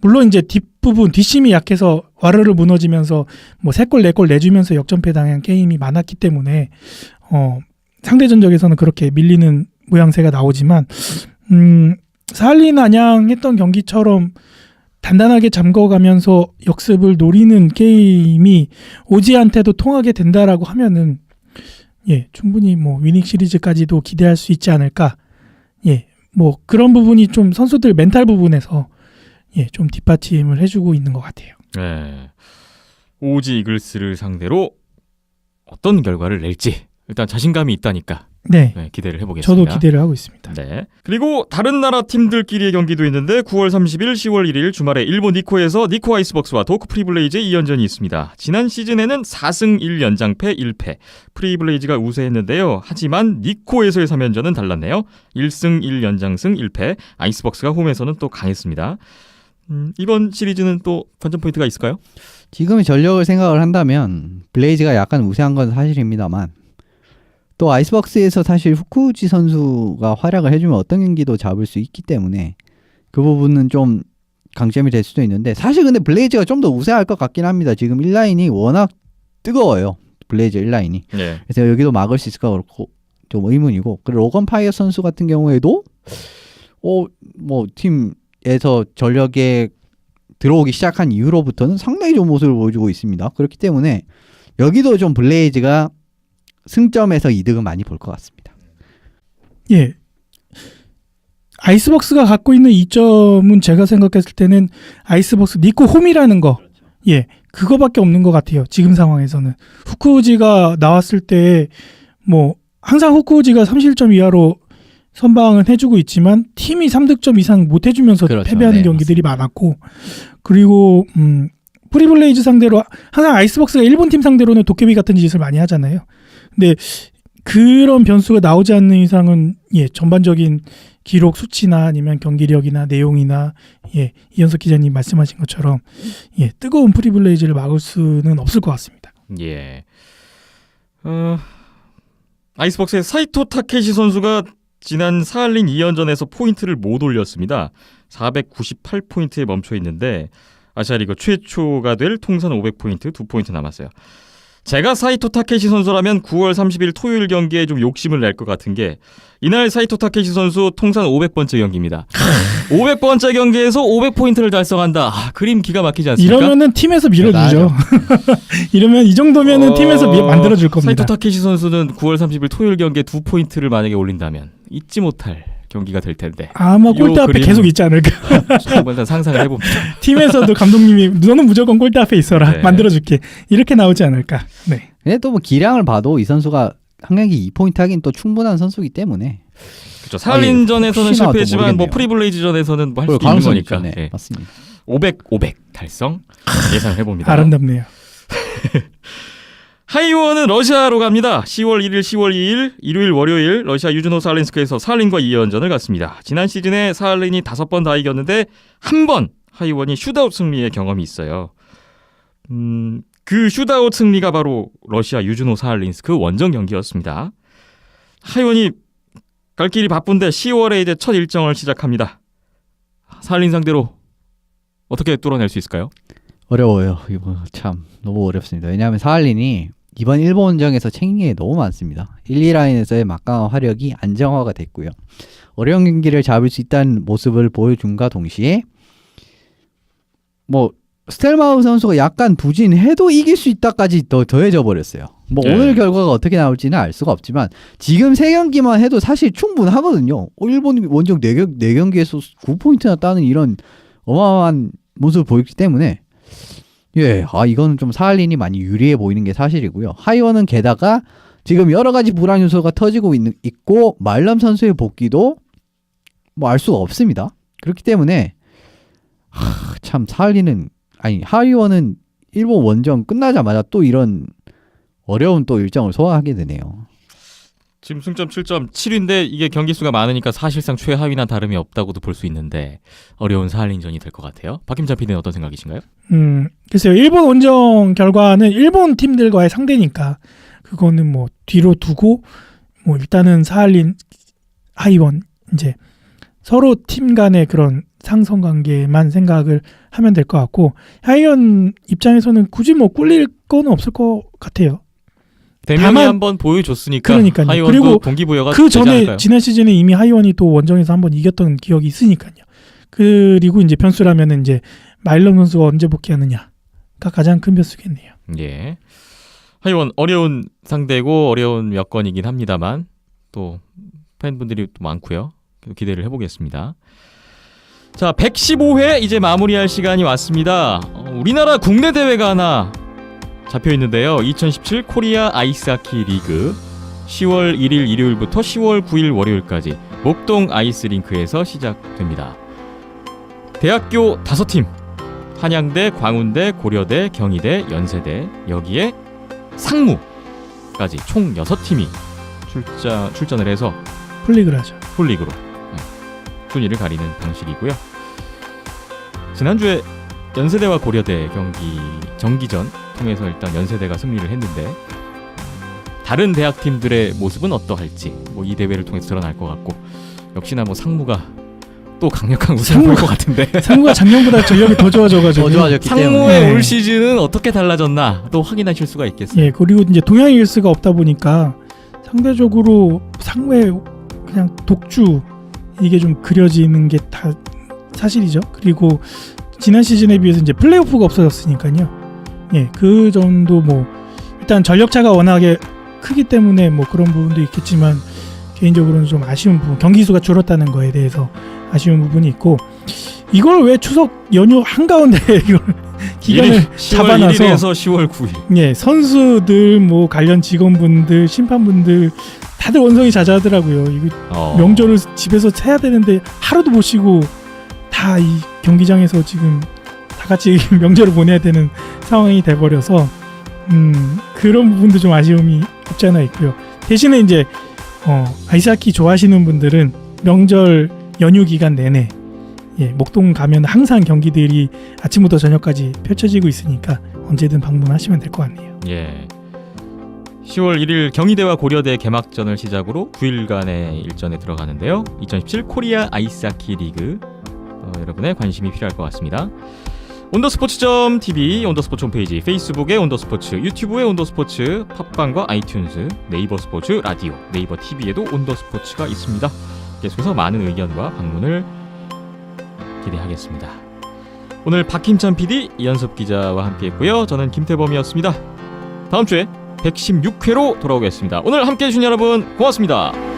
물론 이제 뒷부분 뒷심이 약해서 와르르 무너지면서 뭐 3골 4골 내주면서 역전패 당한 게임이 많았기 때문에 상대 전적에서는 그렇게 밀리는 모양새가 나오지만 사할린 안양 했던 경기처럼 단단하게 잠궈가면서 역습을 노리는 게임이 오지한테도 통하게 된다라고 하면은 예 충분히 뭐 위닝 시리즈까지도 기대할 수 있지 않을까. 예. 뭐 그런 부분이 좀 선수들 멘탈 부분에서 예, 좀 뒷받침을 해주고 있는 것 같아요. 네. 오지 이글스를 상대로 어떤 결과를 낼지 일단 자신감이 있다니까 네, 기대를 해보겠습니다. 저도 기대를 하고 있습니다. 네. 그리고 다른 나라 팀들끼리의 경기도 있는데 9월 30일, 10월 1일 주말에 일본 니코에서 니코 아이스벅스와 도쿠 프리블레이즈의 2연전이 있습니다. 지난 시즌에는 4승 1연장패 1패 프리블레이즈가 우세했는데요. 하지만 니코에서의 3연전은 달랐네요. 1승 1연장승 1패 아이스벅스가 홈에서는 또 강했습니다. 이번 시리즈는 또 관전 포인트가 있을까요? 지금의 전력을 생각을 한다면 블레이즈가 약간 우세한 건 사실입니다만 또 아이스박스에서 사실 후쿠지 선수가 활약을 해주면 어떤 경기도 잡을 수 있기 때문에 그 부분은 좀 강점이 될 수도 있는데 사실 근데 블레이즈가 좀 더 우세할 것 같긴 합니다. 지금 1라인이 워낙 뜨거워요. 블레이즈 1라인이. 네. 그래서 여기도 막을 수 있을까 그렇고 좀 의문이고 그리고 로건 파이어 선수 같은 경우에도 뭐 팀에서 전력에 들어오기 시작한 이후로부터는 상당히 좋은 모습을 보여주고 있습니다. 그렇기 때문에 여기도 좀 블레이즈가 승점에서 이득은 많이 볼 것 같습니다. 예. 아이스벅스가 갖고 있는 이점은 제가 생각했을 때는 아이스벅스 니코 홈이라는 거. 예. 그거밖에 없는 것 같아요. 지금 상황에서는. 후쿠지가 나왔을 때 뭐 항상 후쿠지가 30점 이하로 선방은 해주고 있지만 팀이 3득점 이상 못 해주면서 그렇죠. 패배하는 네, 경기들이 많았고 그리고 프리블레이즈 상대로 항상 아이스벅스가 일본 팀 상대로는 도깨비 같은 짓을 많이 하잖아요. 근데 그런 변수가 나오지 않는 이상은 예 전반적인 기록 수치나 아니면 경기력이나 내용이나 이현석 기자님 말씀하신 것처럼 뜨거운 프리블레이즈를 막을 수는 없을 것 같습니다. 예. 아이스박스의 사이토 타케시 선수가 지난 사할린 2연전에서 포인트를 못 올렸습니다. 498포인트에 멈춰 있는데 아시아리그 최초가 될 통산 500포인트 2포인트 남았어요. 제가 사이토 타케시 선수라면 9월 30일 토요일 경기에 좀 욕심을 낼 것 같은 게 이날 사이토 타케시 선수 통산 500번째 경기입니다. 500번째 경기에서 500포인트를 달성한다. 그림 기가 막히지 않습니까? 이러면은 팀에서 밀어주죠. 이러면 이 정도면은 팀에서 만들어줄 겁니다. 사이토 타케시 선수는 9월 30일 토요일 경기에 2포인트를 만약에 올린다면 잊지 못할 경기가 될 텐데 아마 골대 앞에 그림. 계속 있지 않을까. 일단 상상을 해봅니다. 팀에서도 감독님이 너는 무조건 골대 앞에 있어라. 네. 만들어줄게. 이렇게 나오지 않을까. 네. 근데 또 뭐 기량을 봐도 이 선수가 한 경기 2포인트 하긴 또 충분한 선수이기 때문에 그렇죠. 사할린전에서는 혹시나 또 실패했지만 뭐 모르겠네요. 프리블레이즈전에서는 뭐 할 수 있는 가능성이 거니까. 있죠. 네, 예. 맞습니다. 500 달성 예상해 봅니다. 아름답네요. 하이원은 러시아로 갑니다. 10월 1일, 10월 2일, 일요일, 월요일 러시아 유즈노 사할린스크에서 사할린과 2연전을 갔습니다. 지난 시즌에 사할린이 5번 다 이겼는데 한 번 하이원이 슈트아웃 승리의 경험이 있어요. 그 슈트아웃 승리가 바로 러시아 유즈노 사할린스크 원정 경기였습니다. 하이원이 갈 길이 바쁜데 10월에 이제 첫 일정을 시작합니다. 사할린 상대로 어떻게 뚫어낼 수 있을까요? 어려워요. 이거 참 너무 어렵습니다. 왜냐하면 사할린이 이번 일본 원정에서 챙긴 게 너무 많습니다. 1, 2라인에서의 막강한 화력이 안정화가 됐고요. 어려운 경기를 잡을 수 있다는 모습을 보여준과 동시에 뭐 스텔마우 선수가 약간 부진해도 이길 수 있다까지 더해져 버렸어요. 뭐 네. 오늘 결과가 어떻게 나올지는 알 수가 없지만 지금 3경기만 해도 사실 충분하거든요. 일본 원정 4경기에서 9포인트나 따는 이런 어마어마한 모습을 보였기 때문에 이거는 좀 사할린이 많이 유리해 보이는 게 사실이고요. 하이원은 게다가 지금 여러 가지 불안 요소가 터지고 있고 말럼 선수의 복귀도 뭐 알 수가 없습니다. 그렇기 때문에 참 하이원은 일본 원정 끝나자마자 또 이런 어려운 또 일정을 소화하게 되네요. 지금 승점 7.7인데 이게 경기 수가 많으니까 사실상 최하위나 다름이 없다고도 볼 수 있는데 어려운 사할린전이 될 것 같아요. 박김찬 PD는 어떤 생각이신가요? 글쎄요. 일본 원정 결과는 일본 팀들과의 상대니까 그거는 뭐 뒤로 두고 뭐 일단은 사할린 하이원 이제 서로 팀 간의 그런 상성관계만 생각을 하면 될 것 같고 하이원 입장에서는 굳이 뭐 꿀릴 건 없을 것 같아요. 대명이 다만- 한번 보여줬으니까 그러니까요. 하이원도 그리고 동기부여가 그 되지 전에 않을까요? 지난 시즌에 이미 하이원이 또 원정에서 한번 이겼던 기억이 있으니까요. 그리고 이제 변수라면은 이제 마일럼 선수가 언제 복귀하느냐가 가장 큰 변수겠네요. 예. 하이원 어려운 상대고 어려운 여건이긴 합니다만 또 팬분들이 또 많고요. 기대를 해보겠습니다. 자, 115회 이제 마무리할 시간이 왔습니다. 우리나라 국내 대회가 하나 잡혀 있는데요. 2017 코리아 아이스하키 리그 10월 1일 일요일부터 10월 9일 월요일까지 목동 아이스링크에서 시작됩니다. 대학교 5팀 한양대, 광운대, 고려대, 경희대, 연세대 여기에 상무까지 총 6팀이 출전을 해서 플리그를 하죠. 풀리그로 순위를 가리는 방식이고요. 지난주에 연세대와 고려대 정기전 통해서 일단 연세대가 승리를 했는데 다른 대학 팀들의 모습은 어떠할지 뭐 이 대회를 통해서 드러날 것 같고 역시나 뭐 상무가 또 강력한 우승을 볼 것 같은데 상무가 작년보다 전력이 더 좋아져가지고 더 좋아졌기 상무의 때문에 네. 올 시즌은 어떻게 달라졌나 또 확인하실 수가 있겠어요. 예, 그리고 이제 동양 일스가 없다 보니까 상대적으로 상무의 그냥 독주 이게 좀 그려지는 게 다 사실이죠. 그리고 지난 시즌에 비해서 이제 플레이오프가 없어졌으니까요. 예, 그 정도 뭐 일단 전력차가 워낙에 크기 때문에 뭐 그런 부분도 있겠지만 개인적으로는 좀 아쉬운 부분, 경기 수가 줄었다는 거에 대해서 아쉬운 부분이 있고 이걸 왜 추석 연휴 한가운데 이걸 기간을 10월 잡아놔서 1일에서 10월 9일 예, 선수들 뭐 관련 직원분들 심판분들 다들 원성이 자자하더라고요. 이거 명절을 집에서 해야 되는데 하루도 못 쉬고 다 이 경기장에서 지금 다 같이 명절을 보내야 되는 상황이 돼버려서 그런 부분도 좀 아쉬움이 없지 않아 있고요. 대신에 이제 아이스하키 좋아하시는 분들은 명절 연휴 기간 내내 목동 가면 항상 경기들이 아침부터 저녁까지 펼쳐지고 있으니까 언제든 방문하시면 될 것 같네요. 예. 10월 1일 경희대와 고려대 개막전을 시작으로 9일간의 일정에 들어가는데요. 2017 코리아 아이스하키 리그 여러분의 관심이 필요할 것 같습니다. 온더스포츠.tv, 온더스포츠 홈페이지, 페이스북에 온더스포츠, 유튜브에 온더스포츠, 팟빵과 아이튠즈, 네이버 스포츠 라디오, 네이버 TV에도 온더스포츠가 있습니다. 계속해서 많은 의견과 방문을 기대하겠습니다. 오늘 박힘찬 PD, 이현섭 기자와 함께했고요. 저는 김태범이었습니다. 다음 주에 116회로 돌아오겠습니다. 오늘 함께해 주신 여러분 고맙습니다.